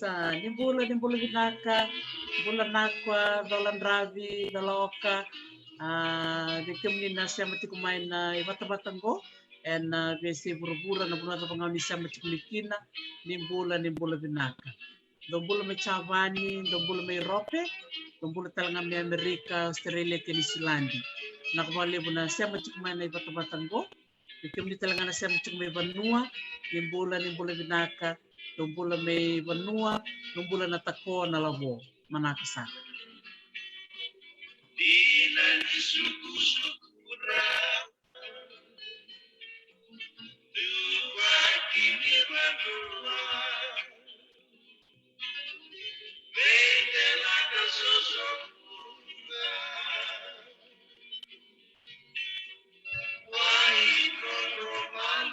Nimbula vinaka, Bula Nakwa, Dolan Ravi, Daloka, Victim Nasema Tikumain Ibatabatango, and Vesi Burubura, Nabula Pangani Sama Tikulikina, Nimbula Vinaka. Dombula me Chavani, Dombula me Rope, Dombula Talanga me America, Australia, Kenisilandi. Nakabali Buna Sama Tikumain Ibatabatango, Victim Talanga Sama Tikumay Banua, Nimbula Vinaka. Tumbula may banua, tumbula na tako na labo, manakasa. Dina ni suku-sukura, tuwa kini banua, bete la kasosokura, wahi konomalua.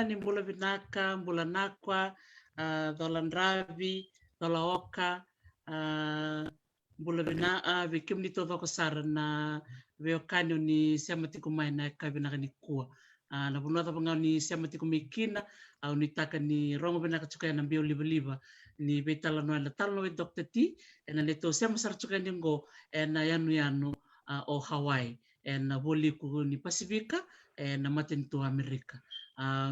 Nimbula vinaka, Mbula Nakwa, Dolan Ravi, Dola Oka, Mbula Vinaa, Vikim ni todo kasar na veokano ni Siamati kumai na kabinaka ni kua. Na bunata pangau ni Siamati kumikina, au ni taka ni rongo vinaka chukaya na mbio liba ni betala no na talo with Dr. T, and na leto Siamasar chukaya ningo, and na yanu o Hawaii, and na boli ku ni Pasifika, and na matin to Amerika.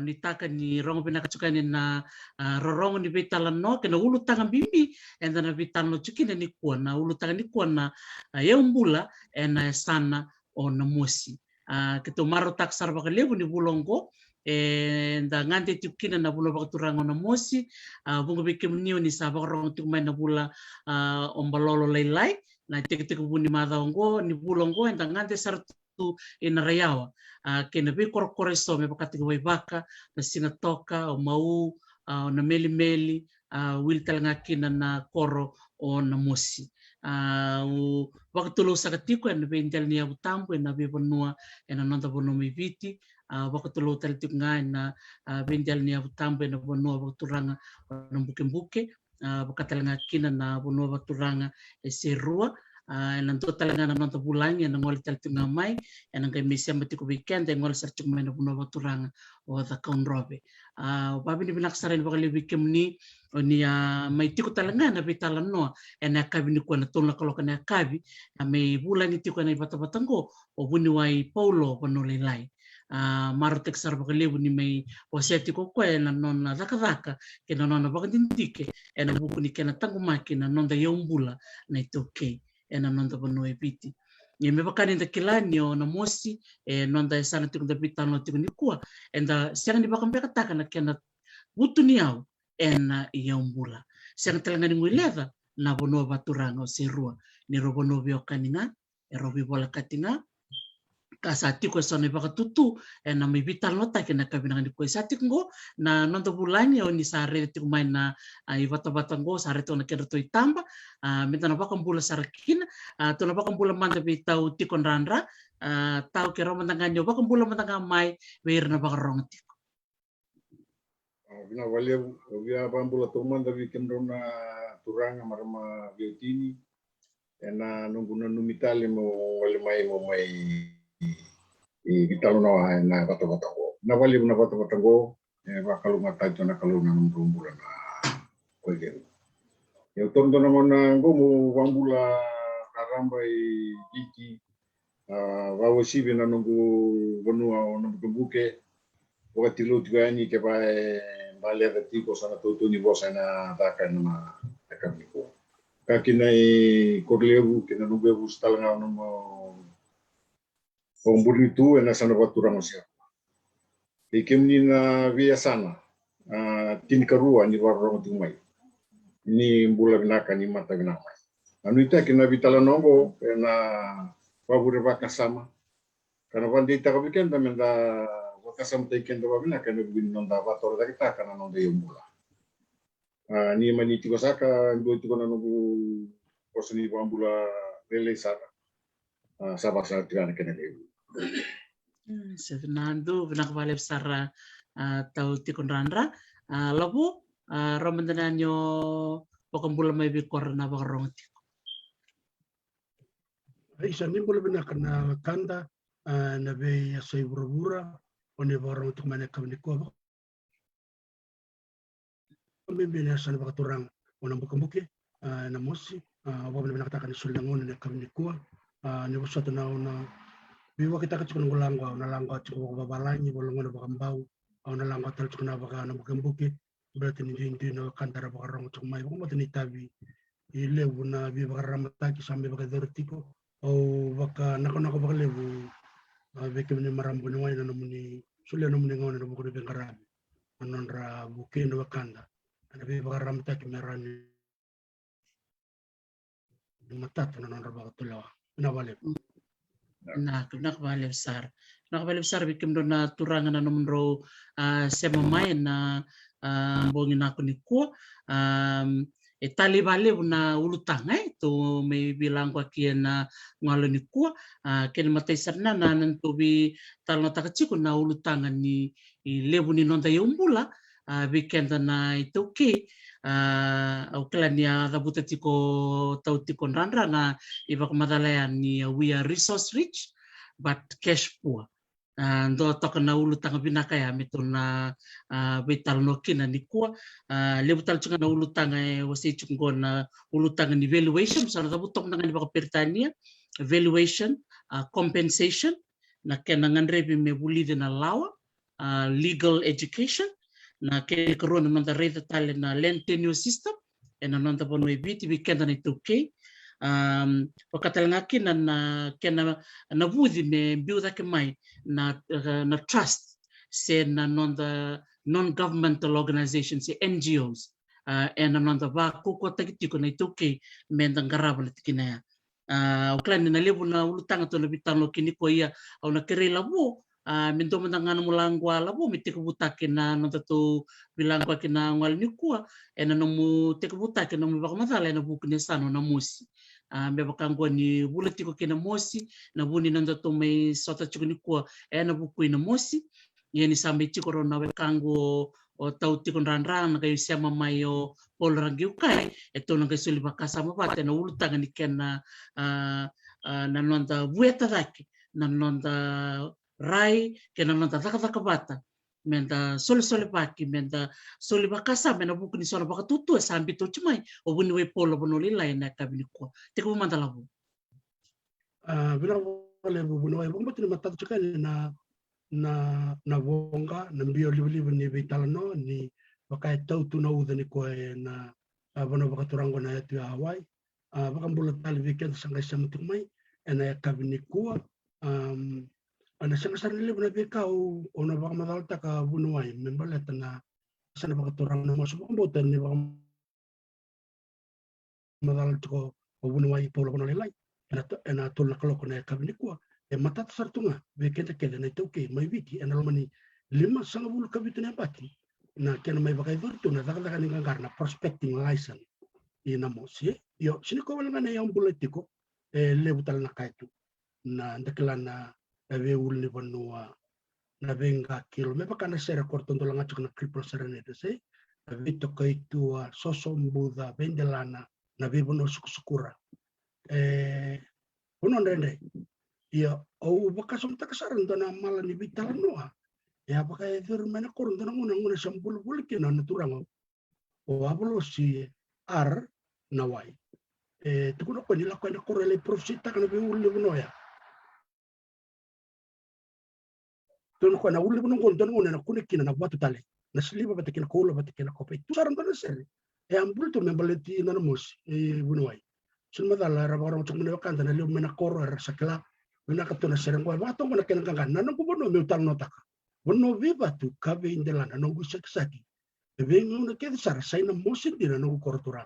Ni taka ni rongo pina kachukani na rorongo ni betala no kena ulu tanga bimbi and na betala no chukina ni kuwa na ulu tanga ni kuwa na yeumbula na sana o na mosi kito maro tak sarba lebu ni bulongo da ngante tukina na bula bakaturango na mosi bungo bikim niyo ni sabak rongo tukumay na bula ombalolo laylay na tek buni madongo ni bulongo and ngante sartu ina rayawa kena be kore so me pakati baka na sinatoka o mau na meli wil talanga kina na koro o na mosi waktu lo sakatiko en be intel ni abutambo en be bonua en anonda bono me viti waktu lo talitik nga na be intel ni abutambo en bonua baturanga na buke bakatalanga kina na bonua baturanga serua en total nga na bulan en ngol talitik nga mai en nga misia matiko weekend en ngol sarchuk mai na bonua baturanga o the kaun robe babi ni binaksaran bakali bikem ni ni mai tiko talanga na bitala no en akabi ni kuana tona kaloka na akabi mai bulan ni tiko na batabatango o buni wai paulo panolelai marotek sar bakali buni mai waseti ko ko en non daka ke non bakandintike en buku ni kena tangu makina non da yombula na itoke en non da bono epiti ye me bakani da kilani o na mosi non da sana tiko da bitano tiko ni kuwa en da siang ni bakambe kataka na kena butu ni au ena iaumbula sang telangani nguleva na bono baturanga o serua ni robono biokaninga e robi bola katinga kasati ko sone baka tutu na may vital nota kina kabinang ni ko sati ngo na nondo bulani o ni sare ti kumain na ibata-bata ngo sare to na kero to itamba minta na baka bula sarakin to na baka bula manda bitau ti konranra tau kero mandanganyo baka bula mandanga mai wer na baka rong ti Vina valia via bambula to manda vi kendrona turanga marama biotini ena nunguna numitali mo wale mai italo na bata-bata go. Na wali na bata-bata go bakalu ngatai to na kalu na numbulan na koigero. Eu tondo na mona go mo bambula karamba jiki wawo sibe na nungu bonua no buke wakati lu tuani ke bae bale vertigo sana to ni bosa na daka na takamiko. Kakinai korlevu kina nungu bustalanga no Omburi tu ena sana baturang siya. Ikemni na via sana tin karua ni warong tumai. Ni bula binaka ni mata binaka. Anu ita kina vitala nongo ena wabure bakasama. Karena pandita kabiken tamen da bakasama taiken da binaka ni bin nonda bator da kita kana nonda yombula. Ni mani tigo saka ndo tigo na nongo posni bambula lele saka. Sabasa tigana kena lewu. Sevenando vinakvale besar tau tikon ranra labu romandananyo pokembula may bikor na bakarong tiko. Isa ni boleh benar kena kanda na be asai bura-bura one bakarong untuk mana kami ko. Kami bina sana bakaturang ona buka-buki na mosi wabana benar katakan sulangon na kami ko ni wasatu na ona biwa kita kecil langwa, na langwa cukup babalanya, bolong ada bakambau, na langwa terus kena baka na bukan berarti ni na kantara baka rong cukup mai, bukan ni tabi, lebu na biwa baka ramataki sampai baka dortiko, baka nako baka lebu, beke ni marambu ni wai na namuni sulia namuni ngawan na buku di bengkarabi, anonra buke na bakanda, na biwa baka ramataki merani, matat na anonra baka tulawa, na balik. Nakabali besar bikim do na turangan na nomro sema mai na bongin ako ni ko tali bale na ulutang to may bilang ko kian na ngalo ni ko ken matay sarna na nantubi talno takachiko na ulutangan ni lebu ni nonda yumbula weekend na ito okay uklan ya rabuta tiko tau tiko ranra na iba kamadalayan ni we are resource rich but cash poor ndo toka na ulu tanga binakaya mito na betal no kina ni kuwa lebu tal chunga na ulu tanga wasi chungo na ulu tanga ni valuation sana tabutok na ngani baka peritania valuation compensation na kenangan rebi me bulide na lawa legal education na ke korona nonda reda tale na land tenure system na nonda bono ibiti bikenda na ituke pakatalangaki na kena na budi me biuda ke mai na trust se na nonda non-governmental organizations se NGOs na nonda ba kuko tagitiko na ituke me ndangaraba na tikina uklan na lebu na ulutanga to na bitano kiniko ia au na kerela bo minto mandangan mulangwa labo mitiko butake na nontato bilangwa kina ngal nikua ena nomu teko butake nomu bakamatala na bukne sano na mosi me bakangwa ni buletiko kina mosi na buni nontato mai sota chiko nikua ena buku ina mosi yeni sambe chiko rona bekango o tau tiko ranran na kayo siama mai o polrangi ukai eto na kayo suli bakasa mabate na ulutanga ni kena na nonta bueta daki na nonta rai kena nonta taka bata menta sole paki menta sole bakasa mena buku ni sona baka tutu sambi to chumai o buni we polo bonoli lai na kabini ko te ko manda labu Bilang wale bubuno ay bukan betul mata cakap na wonga na bio libu ni vitalano ni bakai tau tu na udah ni ko na bono baka turango na itu Hawaii bakan bulat tali weekend sangai samutuk mai na kabini ko ana sangasar nili buna bikau ona baka madalta ka bunuai membalet na sana bakaturang na mas bukan ni baka madal ko obunwai polo kono lelai ena tol nakalo kono kabini kwa mata sartunga be kenta kede na toke mai wiki ena lomani 5 kabitu na baki na kena mai bakai vertu na daga ni ngarna prospecting license ina mosi yo sini ko wala na yang politiko lebutal na kaitu na ndekilana ave ulni vanua na venga kilo me baka na sera korton dolanga chukna cripple serenade se ave to kaitu soso mbuda vendelana na vivono sukura unon rende ya au baka somta kasaran dona mala ni vital noa ya baka ever mena korun dona nguna sampul bulkina naturang o ablo si ar nawai tukuno ko nila ko na korele profita kana be ulle noya tuno ko na ulle buno dona nguna na kunikina na watu tale na sliba batakina kola batakina kope tu saran dona sel ambul tu membaleti na mus bunwai sun madala rabaro tuk mena kanta na liu mena koro sakla mena katuna sereng ko bato ko na kenang na ko bono mi utal notaka bono viva tu kabe indelana no gusak-saki be nguna ke sar sai na musin dina no kortura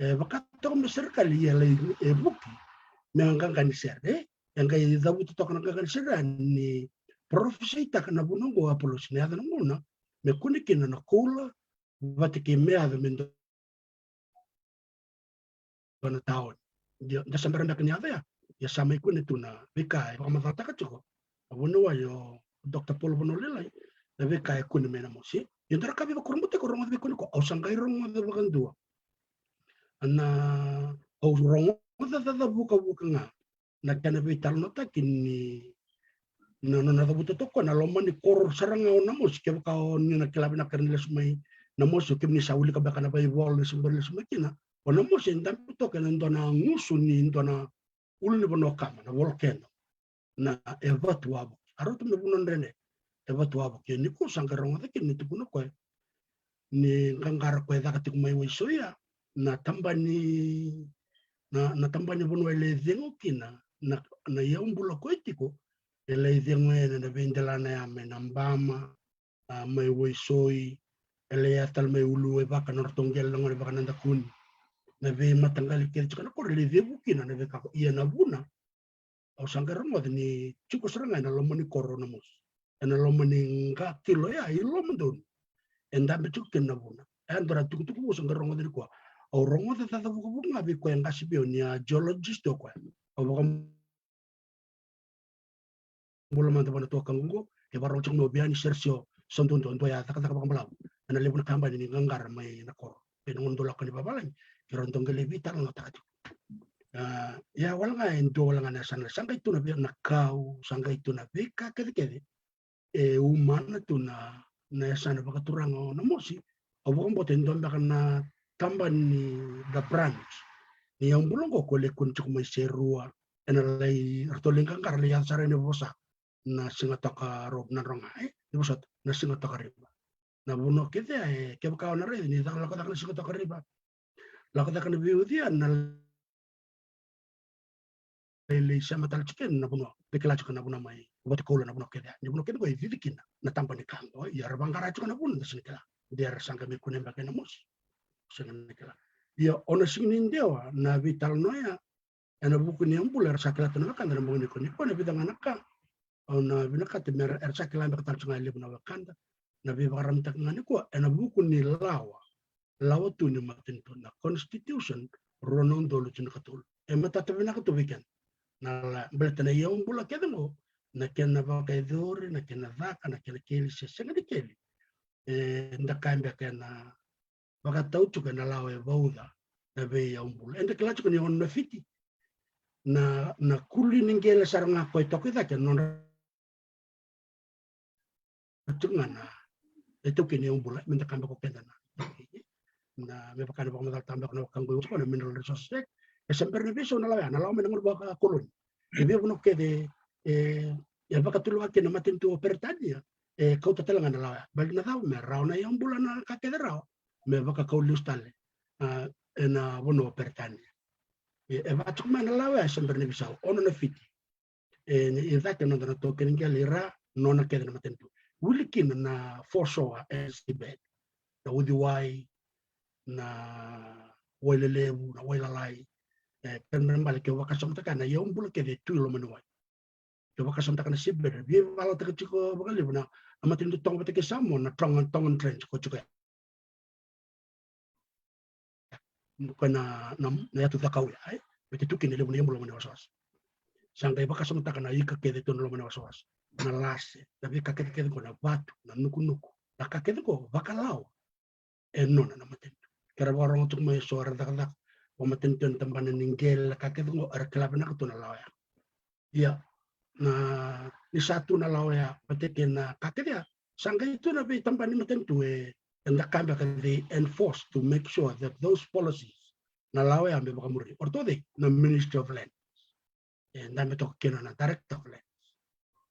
bakato me serkali ya le buki me ngang ser yang kai dabu to kana kan ser ni profesi ta kana bono go apolos ne adana nguna me kunikina na kula batike me adamendo bana tahun dia sampai rendah kenyata ya sama ikut itu na BK kalau mata tak cukup abono ayo dokter pol bono lelai na BK ikut mena mosi yang terkabi kurang betul kurang lebih ko ausang kai rong ada bagan dua ana au rong ada buka nga na kana vital nota kini na buta to ko na lomba ni kor sarang na mos ke ka ni na kilabi na kanila sumai na mos ke ni sauli ka baka na bai wall ni sumber sumai kina ono mo sen dan to kan ndona ngusuni ndona ulni bono kama na volcano na evatu abu aroto me bunon rene evatu abu ke ni ko sangarong ke ni tukuno ko ni ngangara ko da katik mai wisoya na tambani na tambani bono ele zengo kina na yaumbulo ko etiko ele zengo na vendelana ya menambama mai wisoi ele atal mai ulu e baka nortongel ngore baka nanda kun na ve matanggal kiri chukana ko le ve bukina na ve ka iya na buna o sangara mo ni chuko seranga na lomani korona mus na lomani nga kilo ya ilo mendon enda betuken na buna andra tuku mo sangara mo ko o rongo ta buku bunga be ko yang kasibio ni geologist ko o baka mulo man tabana to kango ke baro chukno biani sersio sondon don ya ta baka blau na lebuna kamba ni ngangar mai na kor pengon dolak ni babalai kirontong gele vital no takati ya wala nga endo wala nga nasana sanga itu na nakau sanga itu na beka kede umana tu na sana baka turang na mosi obong boten don baka na tamban ni the branch ni yang bulong ko le kun chuk mai serua ena lai artoleng kang kar lian sare ne bosa na singa taka rob na ronga ni bosa na singa taka riba na buno kede ke baka na re ni ta la ka singa taka riba la ka kana biu dia na le sama tal chicken na buno bekela chicken na buno mai bot ko na buno kede ni buno kede ko vidikin na tampa ni kango ya rabangara chicken na buno sini kala dia sangka me kunem baka na mos sini kala ya ona sinin dewa na vital noya ana buku ni ambular sakala tuna kan na buno ko ni ko na bidang anaka ona binaka te mer sakala baka tal chicken le buno wakanda na bi baram tak ngani ko ana buku ni lawa tu ni matinto na constitution ronon dolu tun katul mata tabi na katubikan na belta na yung bula kedemo na kena baka idori na kena vaka na kena keli senga di keli nda kambia kena baka tautu kena lawa bauda na be yung bula enda kelachu kena yung nafiti na kuli ninggela sarang ako ito kita kena non tungana itu kena yung bula minta kambia ko kena na me baka na baka madal tambak na kanggo ko na mineral resources semper na biso na lawa menangor baka kulon ibe buno kede ya baka tulu akin na matinto opertania kau tatalangan na lawa balik na tao me raw na yung bulan na kakede raw me baka kau lustale na buno opertania batuk man na lawa semper na biso ono na fiti in fact no na token ngelira no na kede na matinto wulikin na forsoa es tibet na udiwai na wailelevu na wailalai kan balik ke wakasam takana ya umbul ke de tuilo manuai ke wakasam takana sibber bi wala tak chiko bakali na amatin tong batake samo na tongan trench ko chuka kana na yatu takau ai bete tukin le bunia mulo manuai waswas sangkai wakasam takana ika ke de tono manuai waswas na lase tapi kakek ke ko na batu na nuku na kakek ko bakalau nona na matin kera warong tuk mai suara dak pamatin tun tampanan ninggel kakek ko ar kelap na ko na lawaya ya na ni satu na lawaya pateke na kakek ya sangkai itu na be tampanin matin tu and the kamba can they enforce to make sure that those policies na lawaya be bakamuri ortode na Ministry of Land and dame to kena na Director of Land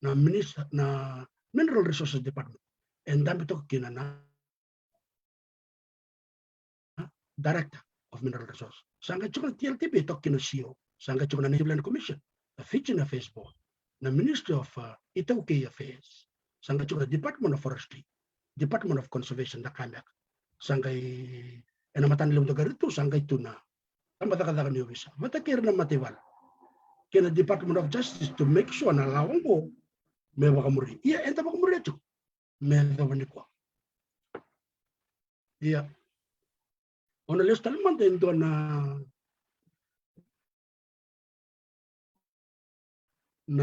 na Minister na Mineral Resources Department and dame to kena na Director of Mineral Resources. Sangka cuma TLTP tokin na CEO, sangka cuma na Native Land Commission, the Fijian Affairs Board, the Ministry of Itaukei Affairs, sangka cuma Department of Forestry, Department of Conservation da kambak, sangka enamatan ilmu negara itu sangka itu na, tambah katakan ni bisa, mata kira na matiwal, kena Department of Justice to make sure na lawango, me bakamuri, iya enta bakamuri itu, me bakamuri iya. Ona les talman dentro na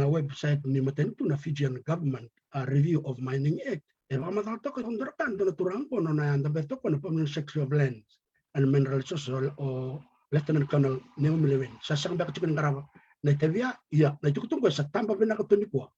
website ni matentu na Fijian Government Review of Mining Act. Eva matalto ka kontrakan na turang ko na anda beto ko na Permanent Secretary of Lands and Mineral Resources o Lieutenant Colonel Neo Milewin. Sasang ba ka ngarawa na tevia ya na tukutong ko sa tamba bina ka tuni ko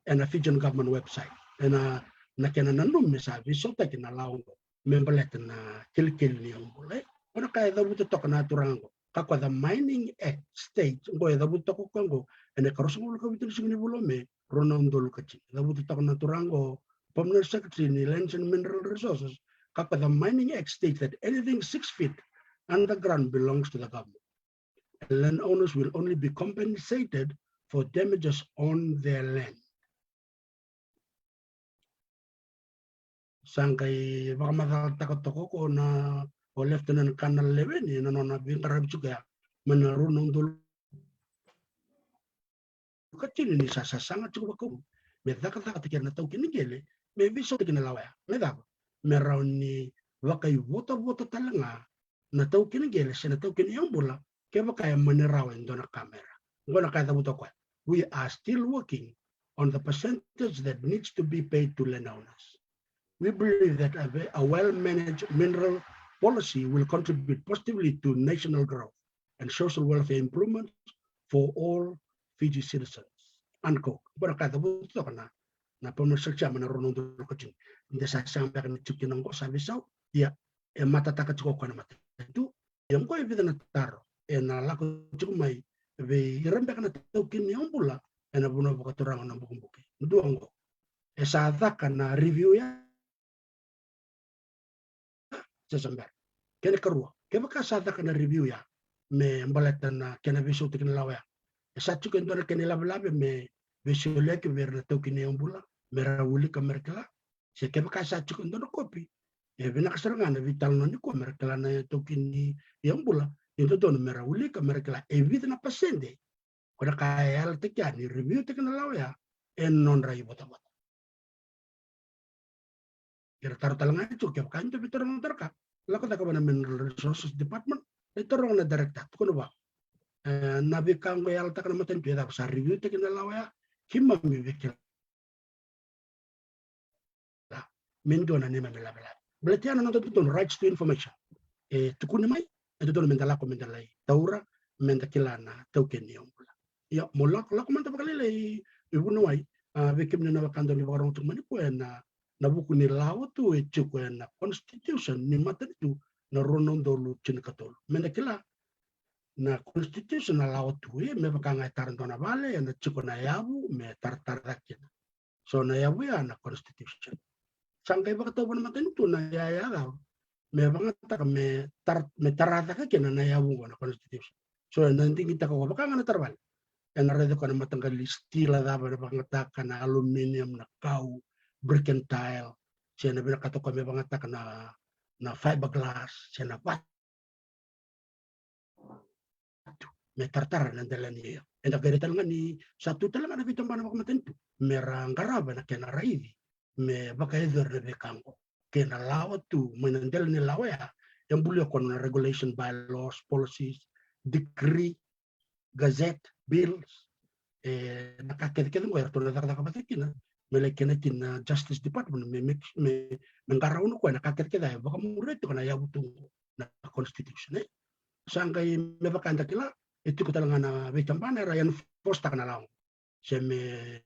na Fijian Government website. Na kena nanum sabi so ta kinalawon ko. Membalet na kilkil ni ang bulay. Ona kaya daw buto to kana turango. Kakwa the Mining Act state ngo daw buto ko kango ene karoso mo ka bitul singni bulome ronondol kachi. Daw buto to kana turango Permanent Secretary ni Lands and Mineral Resources. Kakwa the Mining Act states that anything 6 feet underground belongs to the government. And landowners will only be compensated for damages on their land. Sangkai baka makatakot ko na o Lieutenant Colonel Levin na nona bingarab juga menarunong dulu kecil ini sasa sangat cukup aku beda kata ketika na tahu kini gele maybe so kini lawaya meda merani wakai wota talanga na tahu kini gele sena tahu kini yang bola kaya kaya menerawan dona kamera ngona kaya tahu kwa we are still working on the percentage that needs to be paid to landowners. We believe that a well-managed mineral policy will contribute positively to national growth and social welfare improvements for all Fiji citizens. Unquote. Berkata betul karena na pemerintah menurunkan dulu kecil. Tidak saya sampaikan cuci nongko sabi sau ya mata tak cukup karena mata itu yang kau evident taruh na laku cukup mai be rempe kana tokin yang pula na buno buka turang na bukumbuki. Dua ngo. Esada kana review ya sesembar. Kena kerua. Kena kasada kena review ya. Me mbalatan na kena visu tikin lawaya. Satu kena kena labe me visu leki verna tokin yang bula. Merawuli ka merkela. Se kena kasada kena kopi. E bina kasarangan vital no ni ko merkela na tokin ni yang bula. Itu don merawuli ka merkela. E vita na pasende. Kena kaya al tekani review tikin lawaya. En non rayu bota-bota. Kira taruh talangan itu, kaya kanto bitor ng terka. Lako taka ba na Mineral Resources Department, ito rong na direkta. Kuno ba? Nabi kang ko yalta ka na matin, kaya sa review takin na lawaya, himang mibikil. Mindo na ni mamilabila. Berarti ano nang tutun, rights to information. Tukun ni may, ito doon mendala ko mendalay. Taura, mendakilana, tauken niyong pula. Ya, mulak, lako man tapakalilay, ibunuay, bikim na nawakando ni warong tumanipo, na buku ni lawa tu cukup na constitution ni mata itu na ronon dolu cina katol. Mendakila na constitution na lawa tu me bakangai taran tona vale na cukup na yabu me tar rakin. So na yabu ya na constitution. Sangkai bakatau pun mata itu na ya gau. Me bangata me tarata ka na yabu na constitution. So nanti kita kau bakangai na tarval. En redo kana matanggal stila da ba bangata kana aluminium na kau brick and tile. Siya na binakato kami bangata kana na fiberglass sena batu me tartara na dalani yo enda kere talanga ni satu talanga na vitam bana matentu mera ngaraba na kena raivi me baka edor na bekango kena lawa tu menandel ni lawa ya yang bulio kon na regulation bylaws policies decree gazette bills nakakede ngo erto na daka batikina mele kenetin na justice department me ngara uno ko nakakede ya baka mureto kana ya butungo na constitution sangkai me baka ndakila itu ko talanga na vitambana ra yan posta kana lao se me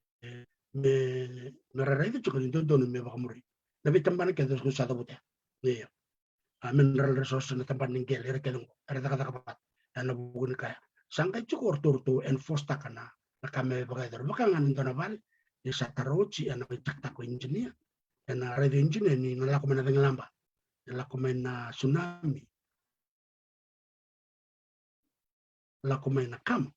rara itu cukup itu don me baka muri na vitambana ke dos sado bote ne mineral resource na tampan ningkel era kedong era taka pat na bugun kaya sangkai cukup orto enforce kana na kame baka dor baka nganin to na val ni satarochi ana takta ko engineer na radio engineer ni nalako man na lamba nalako man na tsunami la kuma na kam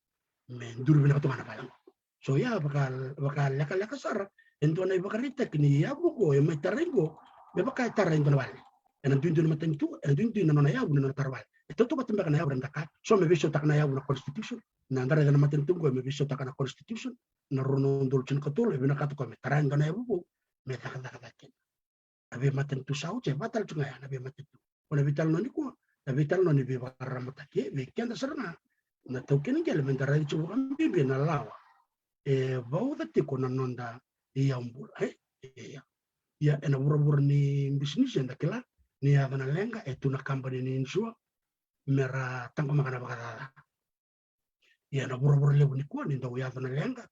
me duru bina to mana balang so ya bakal leka sara ento na bakarita kini ya bugo ya metarengo be bakal tarren to wale en dun matentu en dun na ya bu na tarwal itu to batin bakana ya branda ka so me biso takna ya bu na constitution na ndara na matentu go me biso takana constitution na rono ndol chin katol bina ka to ko me tarren na ya bugo me takada kin abe matentu sau che batal chunga ya abe matentu ona vital no ni ko vital no ni be baramata ke be kenda sarna na token ngel mentara di chubu ambibi na lawa bau da tiko na nonda iya umbul ya ena bura ni bisnis enda kila ni ada na lenga na company ni insua mera tangko makana bakata ya na bura lebu ni kuan inda ya na lenga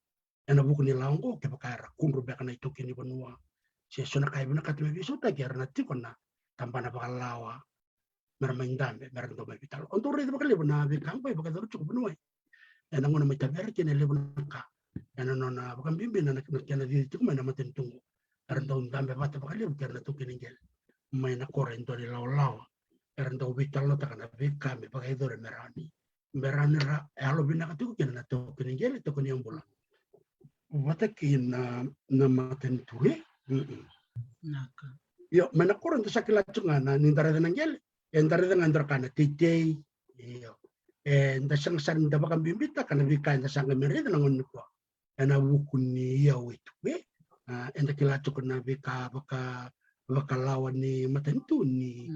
ena buku ni laungo ke bakara kunru bekana itu kini benua si sona kai bina katme bisu ta ger na tiko na tampana bakalawa mermaindambe merando be vital onto re bakale bana be kampo e bakador cukup benoi ena ngona mai taber kene le bana ka ena nona bakam bimbi na kena di tu mana maten tungu erndo ndambe mata bakale kerna tu kene ngel mai na kore ndo le law erndo vital no takana be kame bakador merani ra alo bina ka tu kene to kene ngel to kene ambola mata kina na maten tuwe naka yo mana kore ndo sakila chungana nindara na ngel entare dengan terkana titei iyo enda sang da bakam bimbita kana bika enda sang mere na ngon ko ena bukuni ya wetu enda kila na bika baka lawan ni matentu ni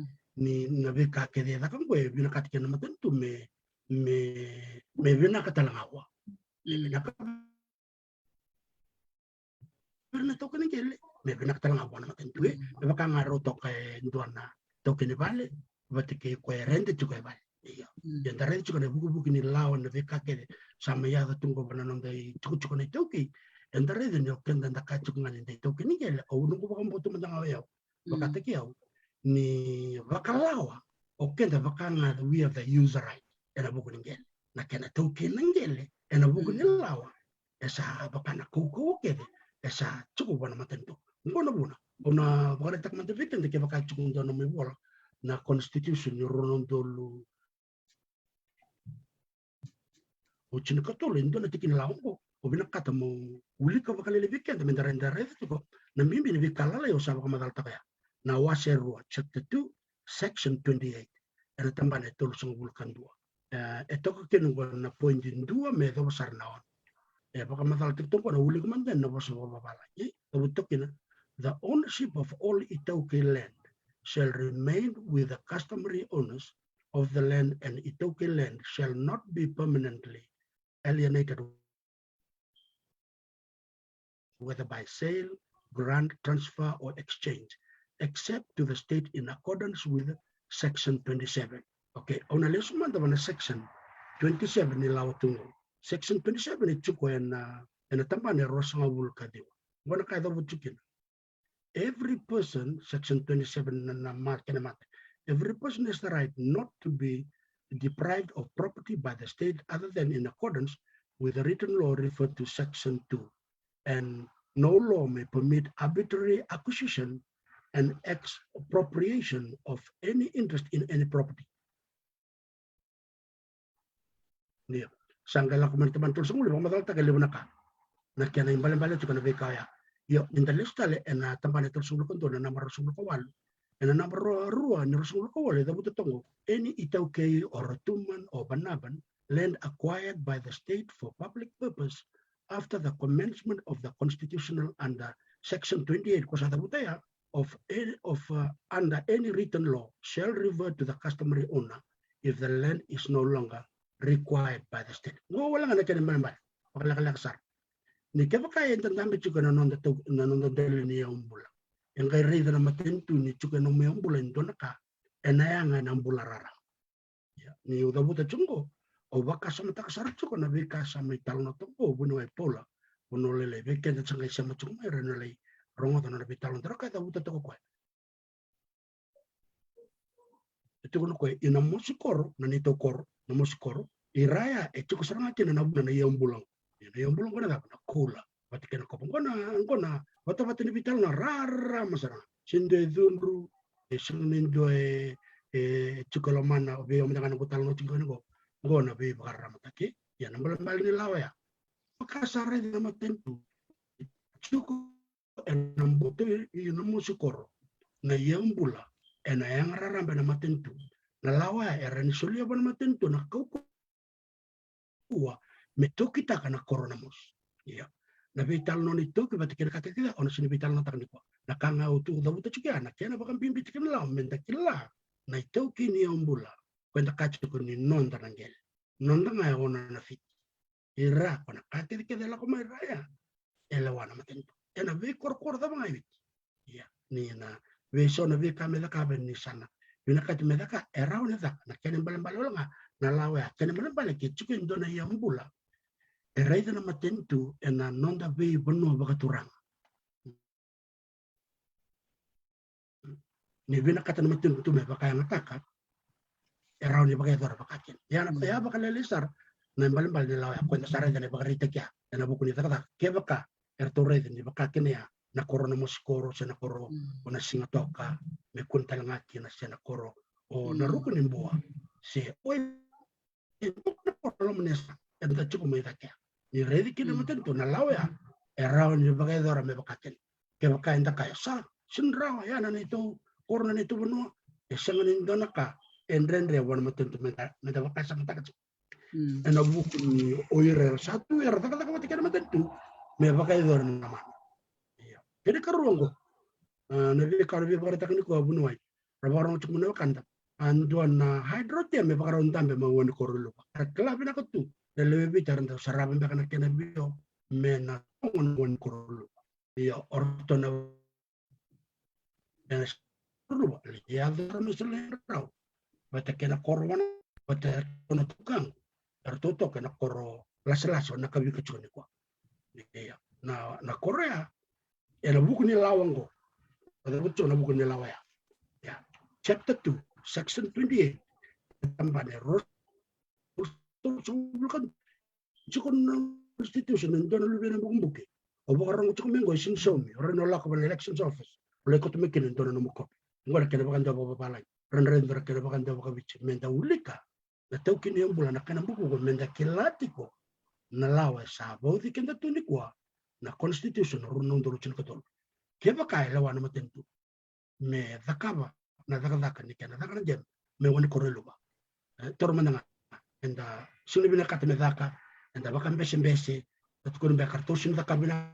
na bika kede da kan gue bina katikena matentu me bina katalangawa bina ka bina to kana gele me bina katalangawa na matentu me baka ngaro to kay ndona to kene vale batike coherente juga ba iya dan tare juga na buku ni lawan na veka ke sama ya tunggu bananom dai cukup na toki dan tare den yo ken dan ka cukup ngani dai toki ni gele o nunggu bakam botu mendang ayo bakate ki au ni bakalawa o ken da bakanga we have the user right era buku ni gele na ken toki ni gele ena buku ni lawa esa bakana kuku ke esa cukup bana matentu ngono buna ona bakare tak manteviken de ke bakal cukup dono me bola na constitution ni ronondolu o chini katolo ndo na tikin laungo o bina kata mo uli ka bakale le weekend men darenda refu ko na mimbi ni vikala yo sa ko madal takaya na waseru chapter 2 section 28 era tambane tolu song bulkan dua eto ko ken na point in dua me do sar naon baka madal tikto ko na uli ko man den na boso babala to tokina the ownership of all Itoke land shall remain with the customary owners of the land, and Itoke land shall not be permanently alienated, whether by sale, grant, transfer, or exchange, except to the state in accordance with Section 27. Okay, on a lesson on Section 27 ni Lautungo. Section 27 itu ko na tampan ni Rosanga Vulkadiwa. Wana kaya daw butukin. Every person, Section 27 every person has the right not to be deprived of property by the state other than in accordance with the written law referred to Section 2. And no law may permit arbitrary acquisition and expropriation of any interest in any property. Yeah. Sanggala teman terus nguli mamadal tagal lewanaka. Nakiana imbalen-balen juga nabe kaya. Yo, in the list en tampan terus nguli konto na namar sumul kawal. ena number rua ni rusul ko wale da buta tongo any itauke or tuman or banaban land acquired by the state for public purpose after the commencement of the constitutional under section 28 kusa da buta ya of under any written law shall revert to the customary owner if the land is no longer required by the state. Ngo wala nga kene mbal pakala kasar. Ni kaya kaya entendambe chuka na nonda delu ni umbula. Yang kaya rida na matentu ni chuka na umbula ndona ka enayanga na umbula rara. Ni udabuta chungo o baka sama takasar chuka na bika sama italo na tongo buno ai pola buno lele bika na changa sama chungo mai renalei rongo na bitalo ndara kaya dabuta toko kwa. Itu kono kwa ina musikoro na nito koro na musikoro iraya chuka saranga kina na buna na umbula. Yang belum kena nak kula, bati kena kopong kona, bata ni vital na rara masara. Sinde zunru, sinin doe cukalomana, obe om jangan kutal no cingko nego, gona be bakar mataki, ya nambal ni lawa ya. Makasare di nama tentu, cukup enambote inamu sukoro, na yang bula, ena yang rara be nama tentu, na lawa ya erani solia be nama tentu na kau kuwa. Meto kita kana corona mos, ya. Na vital non itu kita kira kata kita, orang sini vital non tak nikwa. Na kanga utu udah buta juga, na kena bahkan bimbi tikan lah, menda kila. Na itu kini ombula, kwenda kacu kuni non tanangel, non tanga ona na fit. Ira kona kata kita dah lakukan raya, elawana matentu. Ena vi kor dah bangai vit, ya. Ni na vi so na vi kame dah kaben ni sana. Vina kata medaka era ona dah, na kena balan nga, na lawa, kena balan kita indona ya ombula. Eraida na matentu ena nonda vei beno bakaturang. Ni vina kata na matentu tu me bakaya ngataka. Erau ni bakaya dora bakakin. Ya na ya bakal lelisar na bal ni lawa ko na sare na bakarita kya. Na buku ni takata ke baka ertore ni bakakin ya na corona mosikoro sa na koro o na singatoka me kuntal ngaki na sa na koro o na ruko ni mboa. Si oi no menesa enda chuko me takya. Ni redi kina matentu na lawa ya erau ni bakaya dora me bakakin. Ke bakaya nda kaya sa sinrawa ya na nito corona nito beno esangan indona ka enrendre wana matentu menta bakaya sa matakat. Ena buku ni oire satu era tak matikana matentu me bakaya dora nama. Iya. Jadi karuango. Nabi karu bi bakara takni ko bunuai. Rabarong chumuna kanda. Anduan na hydrotia me bakara untambe mawani korulu. Kala bina katu. Delewe bicara tentang saraban bakana kena bio mena wan korulu. Iya ortona dan korulu. Ya dora misalnya rau. Bata kena korwan bata kena tukang. Tertutup kena koro las-las na kabi kecuni ko. Iya. Na Korea ela buku ni lawang ko. Ada betul na buku ni lawaya. Ya. Chapter 2, section 28. Tambah ros kan cukup institution dan dono lebih na buku buku. Obo orang cukup minggu isin somi. Orang nolak ke elections office. Oleh ko tumikin dono na muko. Ngora kena bakan daw papalay. Ren kena bakan daw ka bichi. Menta ulika. Na tau kini yung bulan na kena buku ko menta kilati ko. Na lawa sa bauti kenda tuni ko. Na constitution runong doruchin katol. Keba kaya lawa na matentu. Me dakaba na dakadaka ni kena dakana jem. Me wani korelo ba. Toro mananga. Enda sunu bina kata me daka. Enda baka mbese. At kung ba kartosin daka bina.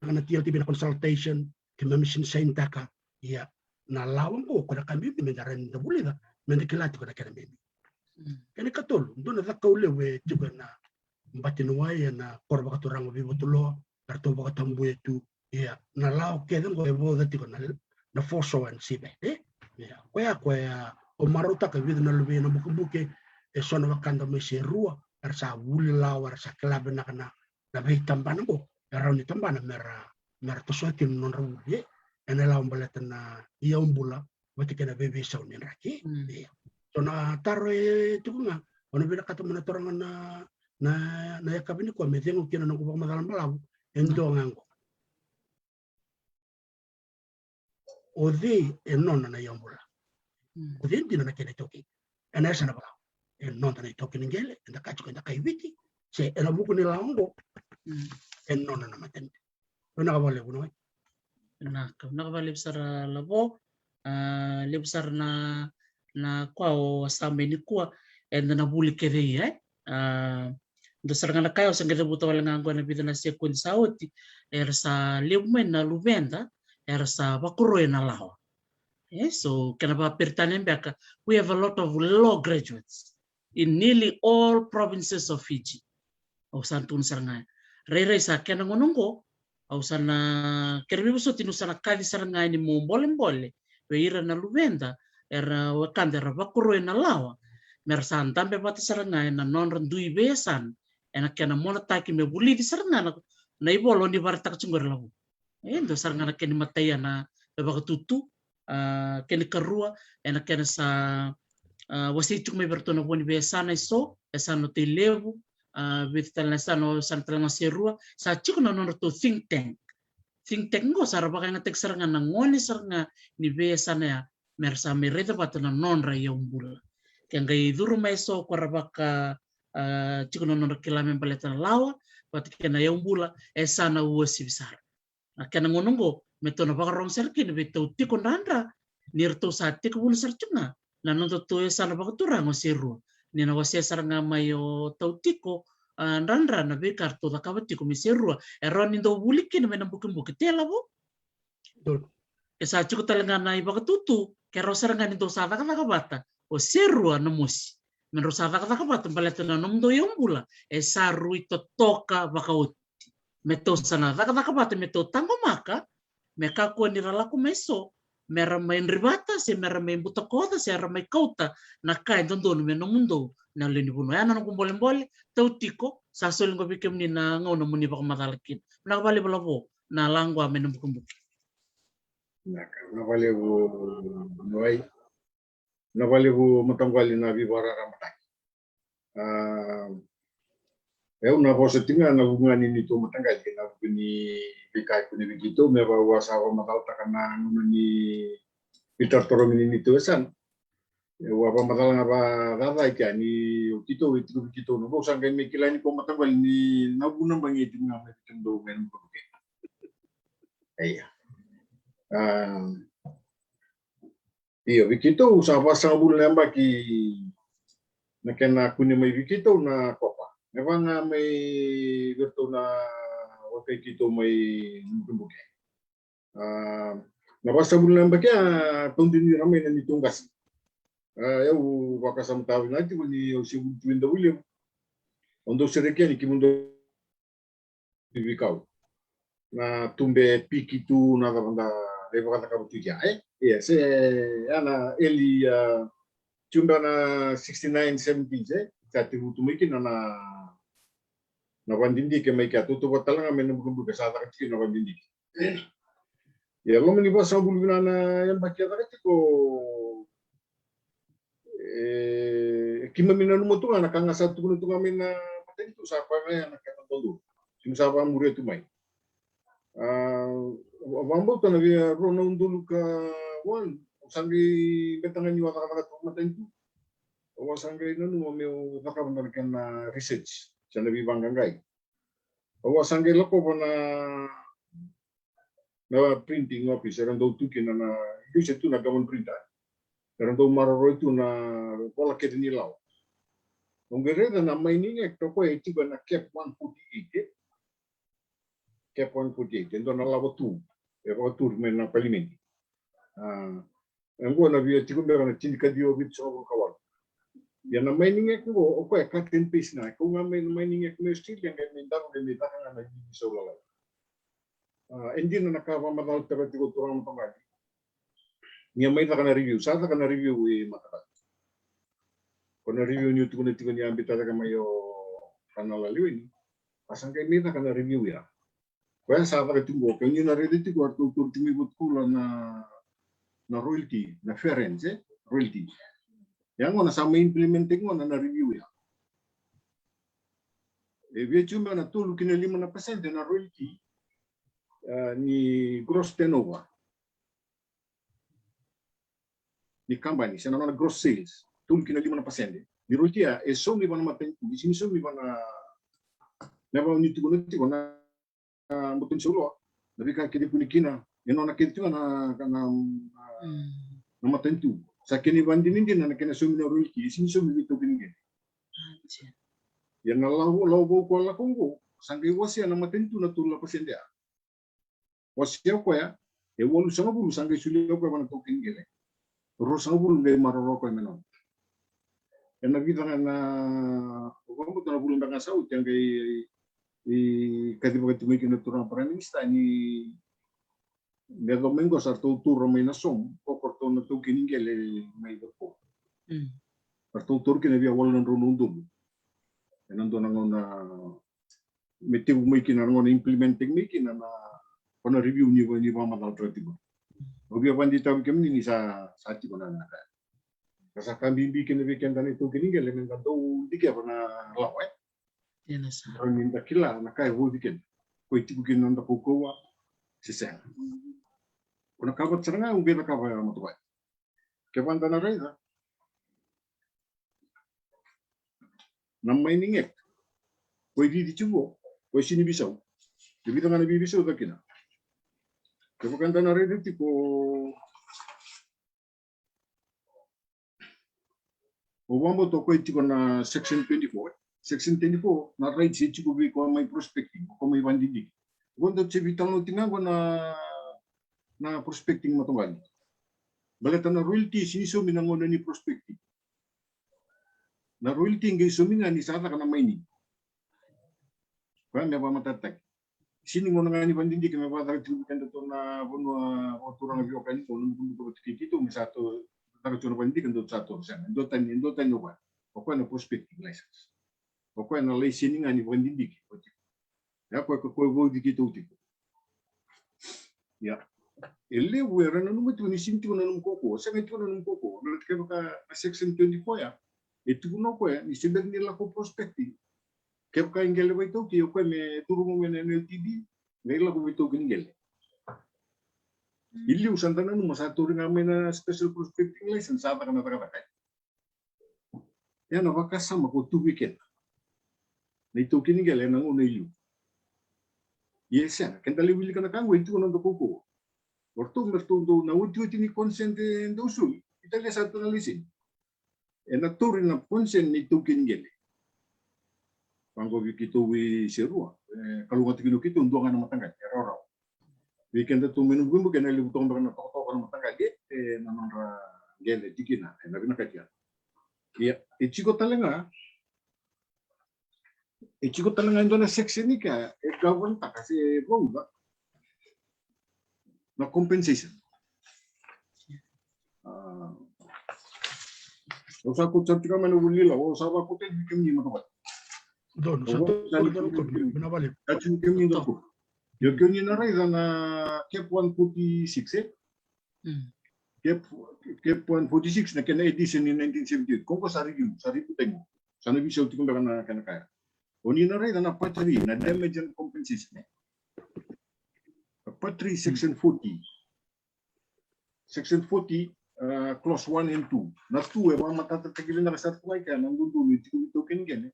Kana TLT bina consultation. Kimamishin sa intaka. Ya. Na lawang ko. Kuna kami bimendaren da buli da. Mendikilati ko na kena mimi. Kani katol. Doon na dakaule we juga na. Mbatinuai na korba katurang bibutulo. Karto baka tambu itu. Ya. Na lao kedan ko ebo dati ko na foso an sibe. Ya. Kuya Omaruta ka vidu na lubi na buke e sona wakanda me se rua arsa wuli lawa arsa klabe na kana na be tambana ko era ni tambana mera to soki non ru ye ena la umbaleta na ia umbula bati kana bebe sa unin raki sona taro e tukunga ona bela kata mana torangan na ya kabini ko me tengo kina no ko madalan balabu endo ngango odi e nonna na ia umbula Udin di na kene toki. Ena sana ba. Non tana toki ngele, enda kachu enda kaibiti. Se ena buku ni laongo. En non na maten. Ona ka bole buno. Naka bali besar labo le besar na kwao sambe ni kwa and na buli kere do sarangana kayo sa ngada buta wala nganggo na bida na sekund sauti sa liumen na luvenda sa bakuro na lawa. So kenapa pertanen baka we have a lot of law graduates in nearly all provinces of Fiji. O santun sarangaya. Rere sa kena ngonongo au sana kerbibu so tinu sana kali sarangaya ni mo mbole weira na luvenda wakanda bakuro na lawa. Mersan tambe bata sarangaya na non randui besan ena kena mona taki me buli di sarangana na ibolo ni barata kacungor labu. Do sarangana keni mataya na bebaka tutu keni karua ena kena sa wasituk me bertona boni besana iso esano te levu vital nasano santranga serua sa chiko na non to think tank ngo sarabaka nga tek sarangana ngoni saranga ni besana ya mersa mereta batana non ra yombula kenga iduru maiso kwarabaka chiko no kilame baleta lawa pat kena yombula esana uosi bisar kena ngonongo metona bakarong serkin beto tiko nandra nirto sa tiko bulu sercunga na noto to esana bakaturang oseru nina wase saranga mayo tautiko nandra na bekar to da kabatiko miseru eroni ndo bulikin mena bukin bukitela bo esa chiko talanga na ibakatutu kero saranga ndo sa bata oseru anomusi menurut saya kata baletana nomdo yombula esa ruito toka bakauti meto sana kata meto tango maka meka ko ni ralaku meso mera main ribata se mera main buta kota se mera main kauta na kai dondo no mundo na leni buno ya na kumbole tautiko sa solingo bikem ni na ngono muni bak madalakin na bali balabo na langwa menum kumbuki na bali bu noy na bali bu matangwali na bibara ramata eu na vosa tinga na hubungan ini to matanggal na bini bikai kuni begitu me bawa sawa matal takana ni Peter Torong ini to san wa ba matal ngaba rada ikani utito itu begitu no bosa ngai mikila ni ko matanggal ni na bunang bangi tinga me kendo men ko ke iya iyo begitu usapa sabul namba ki na kena kuni mai begitu na kopa memang may gerto na wakay kito may nungkumbuke. Nabasa bulan bakya tundin ni ramay na nitunggas. Yaw wakasam tawin natin ni si Winda William. Ondo sereke ni kimundo bibikaw. Na tumbe pikitu na kabanda leva kata kabutuja. Yes, ana eli chumba na 69 17 Sati hutumikin na wandindi ke mai ka tutu batala ngamen bumbu ke sata kecil na wandindi. Ya lo meni basa bulbina na yang bakia ta ko kimamina no motu na kanga satu kuno tu ngamen na paten tu sapa na ka tondo. Sim sapa mure tu mai. Wambo ta na via rona undulu ka wan sangi betangan ni wata kata maten tu. Awasangay nanu meu nakabanarkan na research sa nabibangangay. Awasangay lako pa na printing office erang daw tukin na use tu na gamon printa. Erang daw mararo itu na wala kedi nilaw. Onggereda na mining act ko itiba na cap 148. Cap 148 endo na lawa tu. Ero tu men na parliament. Anggo na via tigo meron na tindikadio bit so kawal. Ya na mining ek mo o ko cut and paste na kung nga may mining ek mo still yang minta ko minta nga na hindi so lalay hindi na nakapamatal pero tigo turang pangadi niya may na review sa ka na review matapat ko na review niyo tigo niya ambita ka mayo kanal laliwin asang kay may na review ya kaya sa ka tigo kung yun na ready tigo at tutur timigot kula na royalty na fairness royalty. Yang mana sama implementing mana na review ya. Via cuma na tulu kina 5% na royalty ni gross turnover. Ni company, sana na gross sales. Tulu kina 5%. Ni royalty ya, so mi bana maten, di sini so mi bana na ba ni tugo na mutun solo. Nabi ka kidi punikina Ino na kintu na matentu. Sa kini bandinin din na kina sumi na royalty, isin sumi dito kinigin. Yan na lau ko la Kongo. Sangkai wasia na matentu na tula pasendea. Wasia ko ya, wolu sanga bulu sangkai suli ko mana tokin gele. Ro sanga bulu ngai maroro ko menon. Yan na kita na ko na bulu ndanga saut yang kai kati na turang prime minister ni Nego mengo sarto tur mai na som ko korto na tokin gele mai do. Sarto tur kina via wolu ndundum. Enando na ngona metibu mai kina ngona implementing mai kina na kona review ni ba madal tratiba. Obi abandi tabi kemni ni sa sati kona na ka. Kasa kambi kina weekend dan itu kini gele men kanto dike na lawe. Yes. Ro ni ndakila na kai ho weekend. Ko itibu kina nda kokowa sisa. Kuna kabat seranga umbe na kaba ya motobai. Kebanda na reza. Namai ningek. Koi di chubo, koi sini bisau. Jadi tangan nabi bisau tak kena. Kebukan tanah reda tipo. Obama to koi tipo na section 24. Section 24 na right si chubo bi ko mai prospecting, ko mai bandidi. Gondo chebital no tinango na prospecting matawali. Balatan na royalty siniso minangono ni prospecting. Na royalty ngai suminga ni sata kana mining. Kan ba matatak. Sini mo nga ni bandindi kami ba tayo kan to na bono oturang bio kan ko nung ko tikito misato tayo to bandindi kan to sato sen. Ndo tan ba. O ko na prospecting license. O ko na license nga ni bandindi ko. Ya ko go dikito tipo. Ya. Ele wera na numu ni sinti na num koko, sa ngito na num koko. Nalit ka ka section 24 ya. Itu kuno ko ya, ni sibag nila ko prospecting. Kaya ka ingele ba ito, kaya ko may turo mo may NLTV, ngayon ko ito kiningele. Ili usan tanan mo sa turo nga may na special prospecting license, sa ka na taga-takay. Yan, nakakasama ko 2 weekend. Na ito kiningele ng una ili. Yes, yan. Kandaliwili ka na kang, ito ko nang kuko. Orto mertundo na uti ni consent do sul italia sa tunalisin e na turi na consent ni tukin gele pango kito wi serua kalau ngati kito ndo ngana matanga error weekend tu menu gumbu kana li butong na to kana matanga ge na nonra gele dikina na bina katia ya ichiko talanga ndo na section ni ka e gawon ta kasi bonga na compensation. Osa ko church ka man ulila, osa ba ko ten kim ni matabat. Don, satu ko binabalik. Achu kim ni do. Yo kim ni na rai na cap 146 Cap 146 na kena edition in 1978. Kung ko sa review tengo. Sana bisa uti ko na kana kaya. Oni na rai na patri na damage and compensation. Patri section 40. Section 40, clause 1 and 2. Na 2, matatatagilin na kasat ko ay kaya nang dudulo, ito kinigyan.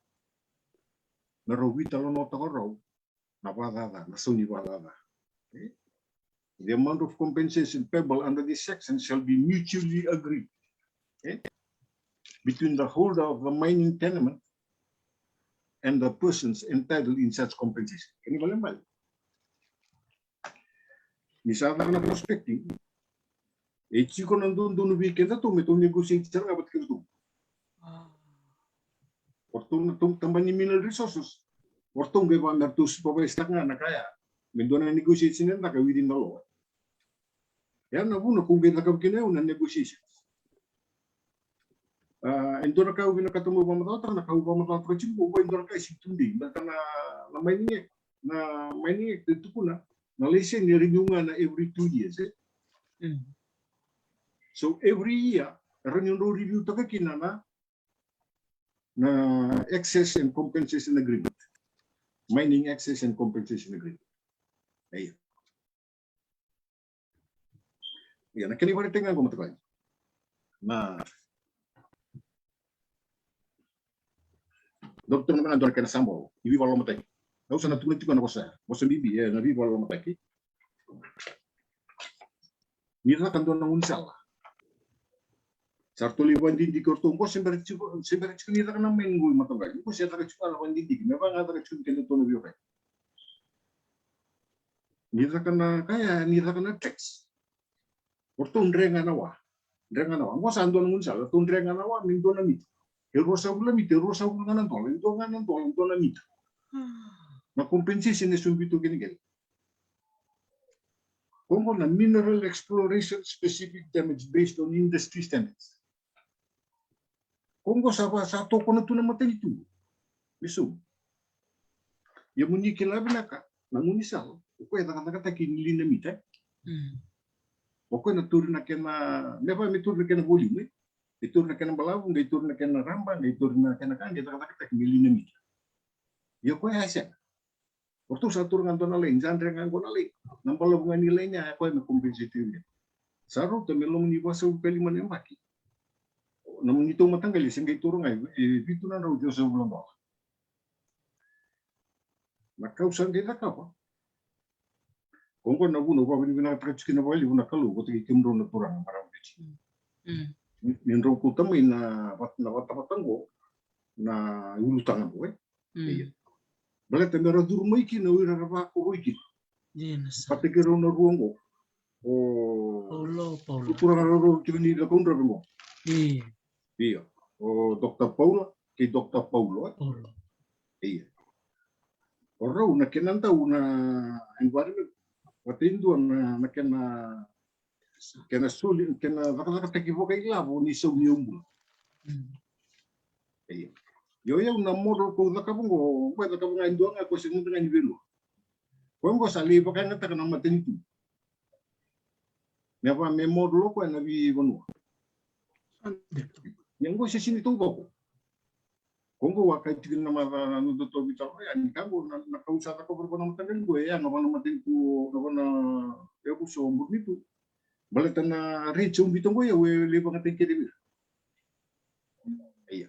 Na rawita lo nota ko raw, napadada, nasuni padada. The amount of compensation payable under this section shall be mutually agreed between the holder of the mining tenement and the persons entitled in such compensation. Kini balik. Misalnya na prospecting, chiko nandun weekend na to, may negotiate siya nga ba't kito. Ortong tambang ni mineral resources, ortong gaya ba mertus papaistak nga na kaya, may doon na negotiate siya na within the law. Yan na muna kung gaya nakabaginaw na negotiations. Ito na kayo binakatamu ba matata, na kayo ba matata prachimbo, ba ito na kayo situndi, na mining dito ko na, Malaysia ni-renew nga na every 2 years. So every year, renew review taga kinana na access and compensation agreement. Mining access and compensation agreement. Ayun. Yan, nakiniwala tingnan ko matagay. Na Doktor naman andun ka na sambo, iwi wala matay. Kau sana tulis juga nak kosa, kosa bibi ya, nabi wala mataki. Nira kan dona unsala. Sarto liwan di korto ko sembari nira kan main ngui matagai. Ko siya taga chuka lawan di memang ada chuka kene tono bio kai. Nira kan teks. Korto ndrenga nawa. Ngo sandon unsala to ndrenga nawa min dona mit. Rosa bula nganan tol dona mit. Na compensation ne sumbito gini. Kongo na mineral exploration specific damage based on industry standards. Kongo sa toko na ito na matay ito. Biso. Yung muni kilabi na ka, nangunisal, uko yung nakataka kinili na mita. Uko yung naturi na kena, never may turi na kena huli mo. Ituri na kena balawang, ituri na kena ramba, ituri na kena kanya, nakataka kinili na mita. Yung ko yung asya. Waktu satu dengan tuan lain, jangan dengan tuan lain. Nampak hubungan nilainya, apa yang kompetitifnya. Saru temelong ni bahasa upeli mana maki. Namun itu matang kali sehingga itu orang itu nana udah sebelum bawah. Maka usaha kita apa? Kongko nabu nabu ini bina praktik nabu ini bina kalau kau tegi kemro na turang barang beci. Minro kutam ina wat tanggo na ulu tangan boy. Bala temera durmo iki na wira raba ko iki. Pati kero na ruongo. Paulo. Kurang ro kini da kondra bengo. Iya. Dr. Paula, ki Dr. Paulo. Iya. Ora una kenanta una environment. Watindo na kena suli kena vakaka takivoka ilabo ni so nyumbu. Iya. Yo na model ko nakabungo, pwede ka mga indong ako sa mga nivelo. Kung ko sali pa kaya nataka ng matinito. Never may model ko na bi bono. Yang ko sa sinito ko. Kung ko wakay tigil na ano to bitaw yan, kamo nakausap ako pero na matagal ko yan, ako na matin ko, ako na ko so nito. Balatan na reach yung bitong ko ya, we pa ngatin kidi. Iya.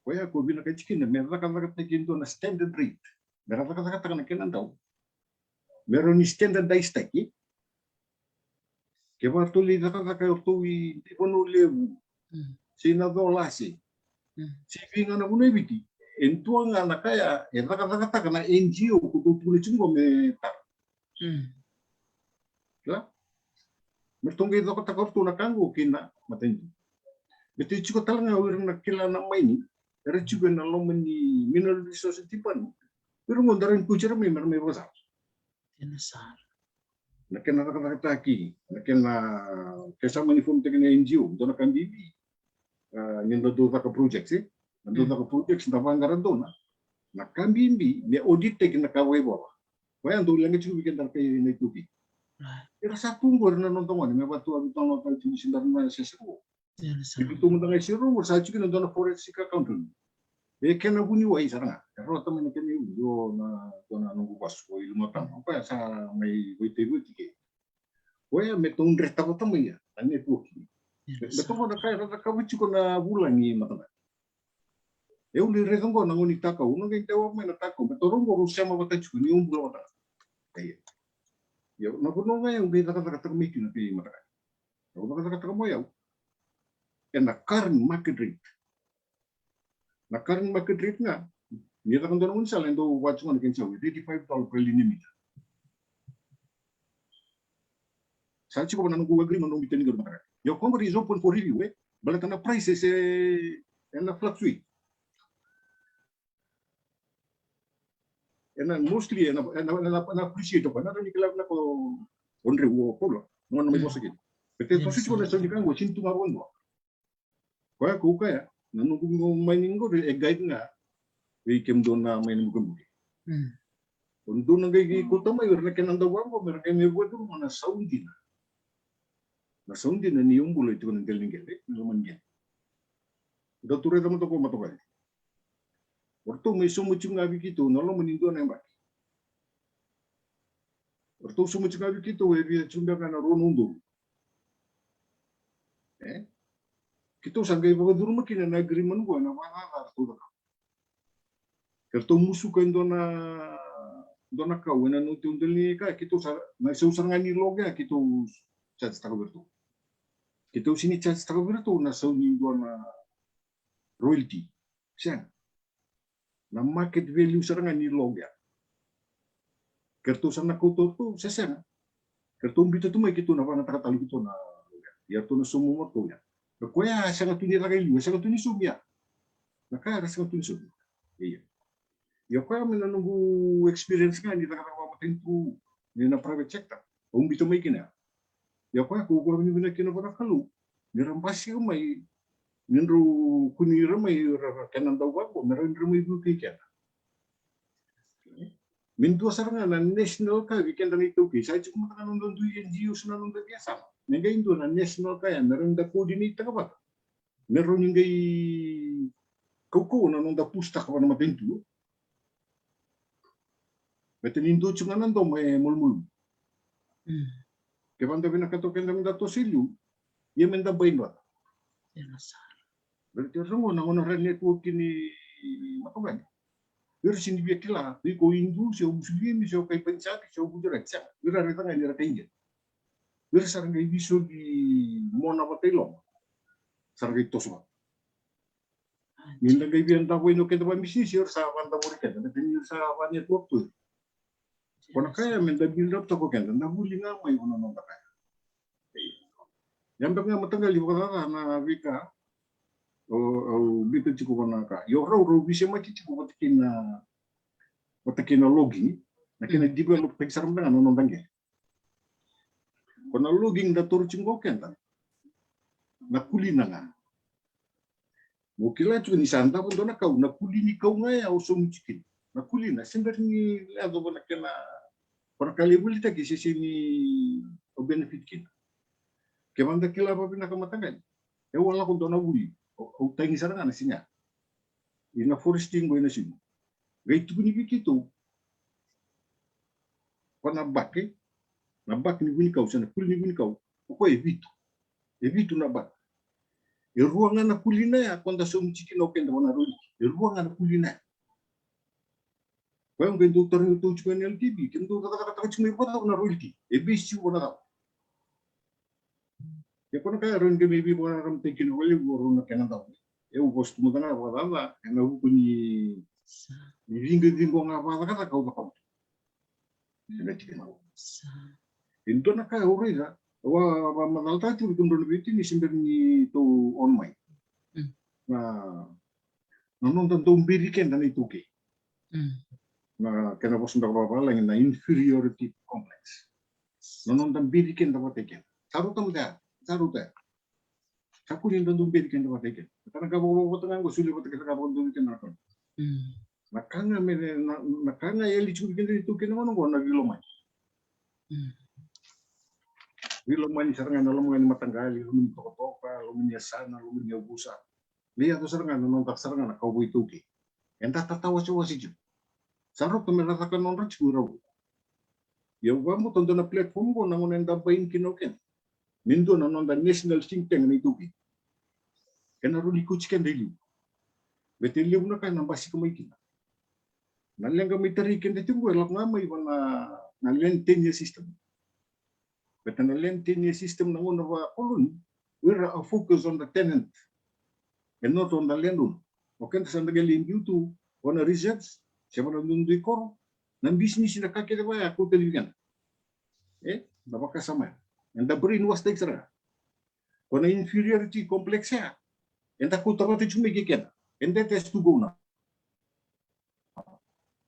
Kaya ko binakachikin na meron nakakatakin kinto na standard rate. Meron nakakatakan na kinandaw. Meron ni standardized taki. Kaya tuloy nakakatakan ito di ko nulebu. Sinadolasi. Sibingan na muna ibiti. Entua nga na kaya, nakakatakan na NGO kututuloy chungo me tar. Kaya? Mertunggay ito katakor ito na kango kina matinyo. Betul juga talaga wirang nakila na may ni. Pero juga na loman ni mineral resources tipan. Pero mo darin kuchera may marami basa. Tinasar. Nakena nakataki, nakena kasama ni fumte ni NGO, do na kan bibi. Nindo do ka projects eh. Nando ka projects na bangaran do na. Nakambimbi ni audit tek na kaway bo. Kaya ando lang itu bikin dar kay na tubi. Pero sa tunggor na nonton mo, may batu abitong nonton tinisindar na sa sero. Begitu mendengar siru, saya juga nonton forensic accountant. Kena bunyi wai sarang. Kalau teman kena yo na nunggu pas ko ilmu tam. Apa sa may wait ke. Wah, metong reta ko tamu ya. Ane ko. Betul ko na kaya kawichi ko na bulan ni mata. Uli rezon ko nanguni taka, uno kay tawa may natako. Betorong ko rusya mabata chuko ni bulan mata. Kaya. Yo napuno nga yung kata mikyo na pi mata. Yo kata mo yaw. And the current market rate. Na current market rate nga, niya kan doon unsal endo watch mo na kinsa $85 per linemeter. Sa chiko na nung agreement nung bitin ngor mara. Yo company is open for review eh. Balata na prices na fluctuate. And mostly na appreciate ko na ni kilab na ko onre wo polo. Mo na may boss again. Pero to chiko na sa dikan go chintu maron mo. Kaya kaya nanungkung mining ko guide nga weekend doon na may namugambuki. Kung doon nang gagikuta may meron na kinandawan ko, meron kayo may buwan doon na Saudi na. Na Saudi na niyong buloy ito ng galing-galing, naman yan. Dature naman ito ko matawal. Waktu may sumutsing nga bikito, nalang manindo na yung baki. Waktu sumutsing nga bikito, webi at sumber na naroon doon. Kita sanggay baga dulu makin na agreement gua na makakar tuh. Kerto musuh kan dona kau na nutun deli ka kita na seusang ngani loga kita chat staka bertu. Kita sini chat staka bertu na sauni na royalty. Siang. Na market value serangan ni log ya. Kertu sana kuto tu sesena. Kertu bito tu mai kitu na pana takatalu kitu na ya tu na sumu mo tu ya. Kuya sangat tuni lagi liu, sangat tuni sumia. Nakara sangat tuni sumia. Iya. Ya kuya menunggu experience kan di takatalu matentu ni na private sector. Bito mai kina. Ya kuya ku ko ni bina kina para kalu. Ni rampasi mai nindru kunira mai kanan daw ko meron mai bu kiken. Mintu saranga na national ka weekend na ito ki. Sa cuma takan nundun tu NGO na nundun biasa. Ngayon doon na national kaya meron da coordinator ka ba? Meron yung gay kauko na nung da pusta ka pa na matinto. Betul indo cuma nando may mulmul. Kaya banda binakatokin namin dato silu, iya menda bain ba? Berarti orang orang orang network ini apa kan? Biar sini biar kila, di ko Hindu, siapa Muslim, siapa kai pencak, siapa bujuran, siapa. Biar ada tangan dia tinggi. Biar sarang gay bisu di mona patelong. Sarang gay tosma. Minta gay biar tahu ini kita bisnis sih sa banda borikan, tapi ini sa banyak waktu. Kona kaya minta build up toko kan, na huli nga may ono nong kaya. Yang nga matanggal di bawah na vika o bito chiko na ka. Yo raw bisa mati chiko patikina logging, na kina develop pagsaram na ano nong tangge. Kona logging da turu chingo kenta. Nakuli na nga. Mukila chiko ni santa pun na kau nakuli ni kau nga ya uso chikin. Nakuli na sender ni lado ba na kena perkali buli ta kisi sini o benefit kin. Kemanda kila pa pinakamatanggal. E wala ko na buli. O tangi saranga na sinya. Ina foresting go ina sino. Gaitu ni bikito. Kona bakke na bak ni buni kau sana kuli ni buni kau. Ko evito. Evito na bak. E ruangan na kulina ya konda so mchikin oken da na ruli. E ruangan na kulina. Kau yang doktor itu cuma LTV, kendo kata-kata cuma ibu tahu na royalty, ebis cuma tahu. Ya kau nak kaya orang kami ibu orang tekin royalty, orang nak kena tahu. Ya bos tu mungkin apa tahu, karena aku ni ringgo ngapa kata kau tahu. Sudah tidak tahu. Itu nak kaya orang ya, wah masalah tadi itu belum begitu ni sebenarnya itu online. Nah, nonton tu berikan dan itu ke. Na kena bos ndak apa lagi na inferiority complex. Nonton birikin dapat teken. Sarutam dah. Aku ni nonton birikin dapat teken. Karena kau tengah kau sulit buat kita kau nonton birikin nak. Nakanga eli cuma bikin itu kena mana kau nak gilomai. Gilomai serangan dalam mengenai matanggali, lumin toka, lumin sana, lumin busa. Lihat tu serangan nonton serangan kau itu ke. Entah tahu coba sih. Sarap kami ratakan orang cigurau. Ya kamu tonton na platform ko nangon enda bain kinoken. Mindo na nonton national think tank na ituki. Kena ro likuchiken dili. Betul liu na kan nambasi kamay kina. Nalang kami tariken de tinggo lak ngamay na lenten system. Betul na lenten system nangon na kolon. We're focus on the tenant and not on the landlord. Okay, sa nagalin dito on a reserves. Siapa nandun di kor, nang bisnis na kakita ba ako televigan. Napakasama. And the brain was take sara. Kung inferiority complex ya, and ako tarati chumigiken. And that has to go na.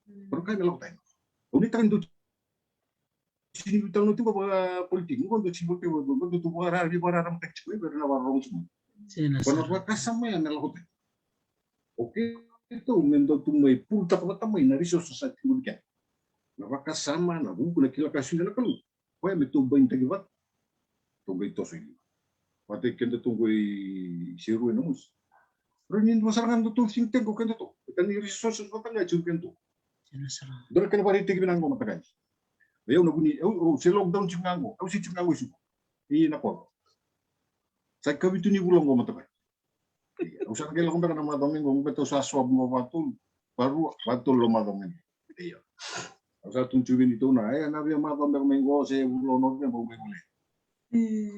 Pero kaya nalako tayo. Kung itakan doon, sinibitaw natin ba politik? Kung doon sinibitaw, kung doon di pararam text ko, pero nawarong semua. Kung napakasama yan, nalako tayo. Okay. Itu menurut tumai pulta pertama ini resource society bukan. Napaka sama na buku na kila kasih na kalu. Kaya may tumbay tagibat. Tumbay toso ini. Pati kenda tunggoy siru na mus. Pero hindi masarangan to think tank ko kenda to. Kan ni resource ko tanga chun kendo. Dora kan pari tigi binang mo matagal. Bayaw na guni si lockdown chungango. Au si chungango su. Iya na ko. Sa kabitu ni gulong ko matagal. Usah lagi lakukan dengan nama domingo, betul swab mau batul, baru batul lo domingo. Iya. Usah tunjukin itu, nah, nabi sama domingo saya belum nonton mau boleh.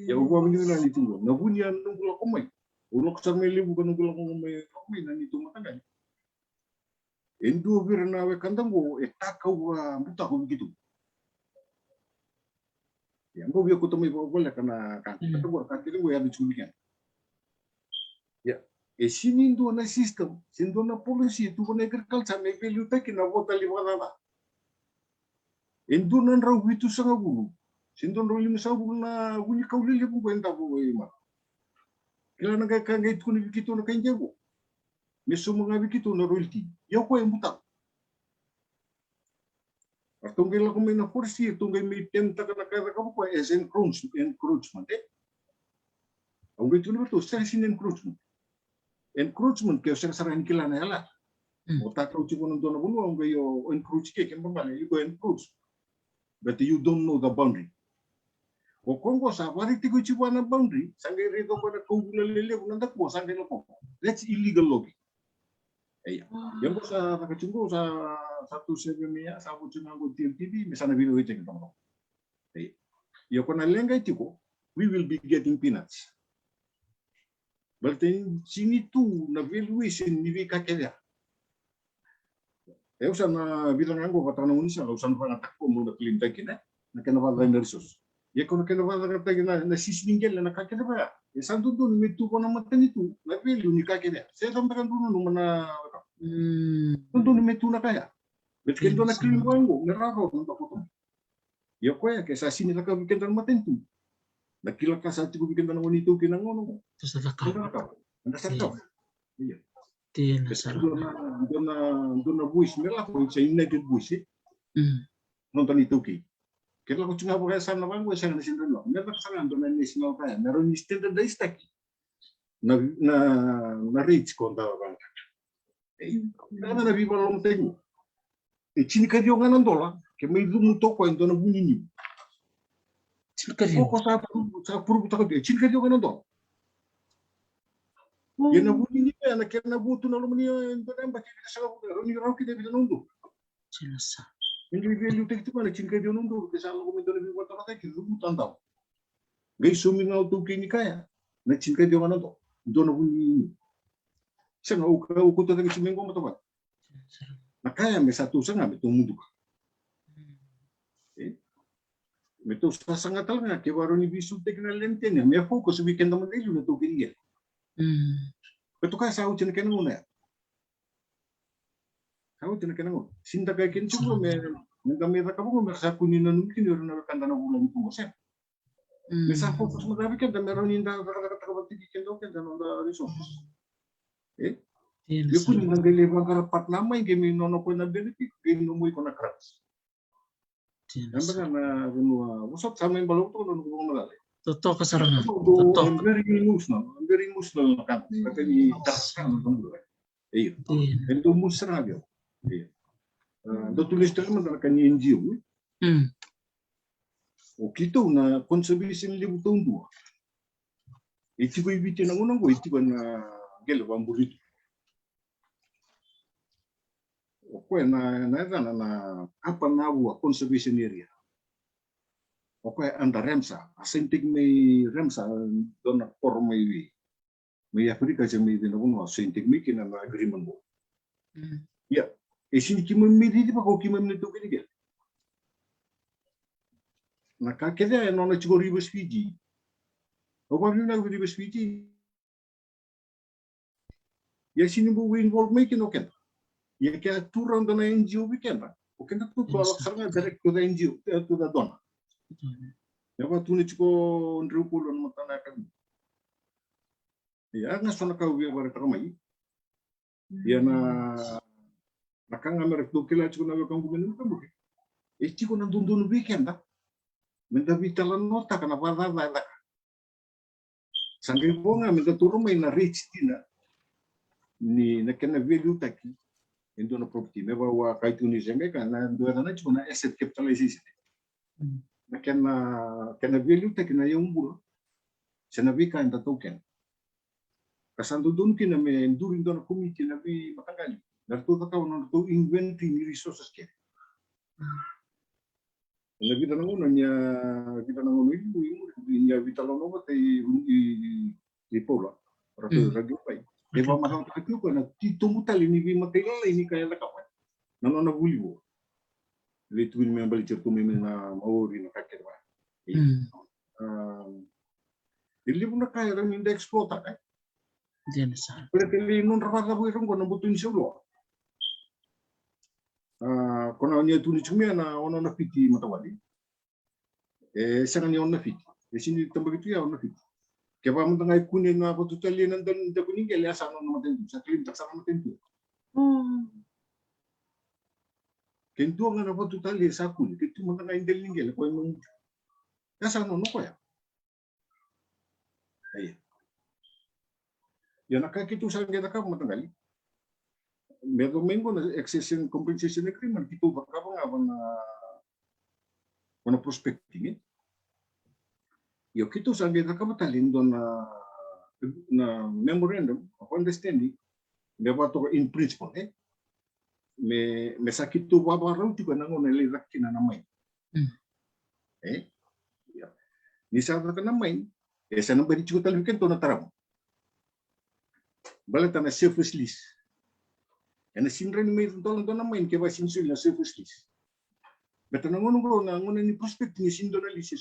Ya uwa menina ni tu. Na bunya nunggu komai. Ulok sarmeli bukan nunggu komai na ni tu matanga. Endo virna we kandango etaka wa mutako begitu. Ya ngo biyo kutomi boleh kana kan. Kata gua kata gua ya dicubikan. Ya, sini ndo na system, sindo na policy tu na agriculture na value ta kina vota liwala. Endo na raw bitu sa ngabulu. Sindo na lima sa na bunyi kaulili bu kwenta bu ima. Kila na ka ngait kuni bikitu na kanjago. Meso mga bikitu na royalty. Yo ko embuta. Atong gila ko may na forsi, atong may tenta ka na kaya ka po as encroachment. Ang gito na to, sa sin encroachment. Encroachment kaya sa sarahan kila na yala. O tataw ko ng doon na bulo, ang gayo encroach kaya kaya you go encroach. But you don't know the boundary. O kung ko sa wariti ko chiwa na boundary, sangay rito ko na kugulalili ko nandak mo, sangay na ko. That's illegal logging. Yang ko sa nakachunggo sa satu sebelumnya sabu chunango TV misalnya video itu kita ngomong. Ya kena lenga itu we will be getting peanuts. Berarti sini tu na valuation ni kakek dia. Usah na bilang anggo patang Indonesia, usah na pangatak ko muna kelinta kina, na kenapa dari sus. Ya kena kata kina na sisinggal na kakek dia. Ya santu tu mitu ko na matan itu, na value ni kakek dia. Saya tambahkan dulu mana tentu ni mitu na kaya. Betul na kilim wango, meraro untuk potong. Ya kaya kesa sini la ka bikin tan matentu. Nakila ka sa tigo bikin tan wanito kinangono. Terus ada Anda sarto. Iya. Tiyan Dona buis mela ko sa United Buis. Nonton itu ki. Kaya ko tsunga po kaya sa na wango sa nasin no. Meron ka sa dona national kaya. Meron ni standardized taki. Na reach ko ta ba. Kaya na biba long tengo. Chini ka dio nganan dola, ke may lumuto ko endo na bunyi. Chini ka dio. Ko sa puru ta ko dio, chini ka dio nganan dola. Ye na bunyi ya na kena butu na lumani endo na mbaki ka sa ko, ni raw ki de binundo. Chini sa. Hindi value tek tu na chini ka dio nundo, ke sa ko mendo na biwa ta ka ki lumutan daw. Gay suming out to kini kaya, na chini ka dio nganan do. Do na bunyi. Sa na uka ta ki sumingo mo to ba. Makanya me satu sangat betul mudu. Betul sangat talanga ke waroni bisu teknal lentene me fokus weekend mo delu na to kiriya. Betul ka sa utin kenang una. Sa utin kenang. Sinta ka kin chugo me ngame ta kabo me sa kunin na nukin ro na kanda na ulan ko se. Me sa fokus mo dabi ken da meron inda ka bati ken do ken da no da resources. Yo kunin na gele ba karapat namay game no ko na benefit game no mo ko na cracks. Nambaga na kuno usap sama yung balong to no ko malali. Totoo ka sarang. Totoo. I'm very emotional na kan. Kasi ni taraskan no do. Ento musra bio. Do tulis naman na kanya NGO. O kito na conservation libu taon 2. Iti ko ibiti na unang ko iti ko na gele bamburito. Oke na apa na buat conservation area. Oke anda remsa, asentik may remsa dona por may Afrika sa may dinakuno asentik may kina na agreement mo. Ya, sini kimo may di ba ko kimo may to kinigel. Nakakeda no na chigo ribes Fiji. O ba na ribes Fiji. Ya sini bu involve may kinoken. Ya kaya turun dona NGO weekend. Oke na tu balak sarang direct to the NGO to the donor. Ya ba tu ni chiko ndrupulo na matana kan. Ya nga sona ka ubi bare takamai. Ya na nakanga mere tu kila chiko na kang gumen ka buke. Chiko na dundun weekend da. Menda bitalan nota kana ba. Sangge bonga menda turun may na rich tina. Ni nakena value taki. Into na property me wa kaitu ni semeka na do na chuna asset capitalization na kena value ta kena yung bulo sana vika inda token kasando dun kina me during do na committee na bi matangali darto ta ka no to inventory ni resources ke Na vita nangono ibu nya vita lono i pola. Rato radio pai. Eva mahal takio ko na tito mutali ni vi matela ini kaya la kawan. Nano na buliwo. Le tuin me bali certo me na maori na kakera. Ili pun kaya ram inda explota kan. Diyan sa. Pero kali non rasa bu irong ko na butuin solo. Kona nya tuni chumia na ono na fiti matawali. Sanga ni ono fiti. Sini tambagi tu ya ono fiti. Kaya mo tangay kunin na ako tutali nandan da kunin kaya sa ano na matentu. Sa klim tak sama matentu. Kento nga na ako tutali sa kunin. Kito mo tangay indel ningel ko yung kasa ano no ko ya. Ay. Yan nakakito sa ngeta ka matanggal. Meron mengo na accession compensation agreement kito baka nga na prospecting. Yo kito sa ngeta ka matalin doon na memorandum of understanding dapat to in principle me sakit tu babaraw ti kanang na lirak kinanamay. Ya. Ni sa ka namay sa nang bari chutal weekend to na taram. Balata na surface list. Yan sinren may tolong to namay ke ba sinsul na surface list. Beta nangono bro na ngono ni prospect ni sindo na list.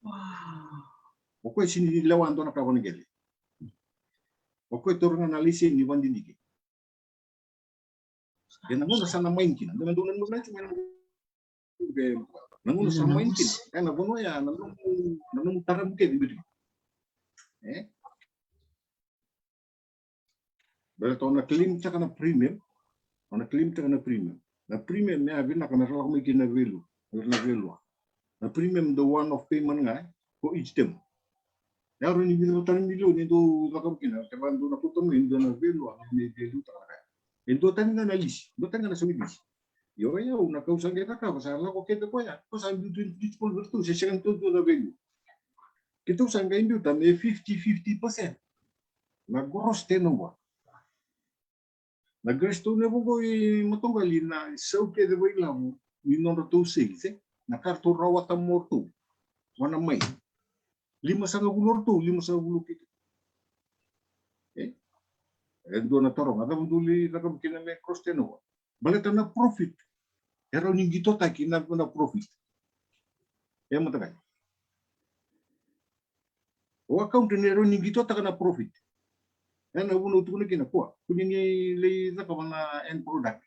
Wow. Okoy sinilawan to na ka kono gele. Okoy turun analisis ni wandinigi. Yan nangono sa namay kin. Nandoon na cuma nangono sa namay kin. Kana bono ya nanong taram ke di. Berarti na claim ta kana premium. Ona claim ta kana premium. Na premium ne abi na kana ko may kinavelo. Na velo. Na premium the one of payment nga ko each term. Yaro ni bino tan milo ni do lakam kina kaban do na putom ni do na velo ni velo ta kana. Endo tan nga na list. Do tan nga na sumilis. Yo na kausan kita ka sa la ko kete ko ya. Ko sa bitu principal virtu se sekan to do na velo. Kita usang ga indu ta me 50-50%. Na gross tenoma. Nagresto na po ko matunggali na so ke de wala mo minoro to sales na karto rawata morto wana may 5 orto 5 kito endo na torong ada muduli rakam kiname crosteno baleta na profit ero ni gito ta kina na profit matagal o account ni ero ni gito ta na profit. Yan uno tu ni kinakuha. Kunin ni lay na kamana end product.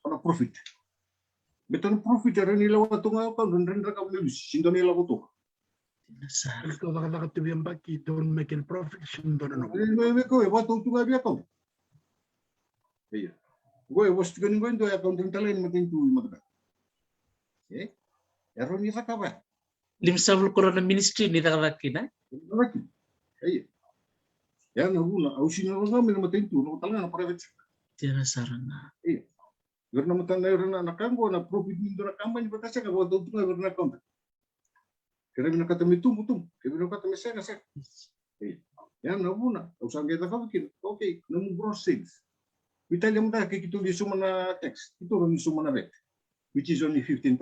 Para profit. Betul profit era nila wato nga pa ren ra ka ni sindo nila ko to. Ito baka tibiyang baki don't make a profit sindo na no. Me ko wato tu nga biya ko. Iya. Goy was tu ganin gondo account talen matin tu mata. Ero ni sa ka ba? Limsabul corona ministry ni takakina. Laki. Iya. Yan una ausina ro nga men matin tu no tala na private. Tira sarana. Iya. Garna matan na nakambo na profit nindo na kampanya batasa ka wato tu nga garna account. Kaya na kata mitum. Kaya na kata mesena sa. Yan na una. Usang kita ka bikin. Okay, namu gross sales. Italia mo ta kikito di suma na tax. Ito ron di suma na rate. Which is only 15%.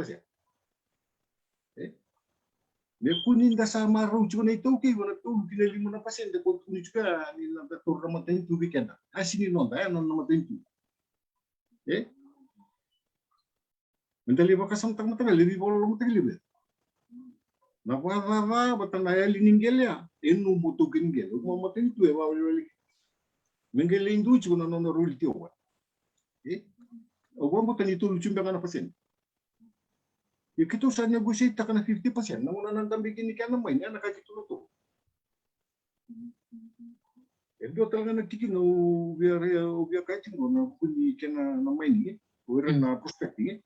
Me kunin da sa maro chuna ito okay wana to kinali mo na pasyente ko kunin ka ni na doktor na matin tu weekend. Asini no da no na matin tu. Mentali ba kasam tak matagal libi bolo mo tagal libi. Na wa batan na liningel ya. Enu mutugin gel. Mo matin tu wa wali. Mengel indu chuna no no rule ti wa. O mo tani tu chumba kana pasyente. Ya kita usah negotiate tak kena 50%. Namun nanti bikin ikan namai ni anak kaki tu. Endo talaga nagtikin o biar kacing o na kuni ikan namai ni. Ora na prospecting.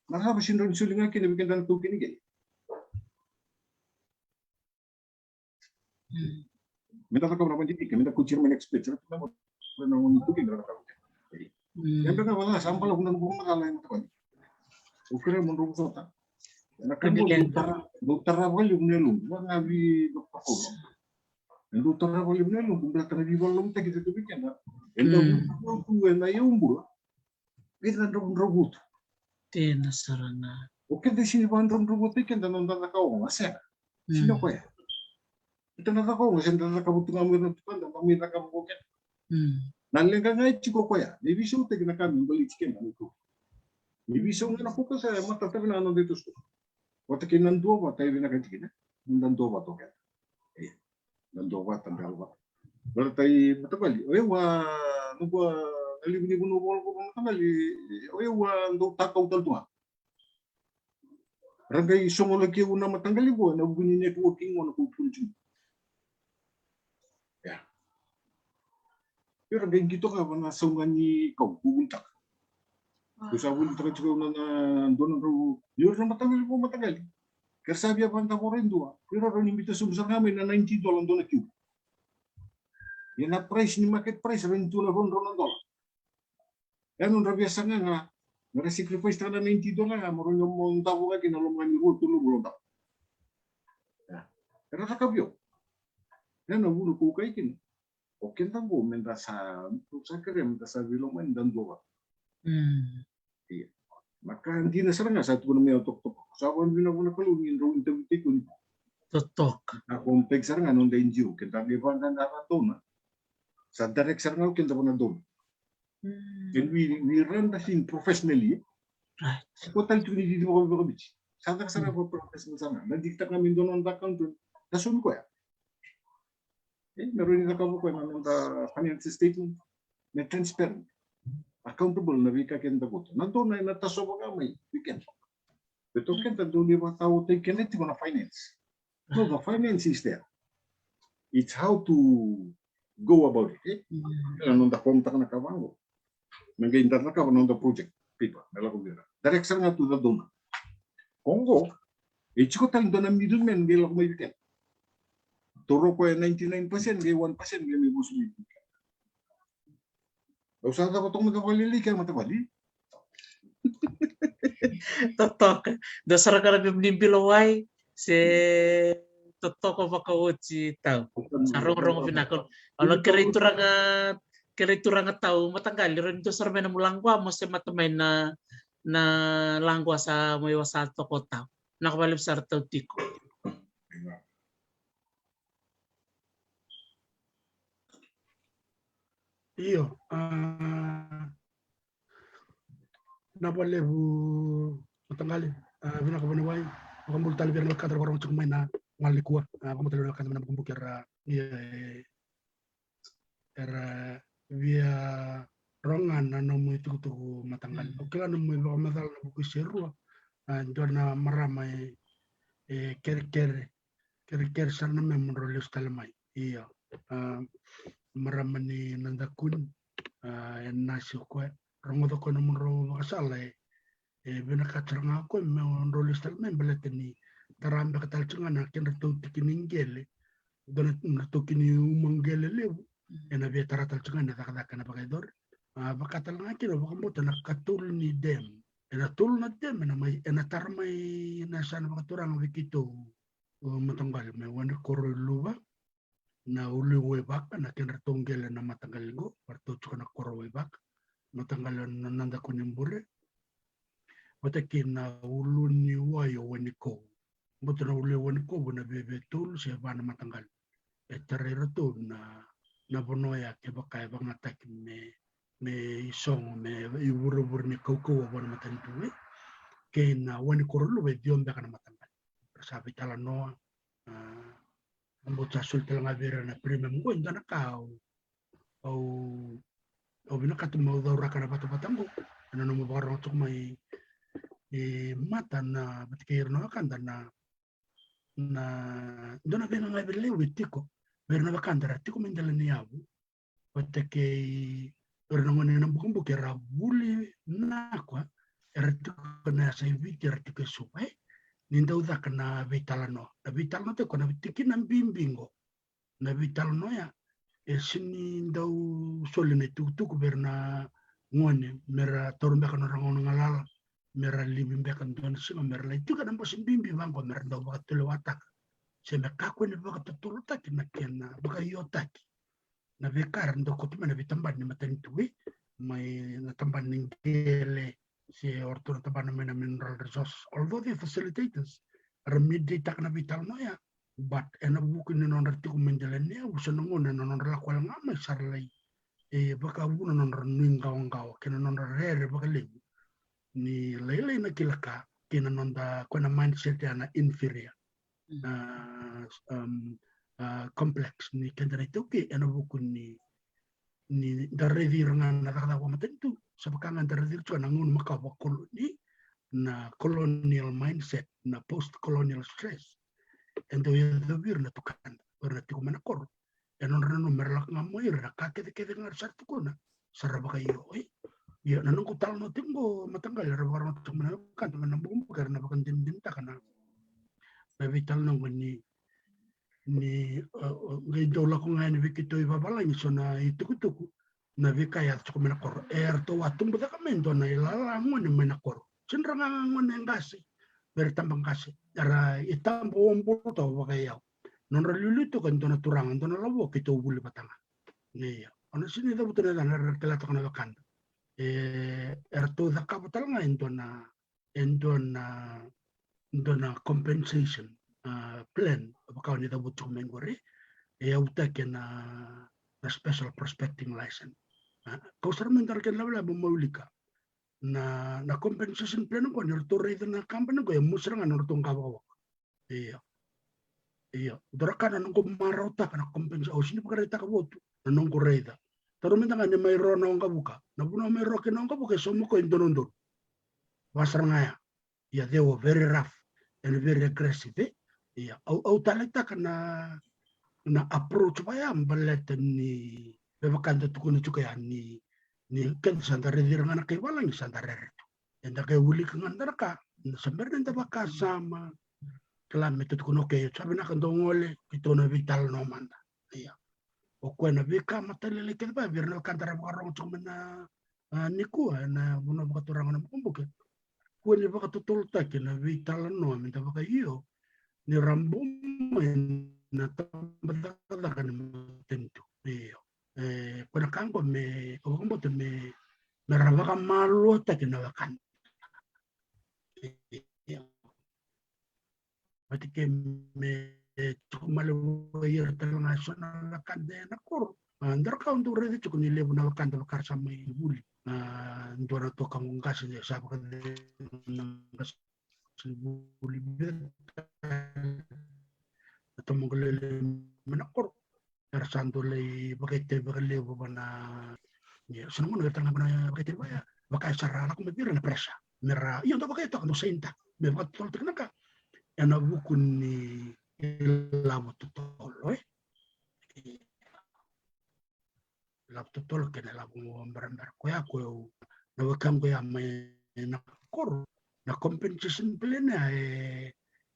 Nasa sinron sulinga kini bikin dan tu kini gay. Minta tak berapa jadi? Minta kucing men expert. Kita mau itu kini berapa kali? Yang berapa wala sampel aku nak buang masalah yang tu. Ukira menurut saya. Dokter volume nelu, mga vi doktor ko. Dokter volume nelu, kung dokter vi volume ta kita tu bikin na. Endo tu na yung buro. Kita na robot. Tena sarana. Oke di sini bandung robot ikan dan nonton kau ngasih. Sino ko ya? Ito na ako, kasi nakakabutungan mo ng tukan, kami nakabukin. Nalengka nga chiko ko ya. Division te na kami balik chicken ano ko. Division na ko kasi matatabi na ano dito so. Wata kinando ba tayo na kanya. Nando ba to kaya? Eh. Nando ba tanggal ba? Wala tayo matabali. Oy wa no ba nalibni ko no ko matabali. Oy wa ndo takaw taltua. Rangay sumulaki una matanggali ko na bunyi networking mo na ko pulju. Ya. Pero ganyan gitu ka na sungan ni kau pupunta. Kusa pupunta ka juga na doon ro. Yun na matagal. Kasi sabi apa nta ko rin doon. Pero ron imbitasyon sa namin na $90 doon na cube. Yan na price ni market price rin doon na $100. Yan ang rabiasa nga nare-sacrifice na $90 nga mo rin yung monta ko ka kinalungan ni Ruto tulong ta. Pero nakabyo. Yan ang ulo ko kay kin. Okay lang po, menta sa krem, sa biloman, dan doa. Iya. Maka hindi na sarang sa ito na may tok-tok. Sa ako na pinapalungin, rawin tabi ko. Totok. Ako peg sarang anong da NGO, kita giban na nakatona. Sa direct sarang ako, kita na doon. And we run the thing professionally. Right. Ako tayo ito hindi mo kami kabits. Sa sarang ako professional sana. Nandikta kami doon ang account doon. Nasun ko ya. Meron din ako ko na financial statement na transparent, accountable na wika kenda ko. Nandun na nataso ba may weekend. Pero kenda doon di ba tao tayo kiniti ko na finance. No, the finance is there. It's how to go about it. Nung da kontak na kawango. Nag-internet na ka nung da project people. Nalako dira. Direct sa nga to the donor. Kongo, ichiko tang doon ang middleman gila ko may weekend. Turo ko 99%, kaya 1% kaya may buso may bigyan. Usada ko itong magkakalili, kaya matabali. Totok. Dasar ka na bimbilaway. Si totok ko makauchi tao. Sarong-rong pinakon. Alam kiritura nga tao, matanggal. Rin ito sarme na mulangwa, mas matamay na langwa sa may wasato ko tao. Nakabalip sa tao tiko. Iyo, napalebu matanggali, binakabanaway, makambul tali biar lekat orang cuma main na ngalikua, kamu tali lekat mana bumbuk era via rongan na nomu itu tu matanggali. Oke lah nomu lo matal na buku seru, jona maramai ker sana memang rolis talamai. Iya. Maramani nandakun nasi ko rongodo ko naman ro makasala binakatranga ko me rolis tal me beleteni tarambe katal chungana ken to tikiningele don to kini umangele lebu ena be taratal chungana takadakana bagaidor bakatal ngakino bakamota nakatul ni dem ena tul na dem ena mai ena tarmai nasana bakaturang bikito matanggal me wan korol luba na uli webak na kinartunggel na matanggal go parto chuka na koro webak matanggal na nanda kunimbure watakin na ulu ni wayo waniko buto na uli waniko na bebe tul siya ba na matanggal etarero to na bonoya ke bakay bang attack me isong me iburo ni koko wa na matantuwe ke na waniko lu be diom ba na matanggal sabi tala no Ambot sul talang avera na premium ko inda na kao o binakatum mo daw raka na bato-batango ano no mo barang tuk may mata na batikir no kanda na do na bena ngai bele witiko ber na bakandara tiko mendala ni abu patake orno ngone na bukumbu kera buli na kwa ertiko na sa inviti ertiko supai ninda udah kena vitalano, na vitalano te kona tikin ang bimbingo, na vitalano ya, sini daw solene tuku berna ngone mera torumbe kan orang ngalala, mera libimbe kan tuan singa mera la itu kan ambosin bimbi bangko mera daw baka tuluwatak, sema kako ni baka tutulutak na kena baka yotak, na bekar ndo kutuma na vitamban ni matan tuwi, may natamban ning gele si orto tabana mena mineral resources, although the facilitators remedi tak na vital no ya, but ena buku ni non retiku menjalania usanongo na non lakwal ngama sarlai baka buna non nuing ngao kena non rere baka lebu ni lele na kilaka kena non da kena mindset ya na inferior complex ni kenda itu ke ena buku ni darredir ngan na kada wa matentu sabakangan darredir tu nangun maka wakul ni na colonial mindset na post colonial stress ento ya dobir na tukan berna tiku manakor enon reno merlak ngamoy ra kake de ngar satu kona saraba kayo ya nanong kutal no timbo matanggal ra warang tumana kan tumana bumbu karena bakan dinta kana na vital nang ni dola ko nga ni vikito ibabala ni sona itukutuku na vikaya tsuk menakor to watum bada kamendo na ilala mo ni menakor sinranga ngon ngasi bertambang kasi ara itambo ombo to bakaya non reluluto kan dona turangan dona labo kito buli batanga ne ono sini da butana na kala to kana kan to da kapital nga endona compensation plan bakaw ni da butuk mengore uta na special prospecting license kau sar mentar ken labla bumulika na compensation plan ko ni to rate na company ko musranga no tong kabawa iya dorakan nang ko marota kana compensation o sini pakareta ka botu nang ko rate taro mentanga ni may ro nang kabuka na buno may ro ken nang kabuka somo ko indonondo wasranga ya they were very rough and very aggressive iya au talenta kana na approach pa ya balet ni bebakan to kuno juga ni kan santare dirang anak kay walang santare enda kay uli kang andarka samber nda baka sama kilometer kuno kay sabi na kando ngole ito na vital no manda iya o kwena bika matalele kay ba birna kantara barong chumena niku na buno baka turang na kumbuke kwena baka tutulta kina vital no minta baka iyo ni rambum na tambata kan tentu iyo kuna kango me okombo te me rabaka malo ta kinawakan patike me tukumalo yer talanga sona kande na kor andar ka undur rede chukuni lebu na kande bakar samai buli ndora to kango ngasi de sabaka de buli atau menggelele menakor tersandul lay bakete bakalebu bana ya senang mana datang bana bakete baya bakai sarana ko mebira na presa mera iyo to bakete ko senta me batol teknaka ena bukun ni labu totol labu totol ke labu member ko ya ko na wakam ko ya me na kor na compensation plan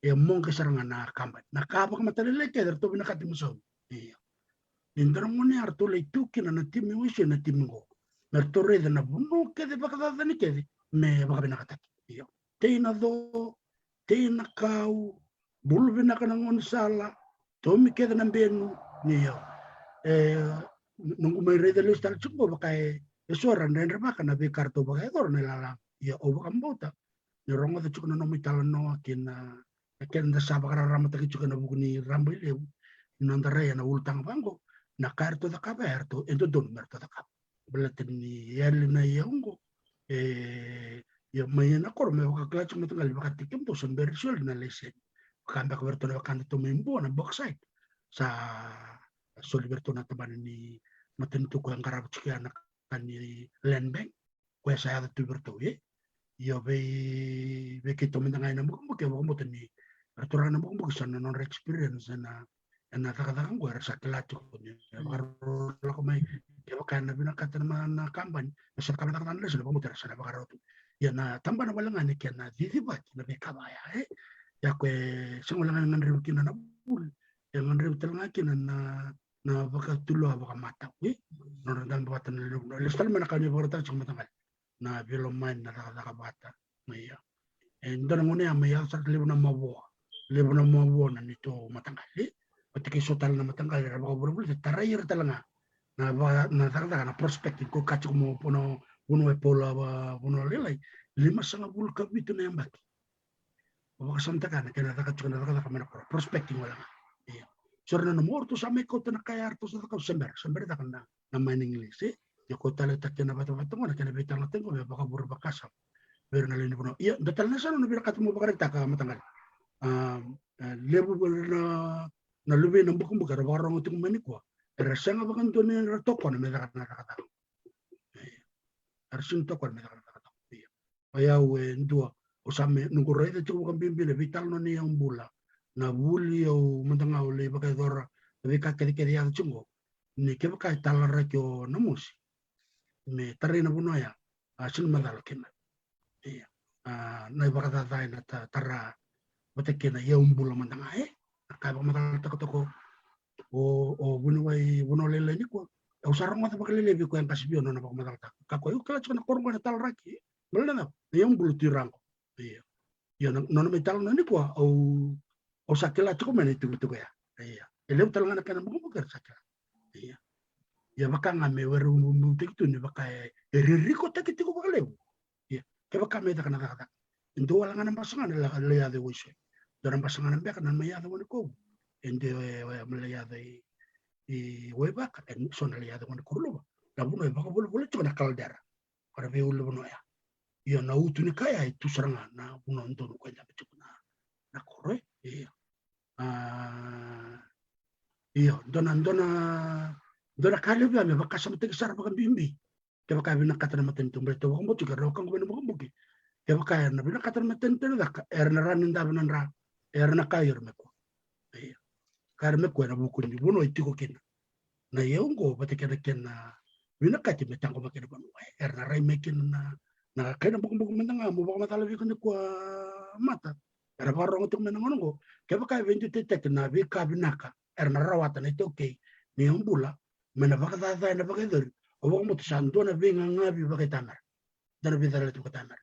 mong kesarangan na kambat na kabak matalele ke derto binakati muso iya Indarmoni arto le tuki na timi wishe na timi go. Mertore de na buno ke de baka da ni ke me baka bina kata. Iyo. Teina do, teina kau, bulu bina kana ngon sala, tomi ke de na benu ni yo. Nungu mai rede le stal chungo baka suara ndendre baka na be karto baka dor ne lala. Iyo o baka mbota. Ni rongo de chukuna no mitala no akina da sabaka ramata ki chukuna bukuni rambai le. Nandare ya na ultang bango. Na karto da kaberto ento don merto da kap belaten ni yali na yongo ya mayena kor me ka klach mo tangal baka tikim to son bersol na lesen kanda kaberto na kanda to membo na bauxite sa sol berto na taban ni matentu ko ang karab chiki anak kan ni land bank ko sa ada tu berto yo be kito mendangai na mo ke mo tani aturan mo mo sana non experience na takatakan ko sa kilacho ko niya bakaro ko may kaya na binakatan na kampanya sa kamatatan na sila pamutar sa bakaro yan na tamba na wala nga ni kaya na didibat na may kabaya ya ko singula nga ng ribukin na nabul yung ng ribukin nga kina na baka tulo baka mata no dan bata na lugar listal man ka ni borta sa matangal na biloman na takabata maya and dan mo niya may sa libo na mabuo na nito matangal Pati sotal na matanggal na mga bulbul tarayer talaga na takata na prospect ko kacho mo puno puno e pola puno lilay 5,5 kabitu na yang baki. Baka santakan kena taka cuma taka kamera prospecting wala. Iya. Sorna no morto sa me ko na kaya arto sa ka sember takan na mining English. Ya ko tala takena bata-bata mo na kena bitang natin ko baka buru bakasam. Pero na lini puno. Iya, datal na sa no bira katmo baka taka matangal. Lebu na lubi na bukum buka barang utik manikwa. Rasa nga bakan to ni ratoko na meda kana kata. Arsin to ko meda kana kata. Iya. Aya we ndua osame nungure de chuko kan bimbile vital no ni ang bula. Na buli o mantanga ole baka dora. Tapi ka kedi kedi ang chungo. Ni ke baka talara kyo namusi. Me tarina buno ya. Asin madal kena. Iya. Na baka tatay na tara batekena ya umbula mantanga Kaya baka madal tako o buno lele ni ko usarang mata baka lele ko yang kasih biono na baka madal tako kako yu kala chuna korong na tal raki melena na yang bulu tirang iya ya no metal no ni ko o sakela chiko mena itu ya iya ele tal ngana kana buku bukan sakela iya ya baka ngame weru mutik tu ni baka riko tak itu baka lewu iya ke baka meta kana kata itu wala ngana pasangan le ya de wise dalam pasangan be kana me ya de ko ende melihat i webak en sona lihat con kurlo la buno baka bolu cuma kaldera para be ulo buno ya ya na utu ni kaya itu seranga na buno nto ko ya bicu na kore iya iya dona kali be me baka sama tegsar baka bimbi ke baka bina katana matentu beto ko mo juga ro kan ko mo buki ke baka na bina katana matentu da erna ranin da bina erna kayir me ko iya karena ko na buku ni buno itiko kena na yeungo bate kena wina kati metango makena banu erna rai mekin na kena buku menanga mo baka matala bi ko mata era barro ngotuk menanga ngo ke baka ventu tetek na bi kabinaka erna rawata na ito okay ni umbula mena baka na baka dur o baka mo santo na bi ngabi baka tamar dana bi dara tu tamar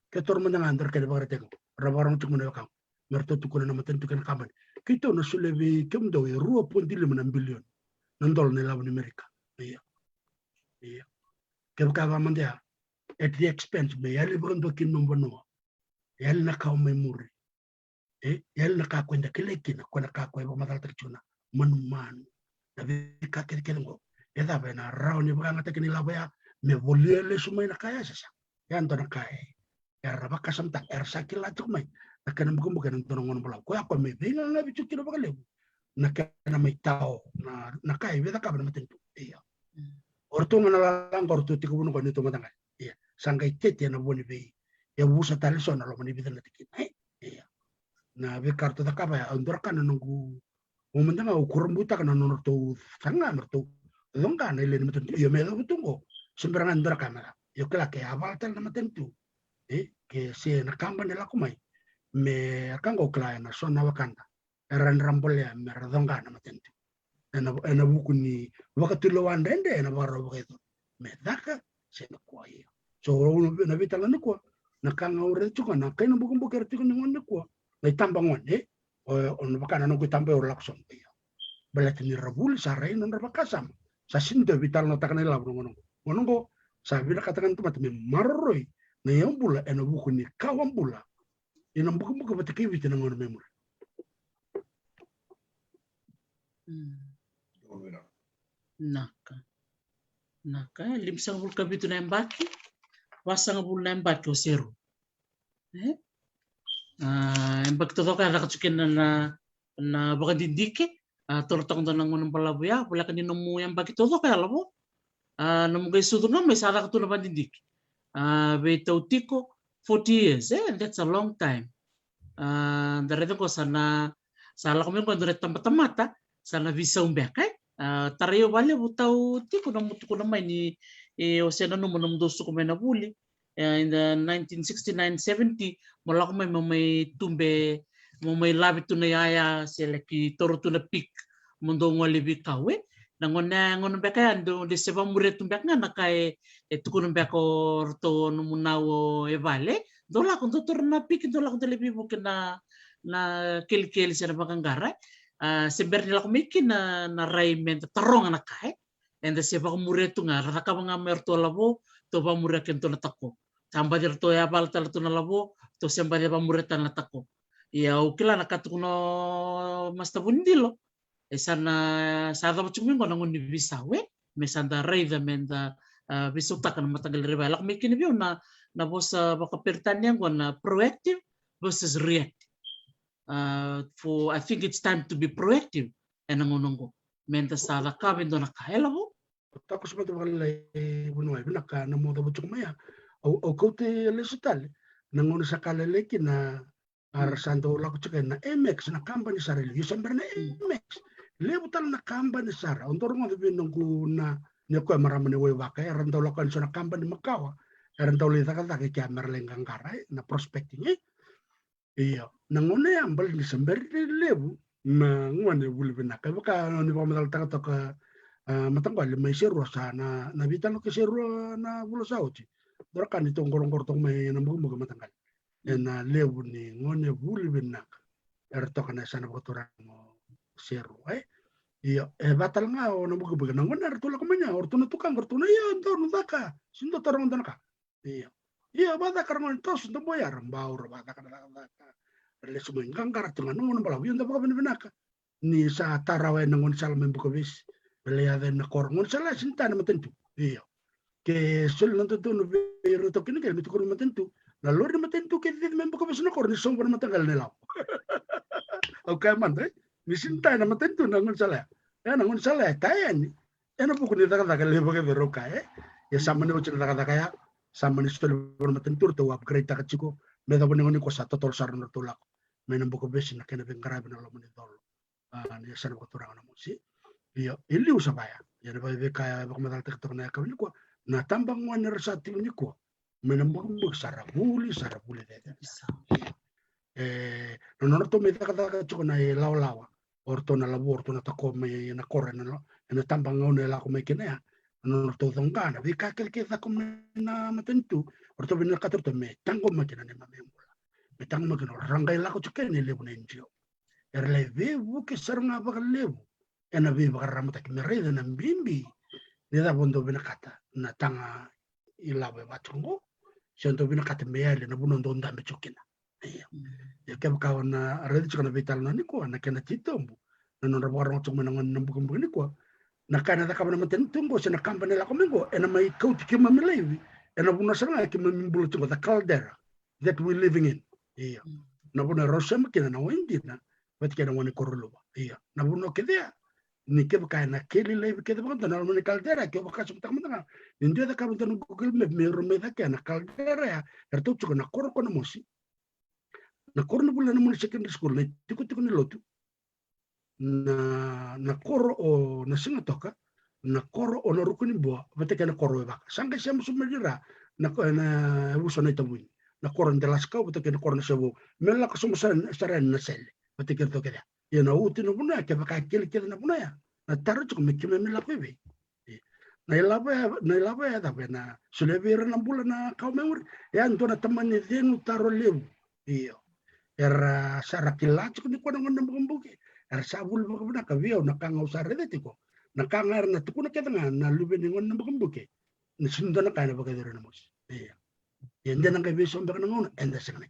ke tor menanga andor ke baka teko rabarong tuk menaka merto tukuna na matentu kan kaman kito na sulebi kemdo e 2.5 billion nandol ne lawan Amerika iya ke baka mandia at the expense me yali bukan dokin nombo no yali na kaw may muri yali na ka kwenda kilekina kwa na ka kwa ba matal tercuna manuman na bi ka kelengo eda bena raw ni baka ngata kini labaya me volele sumay na kaya sasa yan to na kaya era baka samta sakila tumay nakana bukan tonongon bola ko ako me benga nga bichu kino bakale nakana may tao na kai beda ka ba matentu iya orto ngana lang orto tikubuno ko nito matanga iya sangay tete na boni be ya busa taliso na lo mani bidan natikin iya na be karto da kaba andor kana nungu umandanga ukurumbuta kana norto sanga norto longa na ile matentu iya me do tungo sembarangan andor kamera yo kala ke abal tal na matentu ke se na kamba nila kumai me akango klaya na sona wakanda eran rambolya me radonga na matentu ena buku ni wakatulo wandende na baro begitu me daka se na kwa hiyo so na vitala na kwa na kanga ure chuka na kaino buku buku tuku ni ngone kwa na tambangon on bakana no kutambe urlakson hiyo balati ni rabul sa rei non rabakasam sa sinto vital no takana la ngono sa bila katakan tu matme marroi na yambula ena buku ni kawambula inang buka bati kiwi tinang ono memori. Naka limsang bul kabitu na embaki wasang bul na embaki o zero embaki todo ka nakatsukin na baka dindiki torotong to nang unang palabuya wala ka ninomu embaki todo ka alamo namugay sudo na may sara ka to na bandindiki beitaw tiko 40 years, that's a long time. Dari ko sana sala kami ko dari tempat-tempat sana visa umbekay. Tarayo wala butaw tiko na mutuko na may ni osena no manam dosto ko may nabuli. In the 1969-70 mula ko may tumbe may labit to na yaya sila ki toro to na pik mundo ngolibi kawe. Nangon beka ando de seba muret tumbek nga nakay tukun beko to numunawo evale dola kun tutur na pik dola kun telebi bukin na kel sa bakangara sember nila kumikin na raimen tarong nakay and the seba muret nga raka mga merto labo to ba muret to natako Samba dir to ya bal tal tuna labo to samba dia pamuretan latako. Ya ukila nakatukuno masta bundilo. Esana sada bucumingo nangun bisa we mesanda reida menda bisuta kan matagal riba lak mikin biu na bosa bakapirtanya na proactive versus reactive. For I think it's time to be proactive enangonongo menta sada ka bendo nakahela ho. Tako seperti wala bunoi binaka na mo da bucuk maya au kote lesutal nangon sakale leki na arsanto la kucuk na MX na company sarili yusamber na MX lebutal na company sara ontor mo binongku na nyako maramane we waka rantau lakan sona company makawa rantau le takata ke kamera lenggang karai na prospecting iya nangone ambal di sember lebu na ngwane bulu binaka baka ni pamadal takata ka matanggal may sirwa sana na vital ke sirwa na bulo sauti dorakan itong gorong-gorong may nambuga matanggal na lebu ni ngone bulu binaka erto kana sana botoran mo sirwa iya batal nga o nambuga ngone erto la kumanya orto na tukang orto na iya antor nutaka sindo tarong tanaka iya bata karang tos ndo boyar mbaur bata kana le sumenggang karatungan ngone balawi ndo baka binaka ni sa tarawe ngon salmen buka bis beliau na korngon salah sinta na matentu iya ke sul nanto tu no biro to kini ke bitu matentu na lor na matentu ke dit membo ko besna korni song per matagal nila okay man ni sinta na matentu na ngon salah ya na ngon salah tayan ena buku ni taka taka le boke bero ka ya sama ni ucil taka taka ya sama ni sul per matentu to upgrade taka chiko me da boni ko sa totol sar no tulak me na buku besna kena bengara bena lo moni dol ni sana ko turang na musi iya ili usabaya ya ba be kaya ba kumatal tiktok na kawli ko na tambang wan sa tilni ko menambang sarabuli de no to me taka to na lawa orto na labor to na tako me na korre na tambang ngone la ko me kene no to dongana bi ka kel ke ta ko na matentu orto bin ka to me tango makina ne mamemula me tango makina rangai la ko chukene le bunenjo erle ve bu ke sarnga ba lebu ena vi bagarama tak mereda na mbimbi nida bondo binakata na tanga ilawe batungo sento binakata meale na buno ndonda mechukina ya ke bakaw na red chukana vital na niko na kena titombu na no rabaro chukma na nambukumbu niko na kana da kabana matentungo sena kampane la komengo ena mai kauti kima melevi ena buno sanga kima mimbulu tungo the caldera that we living in iya na buno rosem kina na windina bat kena wani koruluba iya na buno kedea ni ke baka na keli le ke de bonta na ni caldera ke baka sum tak mata ni dia da kabon tan Google Map me ro me da ke na caldera ya erto chuko na koro kono mosi na koro no bulan mo secondary school na tiku ni lotu na koro o na singa toka na koro o na rukuni bo bate ke na koro baka sanga siam sumedira na uso na tabuin na koro ndelas ka bate ke na koro na sebo me la ko sum saren na sel bate ke to ke ya na uti no buna ke baka kele na buna ya na taru chuk me kime la pebe na ilabe ya da na sulevira na bula na kau memur ya ndo na tamani denu taro lebu iyo era sarakila chuk ni kwana ngana mbuke era sabul baka ka vio na kanga usare de tiko na kanga na tukuna ke na lube ni ngana mbuke ni sinda na kana baka dere na mos iyo yende na ka viso baka ngona enda sekana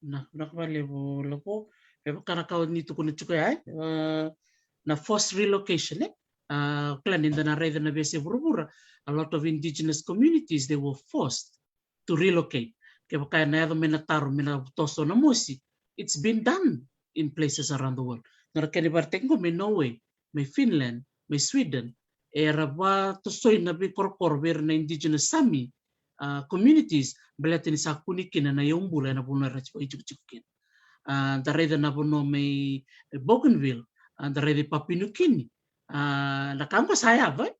na nakabali bo loko pero kana ka ni tukuna chuka ai na forced relocation clan in the narrative na bese burubura a lot of indigenous communities they were forced to relocate ke baka na yado menataro menatoso na musi it's been done in places around the world na kani bartengo me Norway me Finland me Sweden era ba tosoy na bi korkor ber na indigenous Sami communities belatin sa kunikin na yumbula na buno racho ichukchukin dareda na buno may Bougainville dareda Papua-New-Guinea nakamba saya ba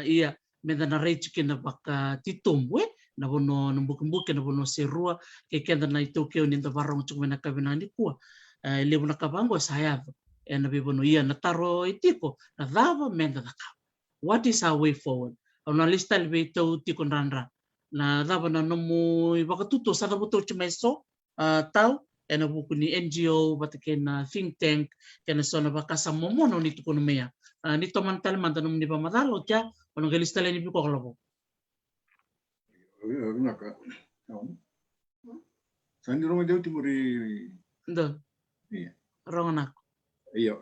iya meda na rachukin na baka titomwe na buno numbukumbuke na buno serua ke kenda na Tokyo ni ndavarong chukme na kabinani kwa lebu na kabango saya na bibono iya na taro itiko na dava menda na what is our way forward na lista lebe tau tiko nranra na dava na nomu ibakatuto sa dabuto chimeso tau ena buku ni NGO batake na think tank kena sona bakasa momono ni tuko nomea ni toman tal mantanum ni pamadalo kya ono gelista le ni biko kalabo Naka. Sandi rumah jauh timuri. Ndo. Iya. Ronganak. Iya,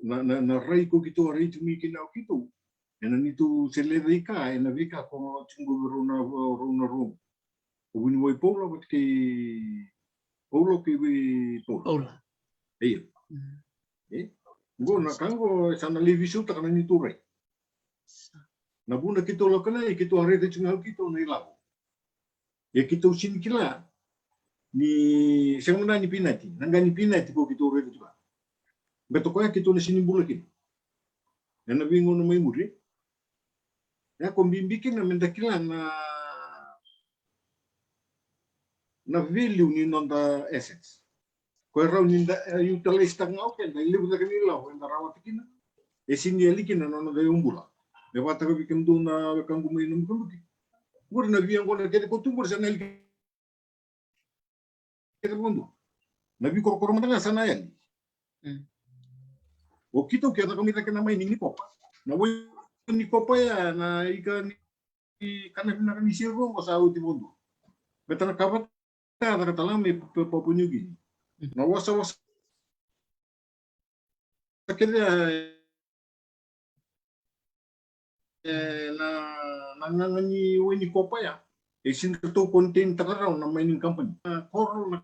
na rai ko gitu rai tumikin ako gitu. Yan itu seleri ka, na vika ko chungo runa rum. Ubuni boy Paula bat kay Paulo kay Paula. Paula. Iya. Go na kango sana livisu ta kana ni turai. Na bunda kito lo kana kito are de chungo kito na ilaw. Ya kito sin kila. Ni semuna ni pinati, nangani pinati ko kito re juga. Beto ko ya kito na sinimbula kin. Na bingo na may muri. Ya ko bimbikin na mendakila na value ni nonda assets. Ko raw ni utilize ta ngau ken da libu da kanila ko nda rawat kin. E sini likin na nonda umbula. De wata ko bikin do na kan gumay num ko. Gor na biyan ko na kede ko tumbur sa nel kede mundo. Nabi koro matanga sana yan. O kito kaya kami na kinamay ni kopa. Na way ni kopa ya na ika ni kana na ni siro ko sa uti mundo. Betana kapat ta katalang may papunyugi. Na wasa kede na ni way ni kopa ya. E sin to content tararaw na mining company. Koro na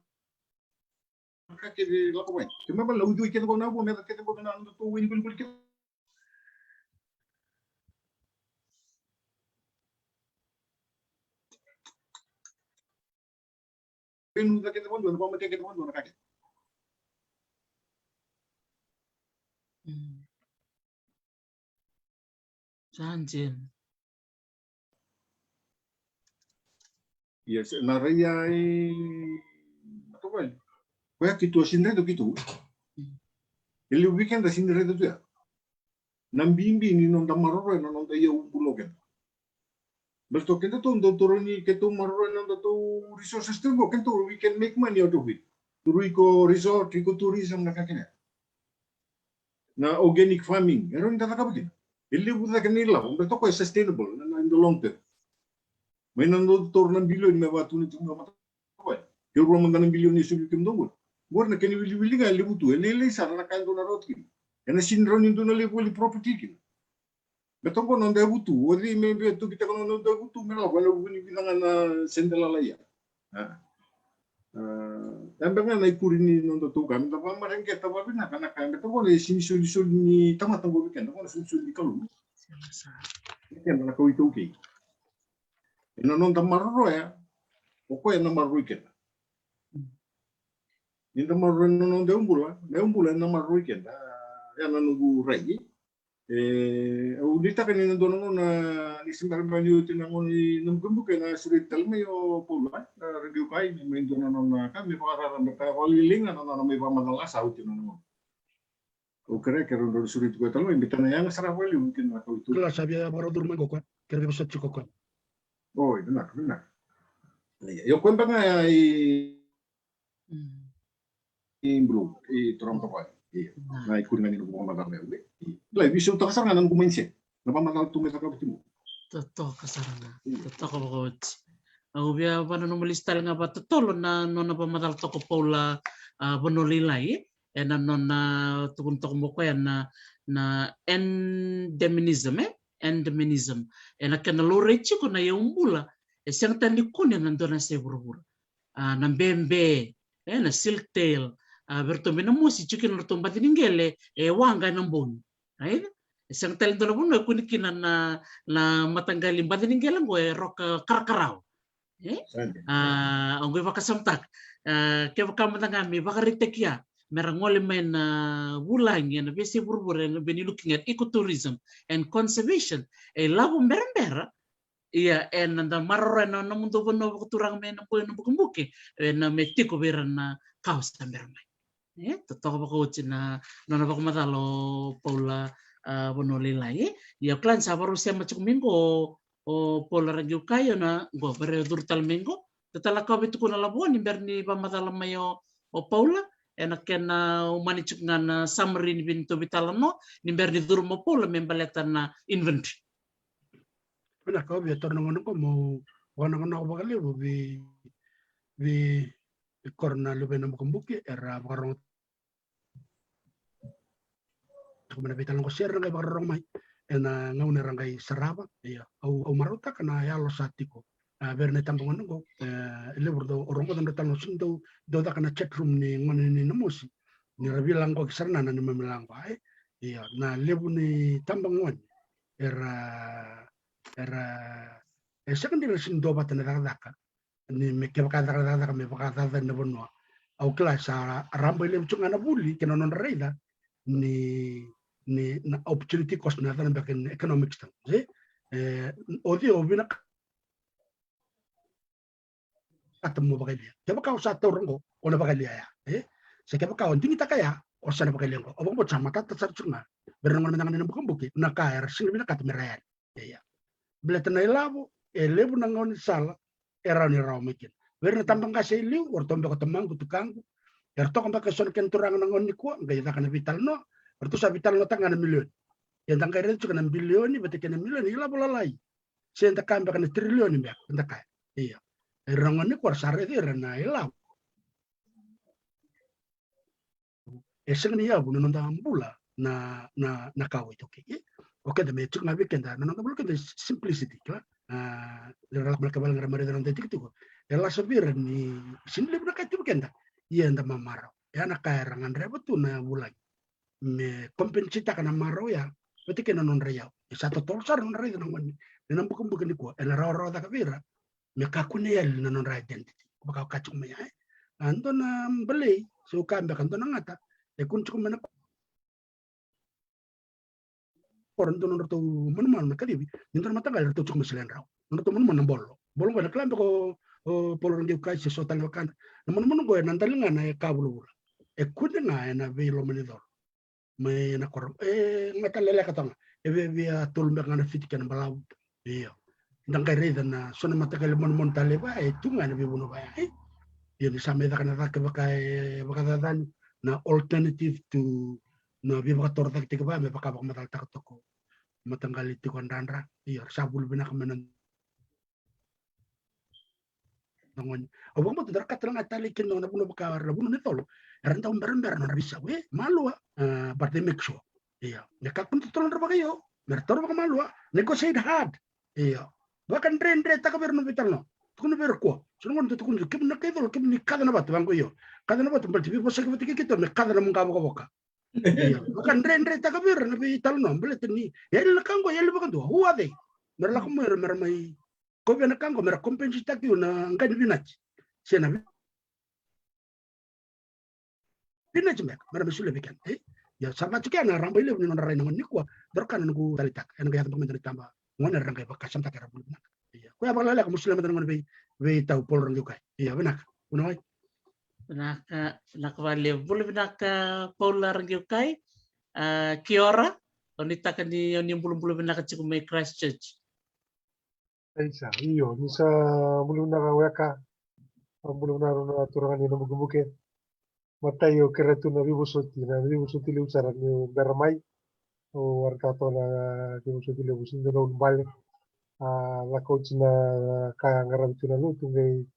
kede lako way. Kaya ba lawu joy kede ko na bo meta kede ko na ando to win kul kede. Pinu da kede bondo na kede bondo na kede. Janjin. Yes, na raya ato ba? Kaya kito sinre do kito. Ili weekend da sinre do ya. Nambimbi ni non da maroro no non da ya umbulogen. Berto kento to ndo ni keto maroro no da to resources to go kento we can make money out of it. Turui ko resort, ko tourism na kakina. Na organic farming, eron da kakabagin. Ili buta kanila, berto ko sustainable in the long term. May nando ng bilyon may watu ni tunga mata. Yung roman ng bilyon ni subi kim dongol. Bor na kani wili nga libutu, ele sara na kanto na rotkin. Yana sinron yung na libuli property kin. Beto ko nanda butu, wali may beto kita ko nanda butu, mera wala buni bilangan na sendalalaya. Yan ba nga naikuri ni nanda to kami, tapos marangke tawabi na kanaka. Beto ko na sinisul ni tamatang gobikan, ako na sinisul ni kalu. Yan na nakawito okay. Ino non da marro ya, o ko na marro iken. Ni da marro non de umbula na marro iken. Ya na nugu rai. Udita kan ni dono na ni simbar banyu tinangon ni numgumbu na sulit talme yo pula. Review kai ni men dono na kami para beta waliling na may pamadala sa utin no. O kare kero do sulit ko talme bitana yang sarah wali mungkin ako itu. Kelas sabia baru durma ko kere bisa cukup ko. Oh, benar. Yo cuenta nga bro, Toronto ko. Na ikut nga nilo ko magal na. Lai bisu ta kasar nga nang kumainse. Napamagal tumeta ka bitimo. Totoo kasarana. Totoo ko coach. Au bia bana no listal nga ba totoo na no na pamadal to ko Paula bonolilai na no na tukun to mo ko na endemism endemism na kana lorechi ko na yumbula siyang tani ko na nandona sa burubura na bembe na silk tail berto mena musi chicken rto batiningele wanga nambon right siyang tali doon na kunikin na matanggalin batiningele ko rock karkaraw ang baka samtak kaya baka matangami baka ritekya merangole men wulang yan besi burbure na been looking at ecotourism and conservation labo merembera iya and the marro na mundo bono turang men ko no bukumbuki na metiko beran na kaos na mermay totoo ba ko na na ba matalo Paula bono lilay ya klan sa baro siya machumingo o Paula radio kayo na go pero durtal mengo tatala ka bitu ko na labuan ni berni ba matala mayo o Paula enak na umanicuk na summary ni bintu bitalano ni berni durmo Paula membaletan na inventory. Pena kau biar tornongan ko mau wana ko bakali bi korna lube na mukambuki era bakarong kumana bital ko share ngai bakarong mai ena ngauna rangai saraba ya au maruta kana ya lo satiko berne tambangan ko lebur do orang ko dan talo sindo do da kana chat room ni ngone ni namosi ni rabilang ko kisarna na memelang ko iya na lebu ni tambangan era secondary sindo batana daka ni me ke daka me bakadaka na bonwa au klasa rambo ile mchunga na buli kina non reida ni na opportunity cost na tan bakin economics tan odi obina atemu bakalia keba kau satu rongo ona bakalia ya se keba kau tingi takaya o sana bakalia ko obong bot sama tata sarchunga berengon nangan ni bukan buki na kaer sing bina kat merayan ya belatan ilabu lebu nangon sala era ni raw mikin berna tambang kasih liu wortombe ko temang kutukangku erto kamba keson ken turang nangon ni ko ngai takana vital no erto sa vital no tangana milion yang tangkai itu cuma 6 bilion ni berarti kena milion ila bola lai sen takkan bakal triliun ni mek takai iya rangon ni kuar sare di rena ila esen ni ya bunu nonda ambula na kau itu ke oke de me cuma weekend na nonda bulu ke simplicity lah relak mereka bal ngamare dan tetik tu ela sabir ni sinle bulu kai tu weekend iya nda mamaro ya na kai rangan rebut tu na bulai me kompensita kana maro ya berarti kena non real satu torsar non real non nan bukan di ko ela raw da kavira me kakunel na non identity baka kacung me ai ando na beli suka mbak ando na ngata kun cukup mana orang tu non tu mana kali nintor mata gal tu cukup meselen raw non tu mana bolo ko na klambe ko polo ngi kai se sotal kan mana go nan talinga na kabulu kun na na velo menidor me na kor ngata lele katong via tul mbak ngana fitikan balau iya ndang kay reda na sona matagal mon tale ba tunga na bibuno ba yun sa may kana ka bakadadan na alternative to na bi bakator tak tiga ba may bakabak matal tak ko matanggal iti ko andandra iya sabul bina kamanan nangon awang mo tudar katlang atalikin no na buno bakawar na buno nitolo eran taon beran na bisa we malu parte mixo iya nekakun tutulon ra ba kayo mertor ba malu negotiate hard iya bahkan rendre tak ber no vital no tukun ber ko sungon to tukun kim na kayo kim ni kada na bat bangko yo kada na bat berarti bi bosa kiti kito me kada na mong kabo boka iya bahkan rendre tak ber na vital no belet ni yel na kango yel ba kanto huwa de merla ko mer mai ko be na kango mer kompensi tak yo na ngani binach sena binach mek mer besule bikan ya sama cike na rambai le ni non rai non ni ko dorkan ngu talitak en ga yata pengin tamba ngone rangai bakasam tak era bulna iya ko ya bakala ka muslim dan ngone be tau pol rang yukai iya benak unoi nakavale bulu binaka paula rangiukai kiora onita kani oni bulu binaka cikumai Christchurch Isa, iyo, nisa belum nakaweka, belum na turangan ni namugubuke. Matayo keretu na bibusoti le usaran ni beramai, o warkato na bibusoti le busin na unbal, la coach na kaya ngaram tu na lutu ngay,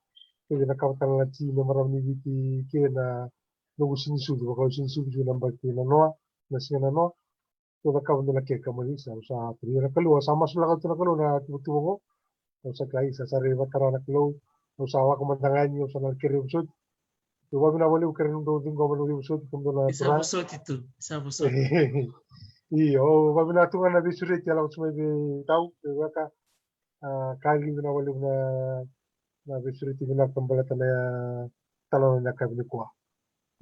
kaya na kawatan na chi na marami biti kaya na nubusin sudu, baka usin sudu na bagti na noa, na siya na noa, to na kawan na kaya kamalisa, sa priya na kaluwa, sama sulakaw tu na kaluwa na tibutubo ko, sa kai sa sari batara na klo sa wa kumandangan yo sa nalkiri usod to wa binawali ukirin do din go manuli usod kum do na tura isa busot iyo wa binatungan na bisurit ya lang sumay bi tau wa ka kagi binawali na bisurit bina kambalatan na talon na kabini kwa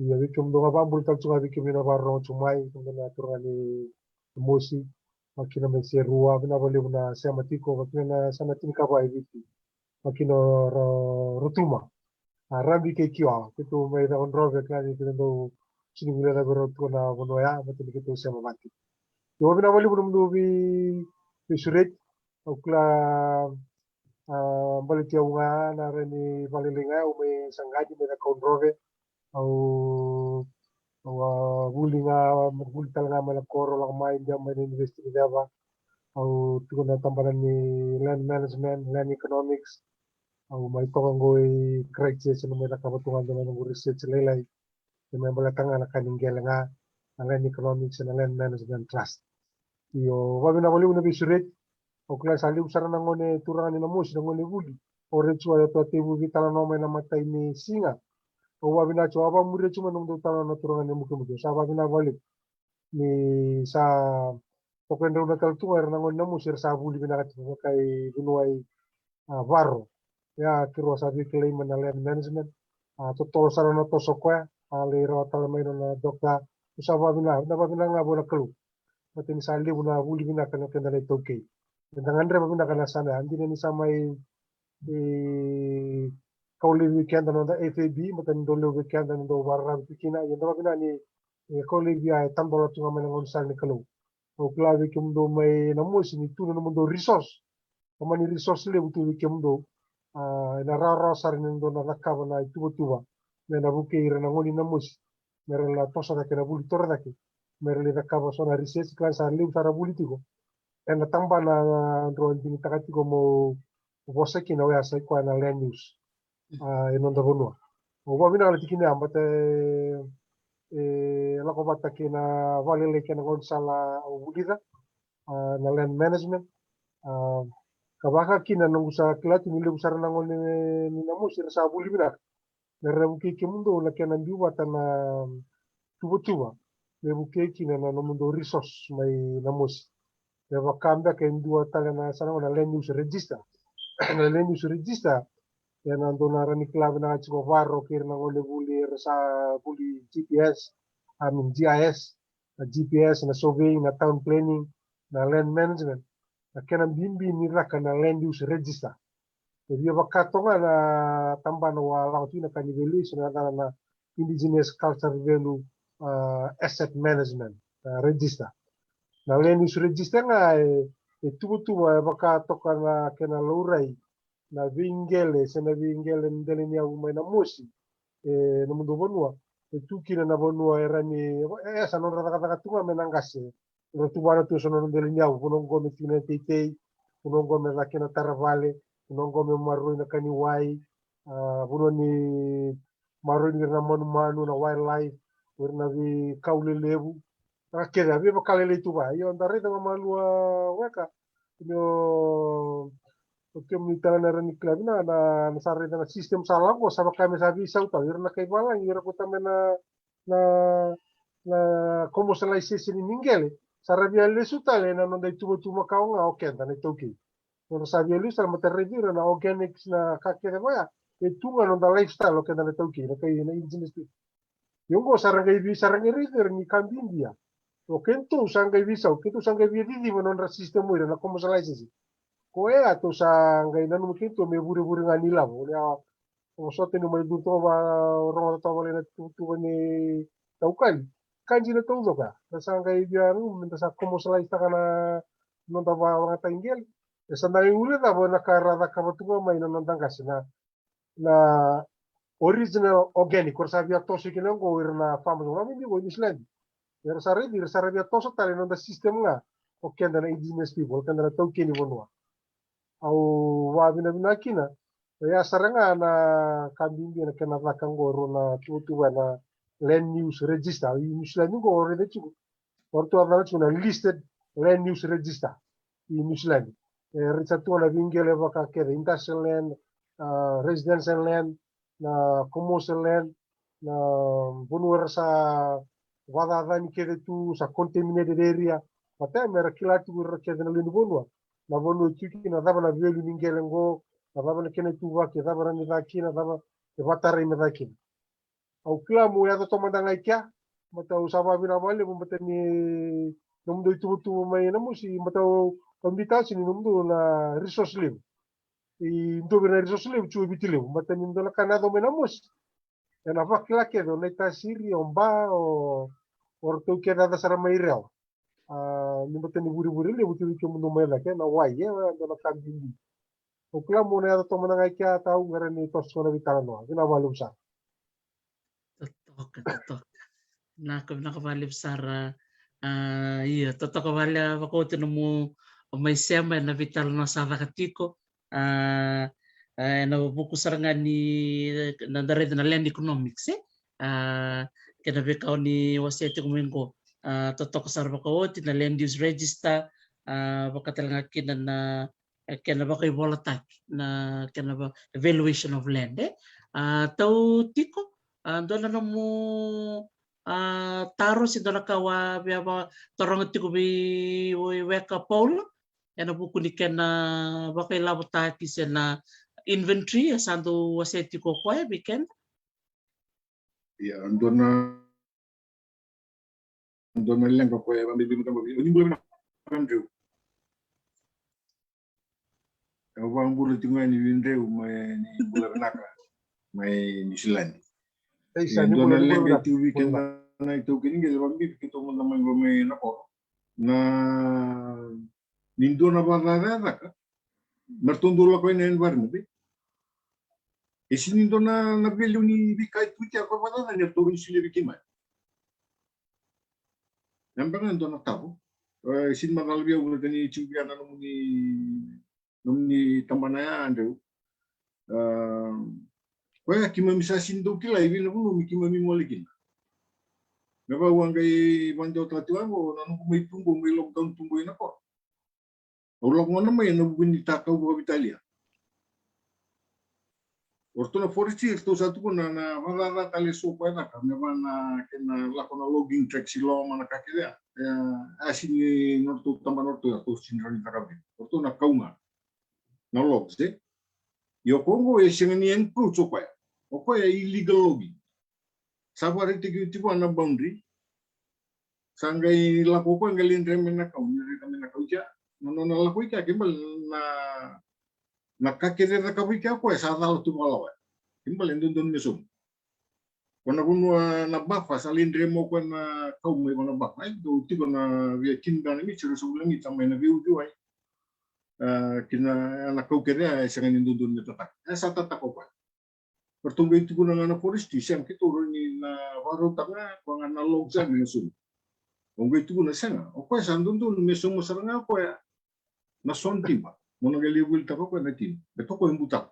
iyo bikum do nga bambul tal sunga bikum na barro sumay kum do na tura ni musi makina may serua binawali na sematiko makina na sanatin ka ba ibiti makino rutuma rambi ke kiwa kitu may na onrove kani kinando sinimula na berot ko na bonoya matin kitu sama mati yo binawali bunum bi suret okla balik ya unga na reni balilinga o may sangaji may na onrove au bulinga magultal nga malakoro lang may jam may university ni daba au tukuna tambalan ni land management, land economics, au mai tonga ngoi crisis no mai nakabatungan dono ng research lelai may balatanga na kaninggelenga ang land economics and land management trust. Iyo wabi na wali una bisuret o kla sali usara na ngone turangan ni namus na ngone buli o rechu ayo to tebu vitala no mai na matai ni singa o wabi na cho aba mure cuma nung do tala na turangan ni muke sa wabi na balik ni sa pokendo na kaltunga na ngone namus sa buli binakati kai binuai varro ya kiro sabi claim na land management totoo sana na to sokwa ale ro tala mai na dokta usaba bina nga bona kelu matin sali buna buli bina kana kana le toke dengan andre bina kana sana andi ni samai kauli weekend na FAB matin dolo weekend na do warra pikina yendo bina ni kauli biya tambolo tunga mai ngon sal ni kelu o klavi kumdo mai namusi ni tuno mundo resource kamani resource le butu kumdo na rara sarin do na rakaba na tuba me na buke ira na ngoni namus mere la tosa da kena buli torre da ke mere le rakaba so na research kan sa le usara buli tiko en na tamba na ro ndini takati ko mo bosa ki na wa sai ko na land use en onda bonua o wa bina le tikine ambate la ko bata ke na vale le kena gon sala o bulida na land management kabaka kina nungusa kilati nile usara na ngoni ni namus ira sa buli bina mere buke ke mundo la kena ndiwa tana tuba le buke kina na mundo resource mai namus le wakamba ke ndua tala na sana na land use register na land use register ya na ndona rani klab na chiko varro ke na ngole buli sa buli GPS GIS na GPS na surveying na town planning na land management na kena bimbi ni raka na land use register jadi wakatonga na tamba na wala tu na kaniveli na indigenous culture value asset management register na land use register nga tubutu wakatoka na kena laurai na vingele sena vingele ndele ni au mai na mosi no mundo bonua tukina na bonua erani esa non rata tunga menangase no tubana tu sono ndele ni au bono ngome tina tei bono ngome la kena taravale nongome marui na kaniwai buno ni marui ni na manu na wildlife werna vi kaulelebu akeda vi bakalele tuba yo ndare na malua weka no kemita na rani klabina na sarre na sistem salango sama kami sabi sauta werna kai balang ira kota mena na commercialization mingele sarabia le sutale na no dai tuba kaunga okenda na toki non sabia lui sta materiale na organics na kakere moya e tunga non da lifestyle che dalle tauki na kai na injini sti yongo saranga saranga rider ni kambindia o kento sanga visa o kento sanga via di non ra sistema ira na como sala isi ko e ato sanga ina no kento me bure ngani la o ya o so tenu mai du to ba ro to ba le tu ni taukali kanji na to zoka sanga via no menta sa como sala ista kana non da ba ngata ingel sandali ule na bona karada kabatunga mai na nandangasi na original organic korsa via tosi kinango irna famu na mimi go Island ir sare via toso tale no da system nga o kenda na indigenous people kenda na tokeni bonwa au wa bina kina ya saranga na kambimbi na kena la kango na tuwa na land use register Island go already chiku orto na listed land use register in Island ricatura vingele baka kere industrial land, residential land, na commercial land, na bunur sa wadadani kere tu sa contaminated area. Mata mera kilati gur kere na lini bunua. Na bonu tiki na daba na violi vingele ngo, na daba na kene tu waki, daba na nidaki, na daba na watara nidaki. Au kila mu ya to mandanga ikia, mata usaba bina wale mata ni nomdo itu mai na musi mata kombitasi ni nomdo na resource live i ndo na resource live chu bitile mata ni ndo na kanado mena musi na vakla ke do na tasiri omba o orto ke da sara mai reo ni mata ni buri le butu ke mundo mai la ke na wai ye ndo na kambindi o kla mo na to mana ngai kya tau ngara ni to sona bitala no ina walu sa totok na kabalik sara iya totok kabalik ako tinamo may sema na vital na sa katiko na buku sarangan ni na dari na land economics kena bekau ni waseti kumengo totok sarva kawoti na land use register bakatal kina na kena ba kay volatile na kena ba evaluation of land tau tiko doon na mo taro si doon kawa biaba torong tiko bi weka paul yana buku ni kena ba kay labota kisa na inventory asando waseti ko kwa biken ya dona lenga ko ya bibi mo ni bulan Andrew awang bulu tinggal ni Andrew mai ni bulan naka mai New Zealand Isa, ni dona bulan lenga bulan. tu weekend na itu kini gel bangi kita mo naman go mai nako na nindo na barara ka martundula ko na environment Isinindo na value ni Bikay Twitch ako pa na nito yung sila bikima. Nambang nando na tao. Isin makalbi ako na ni Chubiana nung ni Tamanaya ando. Kaya kimamisa sindo kila ibig na puno mikimami moligin. Nabawang kay Banjo Tatuan ko nanong may tunggo may lockdown tunggo yun ako. Ulok mo naman yan nabukin ni Takaw buka Italia. Orto na forestry to satu pun na marara kali sopa na kami mana kena lakona logging track silo mana kakira asin ni nortu tambah nortu ya to sinrani karabe orto na kaunga na logs yo Kongo ya singani en pro sopa ya opo ya illegal logging sabari tigu na boundary sangai lako ko ngalin remena kau ni remena kau ja no lako ika kembal na kakere na kabika ko sa dalo tu malawa kimbal endon mesum kona kunwa na bafa salin remo ko na kau mai kona bafa do tigo na via kinga ni chiro so langi tamai na viu duai kina na kau kere sa ngin endon ni tatak sa tatak ko pa pertunggu itu kuna na foresti siang kito ni na waro tanga ko na log sa mesum onggo itu kuna sana o ko sa endon mesum saranga ko ya na sontima mono geli wil tako ko na tin beto ko imbuta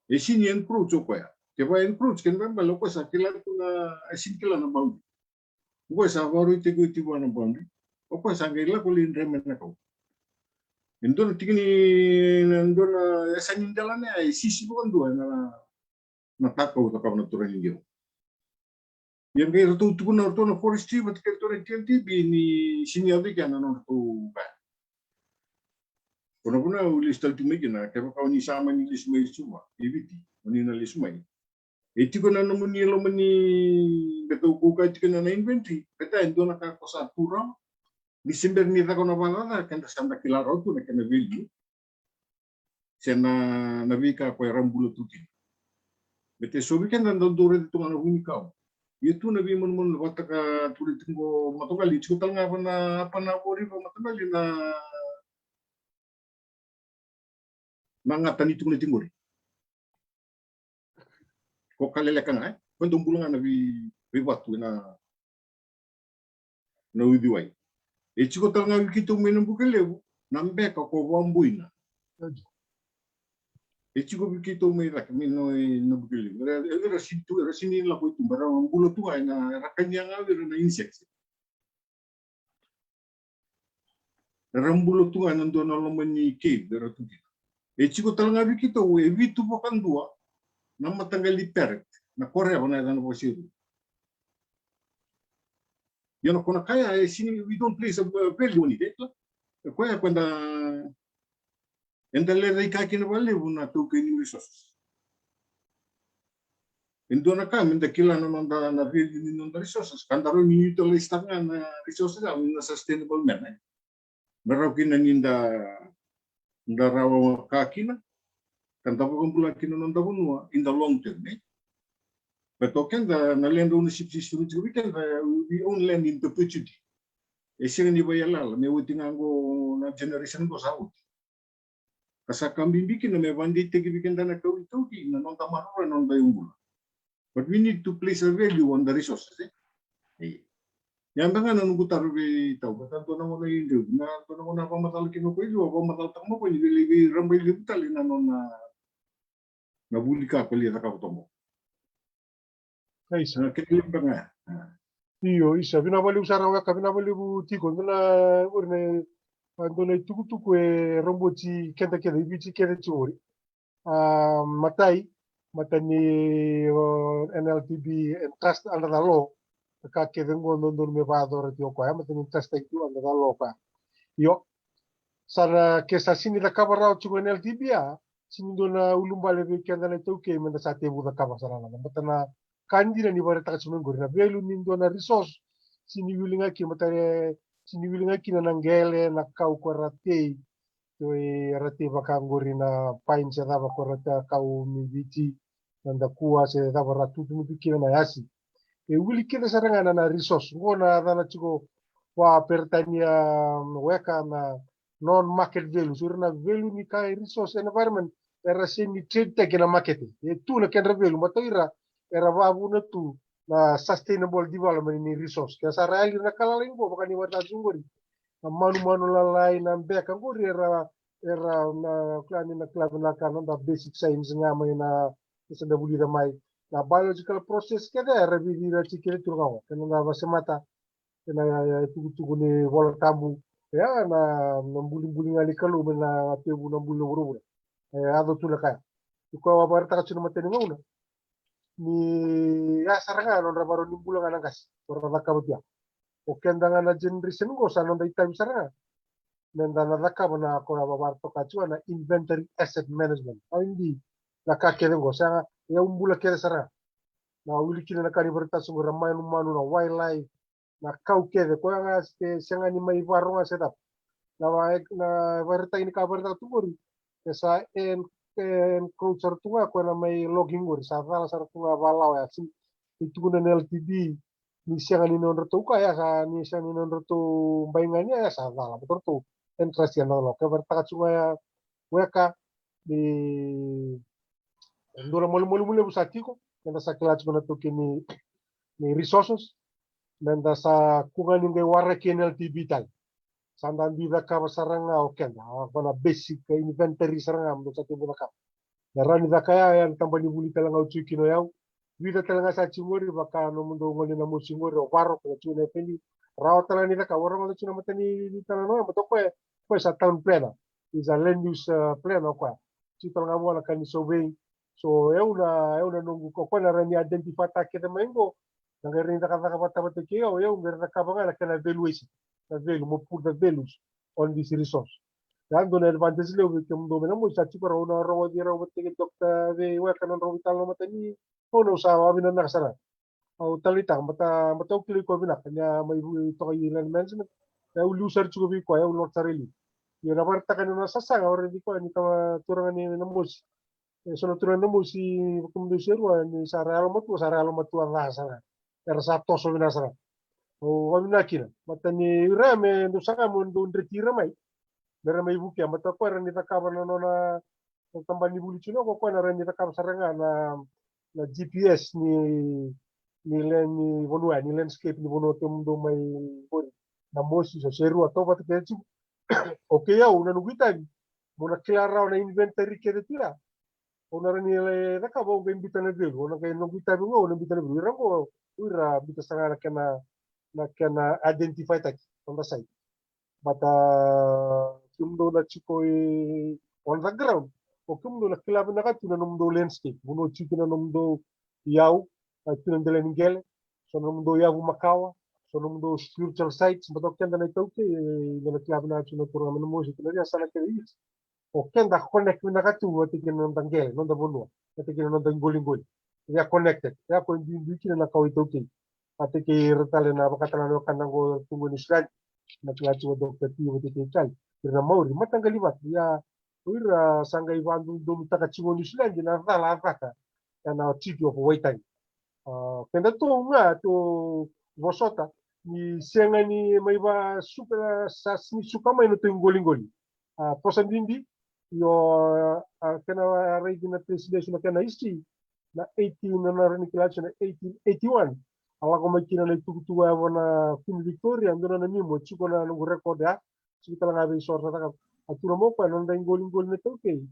e sini en pro choko ya ke ba en pro ken ba loko sa kila na asin kila na bang ko sa varu ite ko tibo na bang o ko sa ngela ko lin remen na ko endo tigini endo na sanin dalane ai sisi ko ndo na tako to ka na turan ndio yang ke tu na forestry but ke to TNT bi ni sini ade kana no to ba Kuna ulis taltumigi na kaya kau ni sama ni lismai semua, ibiti, ni na lismai. Iti ko na naman ni loman ni beto kuka iti ko na inventory, kata endo na kakosa pura, ni simber ni tako na balala, kanta sanda kilaro tu na kena value, siya na vika ko rambulo tutin. Bete sobi kan dan dore itu mana huni kau. Itu nabi mon wataka tulit ko matokali, cukup nga apa na ori ko matokali na mangatan itu ni timur. Kok kalele kan ai? Kung bulungan na vi watu na wibiwai. E chiko talanga wikito mena bukelebu nambe ka ko wambuina. E chiko wikito mena kamino na bukelebu. Era situ era sini la ko tumbara ambulo tu ai na rakanya ngawi na insects. Rambulo tu ai nando na lomani cave era tu. E chiko talanga wikito we vitu pokan dua na matanggali peret na korea na na bosiru. Yo no kona kaya sini we don't place a value on it. Kaya kwenda endale dai ka kina vale una to ke ni resources. Endo na ka menda kila na nanda na value ni nanda resources. Kandaro ni utilize tanga na resources na sustainable manner. Mero kina ninda ndarawa ka kina kanta ko kumpula kina nanda bunua in the long term. But token the land ownership system we can we own land in perpetuity. Ese ni bayala me utingango na generation ko sa ut. Kasa kambing bikin na me bandi tegi bikin dana ko ito na non tamaro non bayungula. But we need to place a value on the resources. Yang tangan nunggu taruh di tahu betul tuh nama lagi itu. Nah tuh nama apa masalah kino kau itu apa masalah tamu kau jadi lebih ramai lebih tali nana na buli ka peli ta kau tomo. Kaisa. Nah kita lihat tengah. Iyo isa binabali usara weka binabali bu tiko ngana urne andona tuku e romboci kenta keda ibici keda churi. Matai matani NLTB and trust under the law ka keda ngono ndon me vador ti ko matani trust itu under the law ka. Yo sara kesa sini da kabara chu NLTB ya sini dona ulumbale be kenda na tuke menda sate bu da kabara sara na matana kandira ni bare taka sumen gorina belu ni dona resource sini wilinga ki matare sini wilinga ki na ngele na kau ko rate to rate baka gorina pain se dava ko rate kau mi viti nanda kuwa se dava ratu tu mi kina na yasi e wili kina saranga na resource ngona dana chiko wa pertania weka na non market value surna value ni kai resource environment era seni trade tech na market e tu na kendra value matoira era babu na tu na sustainable development ni resource kasa raili na kala lingo baka ni wata zungori na manu lalai na mbeka ngori era na klani na klabu na kanonda basic science ngama na isanda buli da mai na biological process kada era bibira chikere turgawa kanonda basemata na tugu ni wala tabu ya na mbuli ngali kalu na tebu na mbuli wuru ado tula kaya ko wa barta kachuna mateni ngona ni ya saranga non rabaro ni bulan anagas orang nakabutia o kendanga na generation go sa non dai saranga nenda na nakabana ko na babarto kachua na inventory asset management hindi la kakere go sa ya umbula kere saranga na ulikina na kani barta sungu ramai manu na wildlife na kau kede ko nga senga ni mai varunga setup na barta ini kabarta tumori esa culture tunga ko na may logging gor sa fala sa tunga balaw ya si itu kuna LTD ni siang ni non retu ka ya sa ni siang ni non retu bainganya ya sa fala betul tu interest yang lo ke bertakat sunga ya weka di ndora mulu busati ko kanda sa klats ko na to kini ni resources nanda sa kunga ni ngai warra ken LTD tal sandan di ka saranga o kenda kona basic inventory saranga mo sa tibu ka darani zakaya yang tambani buli talanga uchi kino yau vida talanga sa chingori baka no mundo ngoli na musingori o baro ko chune pendi raw talani zaka warang lo chuna matani di talano mato ko sa town plan is a land use plan ko chi talanga mo kan survey so eu na nungu ko na rani identify ta ke mengo ngari zaka bata ke eu ngari zaka banga na evaluation na value mo put the values on this resource dan don advantage le ke mdo mena mo sa chiko ro na ro di ro te dokta de wa kan ro vital no matani ko no sa wa bina na sara au talita mata kili ko bina kanya mai to yi land management ya ulu sar chiko bi ko ya ulu sareli yo na barta kan na sasa ore di ko ni ka turanga ni na mo sono turanga mo si kum de seru ni sara alamat wa na sara era sa to so bina sara o wa bina kina matani rame ndo saka mo ndo retira mai Mera mai buki mata ko ran dita ka bana na tambani buli chino ko na ran dita ka saranga na GPS ni bonua ni landscape ni bono tem do mai boni na mosi so seru ato bat ke chu oke ya una nuguita mona clara na inventory ke de tira ona ran ni le ka bo ben bitana de ona ke nuguita bo ona bitana bo rango ura bita sanga na kana identify ta on the site bata kumdo na chikoi on the ground o kumdo na kilabi na katuna numdo landscape buno chikina numdo yau tuna ndele ngele so numdo yau makawa so numdo spiritual sites bato kenda na tauke na kilabi na chuna turga na mo chikina ya sana ke is o kenda connect na katu wati kina na ngele no da buno wati kina no da ngoli ya connected ya ko ndi kina na kawai tauke ate ke retale na bakatala no kanango tungo ni shrine na tuachi wa dokter ti wote ke kai na mauri matangali bat ya uira sanga iwandu dum taka chiwo ni shilandi na vala avaka na tiki of waitai kenda to nga to vosota ni senga ni maiba super sasni sukama ino to ngoli posandindi yo kena regina presidential kena history na 18 na rani kilacho na 1881 Ala ko makina na tukutua wana Queen Victoria andona na mimo chiko na nungu record ya chiko tala ngabe sorta taka atuna mo pa nonda ingol na toke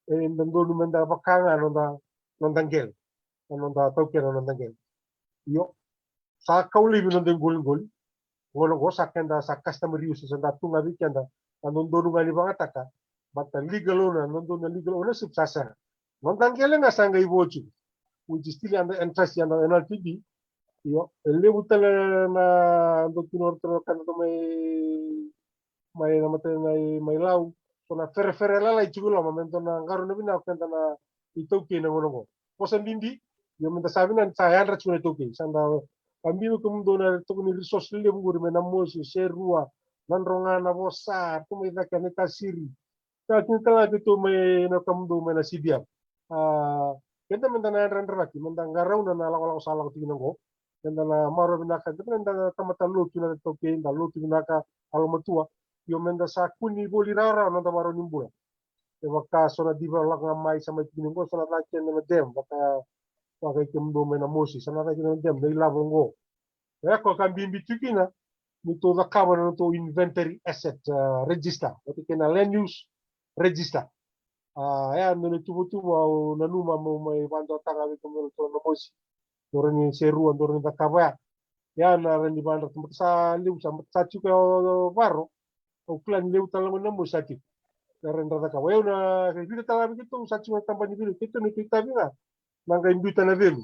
ndando numenda bakanga nonda ngel nonda toke nonda ngel yo sa kauli nonda ingol ngono go sakenda sa customer use sa tunga bikenda nonda nungali bangataka bata legal ona nonda legal ownership sasa nonda ngel nga sanga ibochu which is still under interest and NLTB yo ele butala na dokinor tro kan to may namate may law so na fere la itulo momento na ngaro na bina kwenta na itoke na ngono go posa bindi yo menta sabi na saya ra chune toke sanda kambi ko mundo na to ni resource le nguri me na mosi serua nan ronga na bosa to may na kanita siri ta kinta to may na kamdo may na sibia kenta menta na ran raki menta ngaraw na la sala ko tingnan ko kenda na maro binaka dependa tamata lutu na toke nda lutu binaka almatua yo menda sa kuni boli rara no da maro nimbula e waka sona diva langa mai sama tiningo sona la ken na dem waka kemdo mena mosi sona la ken dem dei lavongo e ko kan bimbi tukina ni to da kaba to inventory asset register o kena land use register ya no tubutu wa nanuma mo mai bando tanga ko to no mosi dorani seru dorani takaba ya na rendi bandar tempat sa liu sa chuka barro o plan liu talango na mo sati renda takaba ya na kita talaga gitu sa chuka tambah ni bilu kita ni kita binga manga imbuta na velu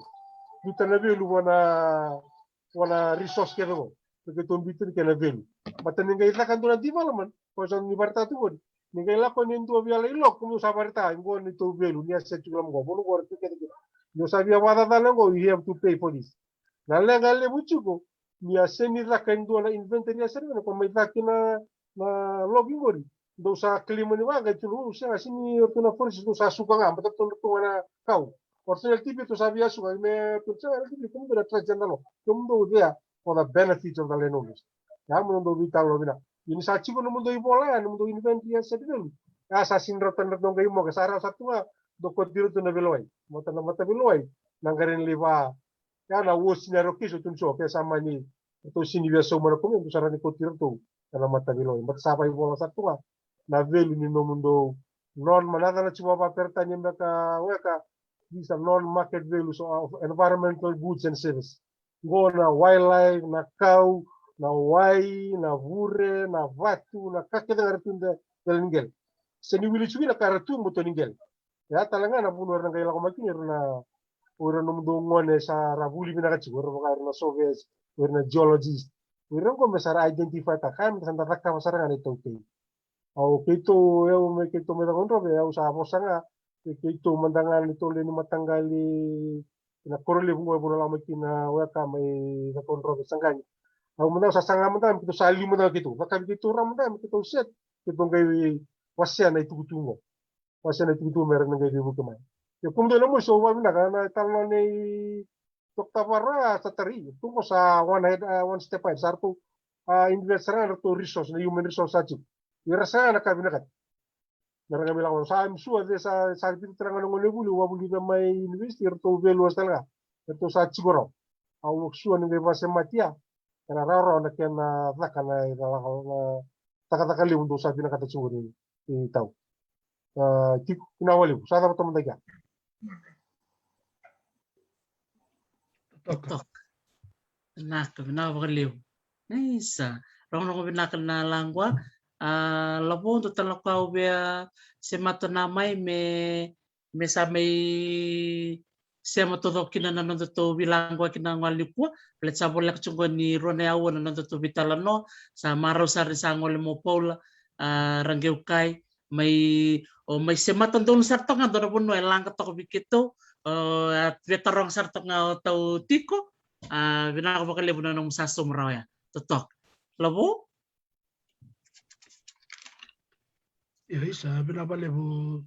wana resource ke do begitu imbuta ke na velu mata ninga ita kan dona di malaman ko sa ni barta tu bon ninga la ko ni ndu biala ilok ko sa barta ngo ni to velu ni sa chuka mo bono ko ke yo sabia wada dalango you have to pay for this nalle galle buchugo mi aseni rakendo na inventory aserve ko mai dakina na login gori do sa klima ni waga tulu sa asini ortona force do sa suka ngam betul to na kau ortona tipi to sabia suka me to sa tipi kum do trajandalo kum do dia for the benefit of the landlords ya mo do vitalo bina ini sa chigo no mundo ibola no mundo inventory aserve ya sa sinrotan no ngai mo ka sara satua dokot diro to na beloi mata beloi nanggarin liva ya na wo sinaro kiso tunso ke sama ni to sini biasa mana ko to sarani ko tiro to na mata beloi mat sabai bola satua na velu ni no mundo non manada na chuba pa pertanya mbaka weka these are non market values of environmental goods and service go na wildlife na kau na wai na vure na vatu na kake da tunda delingel seni wili chubi na karatu mo to ningel ya talanga na buno na gaila ko makini na ora no mundo ngone sa rabuli bina kachi ora ka na soviets ora na geologist ora ko mesara identify ta kan santa takka masara ngani to ke au keito eu me keito me da kontro be au sa bosanga keito mandangan itu le ni matanggali na korole bungo buno la makina wa ka mai da kontro be sangani au manda sa sanga manda kito sali manda kito baka kito ramda kito set kito ngai wasya na itu kutungo wasya na itu kutungo mer ngai dibu kemai ya kumdo na mo so wa na kana talo ni dokta para sa tari tungo sa one step ahead sarto investor to resource na human resource achi irasa na kabinakat naranga bilang sa amsu ade sa pitu terang ngone bulu wa bulu na mai university to velu astala to sa chigoro au su ni ba se matia kana raro na kena nakana ida taka li untuk sa binakata chigoro ni tau kina wali sa da to manda Tok. Nak bina bakaliw. Nisa. Rong rong bina na langwa. Labo to talakaw bia se mato namay me sa may se mato do kina na nando to bilangwa kina ngwalipua. Plet sa bolak chungo ni rone awo na nando to bitalano sa maraw sa risangol mo paula ranggeukai may se mato don sarto nga do no elang ka to bikito at vetarong sarto nga tau tiko binako bakaliw na nung sasom raw ya totok labo ya isa binabale bu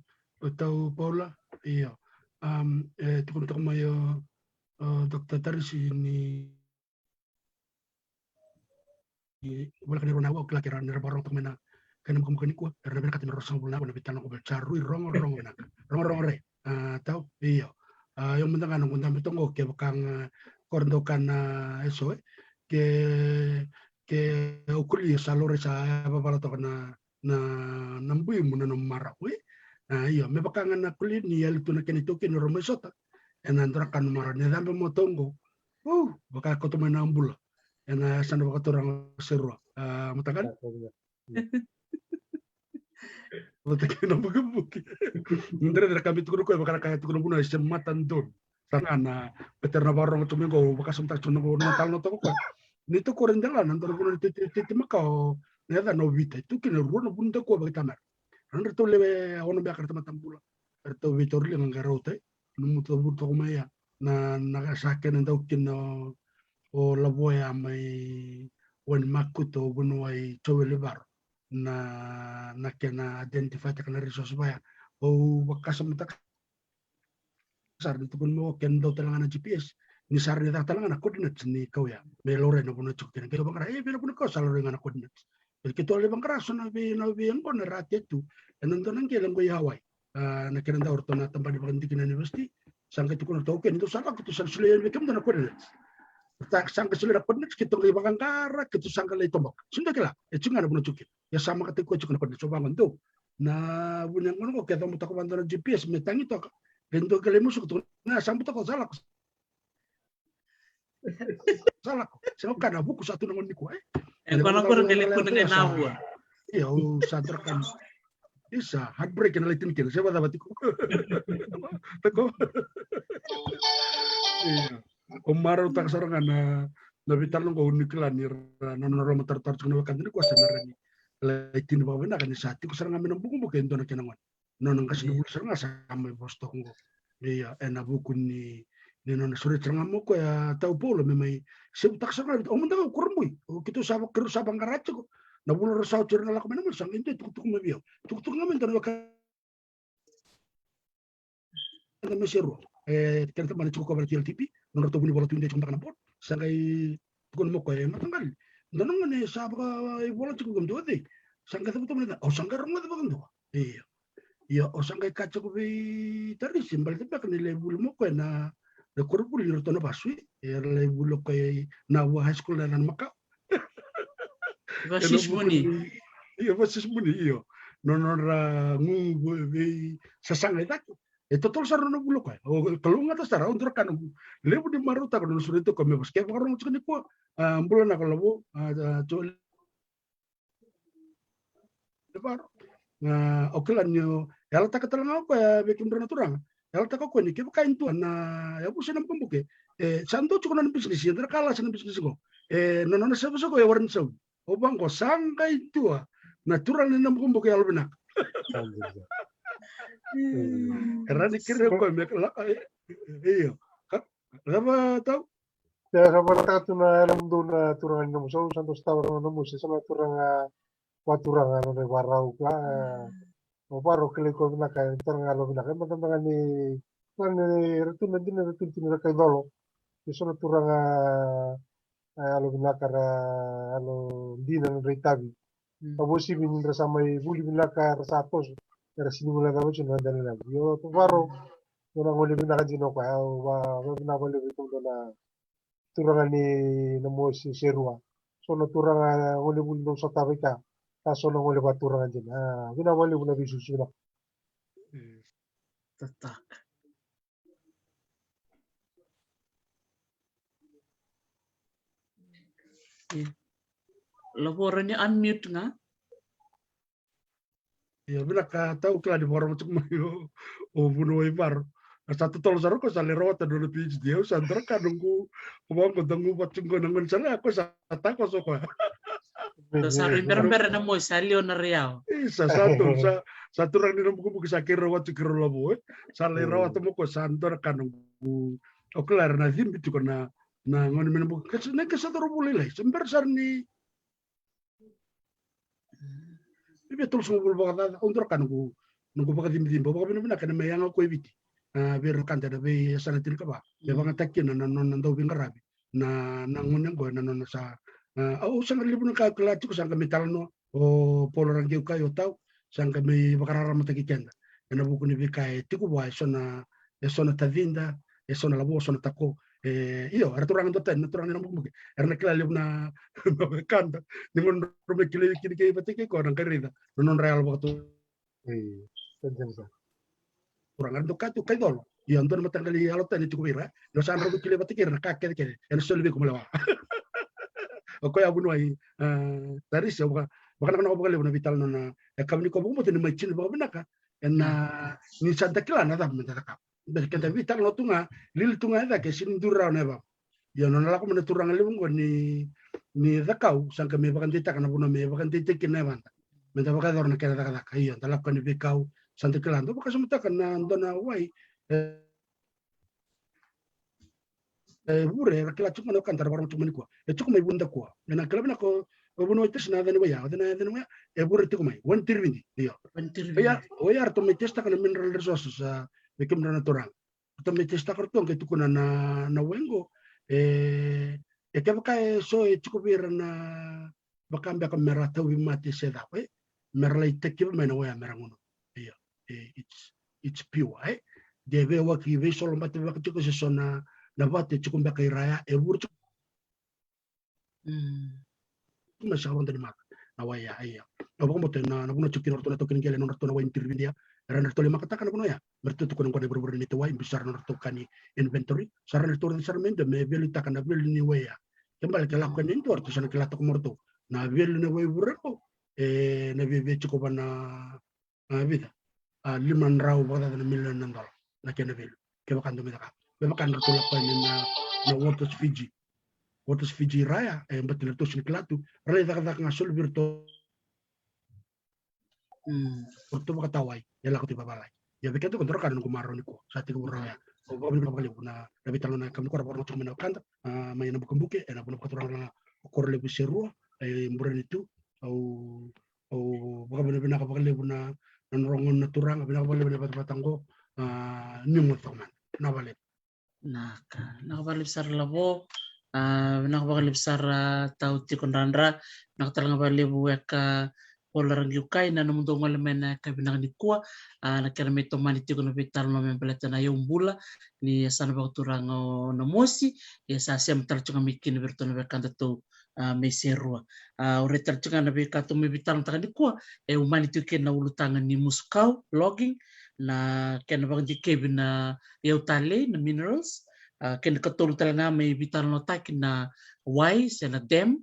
tau Paula iya tukun mayo Dr. Tarisi ni wala kaniro na wak lakira ni rabarong tumena kana mukani ko karena ben katin rosang bulna ko nabitan ko belcharu rong na rong re tau iya yung mendang anong undang bitong oke bakang korondokan eso ke ukuli salore sa babala to na nambui muna no marawi iyo me bakangan na kuli ni yal tuna kenito kin romesota enandra kan mara ne dambe motongo baka ko to manambula ena sana baka torang serua matakan Betul na magbuki. Ndere dere kami tukuro ko baka kaya tukuro muna sematan don. Sana Peter Navarro tumingo baka suntak tuno no tal no to ko. Nito ko rin dala nandoro ko titi makao neda no vita tu kina runo bunda ko baka tamar. Andre to lebe ono be akarta matambula. Erto Vitor le ngarote no to burto ko maya na nagasake nanda ukino o laboya mai wen makuto bunwai chowele bar na kena identify takana resource baya o bakasam tak sar itu pun mo ken do talangana GPS ni sar ni talangana coordinates ni kau ya melore no puno chukten ke bangara bela puno kau salore ngana coordinates ke to le bangara sona be no be yang bon rate tu enon donan ke lengo Hawaii na kena da ortona tempat di berhenti kena university sangka tu kuno token itu salah tu sar sule be kem dona coordinates tak sangka sule coordinates kita ke bangara kita sangka le tombok sunda kala chungana puno chukin ya sama kata ko chukuna coordinates coba ngantu na bunyang ngono ko kita mutak bandara GPS metangi to Gento que le musu tu na sambuta ko salah se kana buku satu nang niku kono ko ngele ko ngene nawa iya o sadrakan isa heartbreak na litin kin se bada batiko tako iya o maro tak sarangan na vital ngo uniklan ni na roma tartar chuna kan ni ko sanarani litin ba bena kan sati ko sarangan minum buku buku ento na kenangan non kasi nubul sarang sama bosto ko iya ena buku ni non sore sarang mo ko ya tau polo memai se tak sarang o munda ko kurmui o kito saba kru saba ngaracho ko na bulo rasau cerna la ko menam sang inte tuk me bio tuk ngamen tan ka na mesero kan teman ko ba TLTP non to buni bola tunde chumba kana pot sangai tukon mo ko e matangal non ngane saba bola chuko gum dode sangga to mo o sangga ronga to bagando iya ya osanga kaca ko be tari simbal te pak ni lebul mo ko na korpul ni rotono pasui lebul ko na wa high school na maka Basis muni iya basis muni iyo nonora ngu be sasanga ita itu tol sarno no bulo ko o kalunga ta sara undur kan lebu di maruta ko no surito ko me baske ko ron chukni ko mbulo na ko lobo chol lebar okelan yo ela ta katalang ko ya bekim drona turang ela ta ko ni ke kain tu na ya bu senam pembuke santo chuko nan bisnis ya kala senam bisnis ko nono sa ko ya waran sa o bang ko sangkai tu natural ni nam pembuke al benak karena dikira ko me kala iyo lama tau ya sama tu na alam do na turangan mo so santo tawar no mo sama turanga waturanga no de barrau ka o barro que le cobra ka turanga lo bina ka matanga ni kan retun na ka dolo que sono turanga alo bina kara alo dina no retabi abosi bin sama buli bina ka rasatos era sini mula ka mo na dala yo to barro no ngoli bina ka dino ka wa bina ko le bitum na turanga ni na mo si serua sono turanga ngoli buli no sa tabika sono ngoli ba turanga din bina wali bina bisu sila tetak laporannya unmute nga ya bila ka tau kala di borong cuk mayo o buno ibar satu tol saru ko sale rota do PhD dia santra kadungku ko ko dangu pacung ko nangon sana aku sata ko so ko saru imber na mo salio na real isa satu orang ni buku buku sakir rawat cikir labo sale rawat mo ko santor kadungku o klar na dim bitu ko na ngon men buku kesne ke satu rubuli lai sember sarni betul semua baga untuk kan nunggu baga dim baga benar kan mayang aku ibiti ber kan tada be sana tin ka ba be banga takin na non do bingarabi na ngun ngo na non sa au sanga libun ka kala tu sanga metal no o poloran ge ka yo tau sanga me bakarara mata ki kenda na buku ni be kai tiku ba sona tadinda sona labo sona tako Io era turangan to ten turangan na mo era nakilala na kanta ni mon robe kili kili batike ko nang karida non real waktu Senza. turangan to kai dolo io andon matangali alo ten tu kubira no san robe kili batike na kakke kele en solvi ko mala o ko abu noi dari se baka na ko na vital no na kamni ko mo ten mai chin ba benaka en ni santa kila na da mentaka dari kata vital no tunga lil tunga da ke sin dura ne ba ya no la ko na turang le ngo ni dakau sangka me bakan tita kana buna me bakan tita kina banta me da baka dorna kera da ka iyo da la ko ni vikau santa kila ndo baka sumta kana ndona wai bure kila chuma no kantar barang chuma ni ko chuma mai bunda ko na kila bana ko buno tes na dani waya dana bure tu mai wan tirvindi iyo ya o ya to me testa kana mineral resources bekem na turang to me testa karton ke tu kuna na wengo ke baka so cukup na baka mbaka merata wi mati seda we merla itekib mena wa meranguno iya it's pure deve wa ki ve solo mati baka cukup sona na bate cukup mbaka iraya bur cukup masya dari mak na wa ya iya na baka mote na buno cukin orto na tokin gele no orto na wa intervindia Rana tole makata kana kuno ya bertu tukun ko de berburu ni tuwa imbisar no tukani inventory sarana tur sarmende me velu takana velu ni waya kembali ke lakukan itu orto sana ke latok morto na velu ni waya burako na vive cukup na vida 5 raw bada na million ng dollar na kena velu ke bakan do mitaka be bakan to lakukan na Waters Fiji raya betul to sin klatu rale daga ngasul virtu Porto makataway yala ko tibabalay ya beketu kontrol kan ko maro niko sa tigo raya o ba ko bali na nabital na kam ko rapor mo kanta may na bukumbuke na puno ko na ko le biseru mburen itu au baka bina ka bakale na rongon na turang bina ka bakale na batanggo ni mo toman na bale nakabali besar labo nakabali besar tau tikon randra nakatalang bali buweka polarang yukai na namundo ngalemena kabinang ni kuwa na kera meto mani tiko na vital no membeleta na yung bula ni sana ba turang na mosi ya sa siam tarchunga mikin virtu na bekanda to meserua ore tarchunga na bekato me vital na ni kuwa umani tiko na ulutangan ni muskau logging na kena bang di kebin na yautale na minerals kena katulu talaga may vital no taki na wise na dam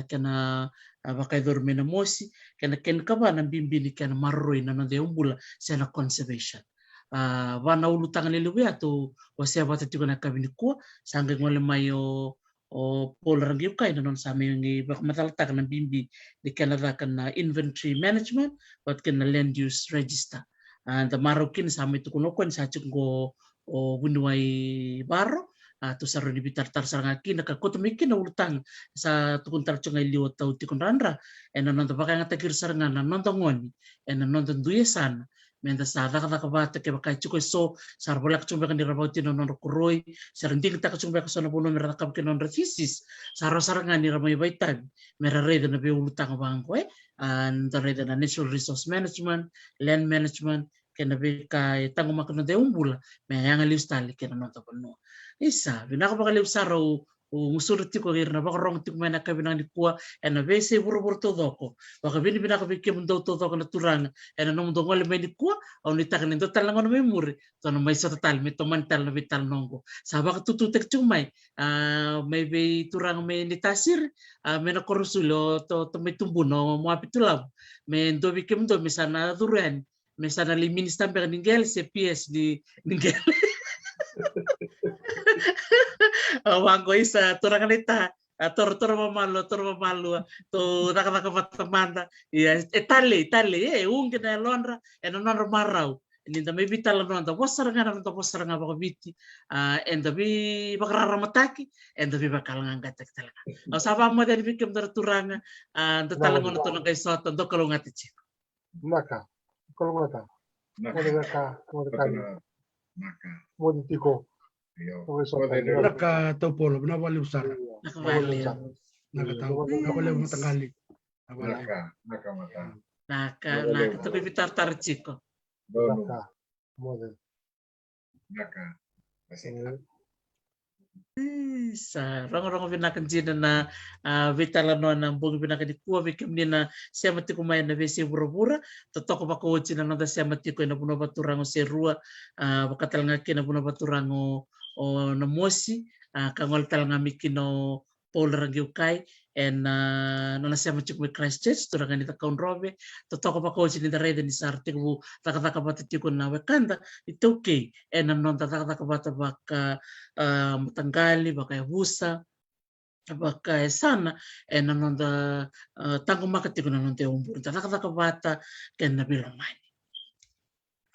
kena baka dorme na mosi kena kaba na bimbini kena marroi na nande umbula sena conservation wana ulutangan liluwe ato wasia bata tiko na kabini kuwa sangga ngole mayo o polarang yukai na non sa may baka matalata na bimbi di kena na inventory management but kena land use register the marokin sa may tukunokon sa chungo o bunuay baro to sa ron bitar sarang aki nakakotumikin na ulutang sa tukun tarchunga iliwa tau tikon randra nonton baka nga takir saranga na nonton ngoni nonton duyesan menda sa daka bata ke baka chuko so sar bolak chumba kan dirabauti non kuroi sarinding ta chumba ka sono bono merata kap ke non rafisis saro saranga ni ramai baitan mera reda na be ulutang bangko and reda na natural resource management land management kena be kai tango makno de umbula me yang liustali kena nonton bono isa binaka baka liusaro usurut tiko na baka rong tiko mena kabinang ni kuwa na bese buru todo ko baka bini binaka bikim do todo ko na turang na nung dongol me ni kuwa au ni takan ndo talangon me muri to no mai sa total me to mantal na vital nongo sa baka tututek chumai may be turang me ni tasir me na korusulo to me tumbuno mo apitulam me ndo bikim do me sana duran me sana liminis tambe ningel se PS di ningel wangko isa turang nita tor mamalu to naka matamanda ya tale ungin na lonra non marau ni da may vital no da wasar nga baka biti and da bi bakrara mataki and da bi bakal ngangatek talaga saba mo den bikim dar turanga da talangon to nang soto do kalungati chi Naka kalungata mo di tiko naka topolo na wali usara nakabali naka tau wali matanggali naka to bi vitar tarchiko Naka model Sa rongo vinakan jina na vitala no na bungi vinakan di kuwa vikim ni na siya mati kumaya na vesi bura-bura totoko pa ko jina nanda siya mati ko na buno baturango serua bakatal nga kina buno baturango o na mosi kangol tal nga mikino pola rangi ukai en nana siya mati kumay Christchurch turangan nita kaun robe totoko pa ko jina da reda ni sarte ko taka batati ko na wakanda itu okay en non taka bata baka Matanggali, baka Husa, baka sana, nanonda tango makati ko nanonda umbur. Tataka bata ken na bilangmani.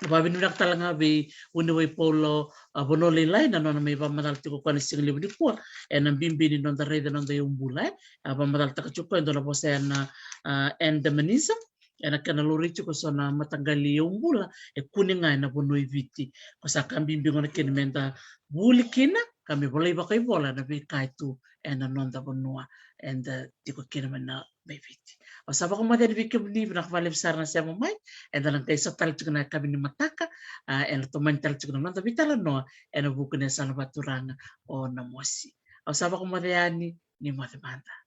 Babi nunak talanga bi uniway polo bonoli lai na nona may pamadal tiko kwa ni singli di kwa ang bimbi ni nonda reda nonda umbulay pamadal taka chukwa ndo na bose na endemanism na kanaluri ko so na Matanggali umbula kuninga na bonoi viti kosa kambimbi ngona kinimenta bulikina kami boleh pakai bola na bi kaitu na nonda bonua and tiko kinimena may viti o sa bako madali bi kibni nakvale besar na siya mamay and lang kay sa tal na kami ni mataka and tuman tal na nonda bitala no and buku na sa baturanga o namosi o sa bako madayani ni matemata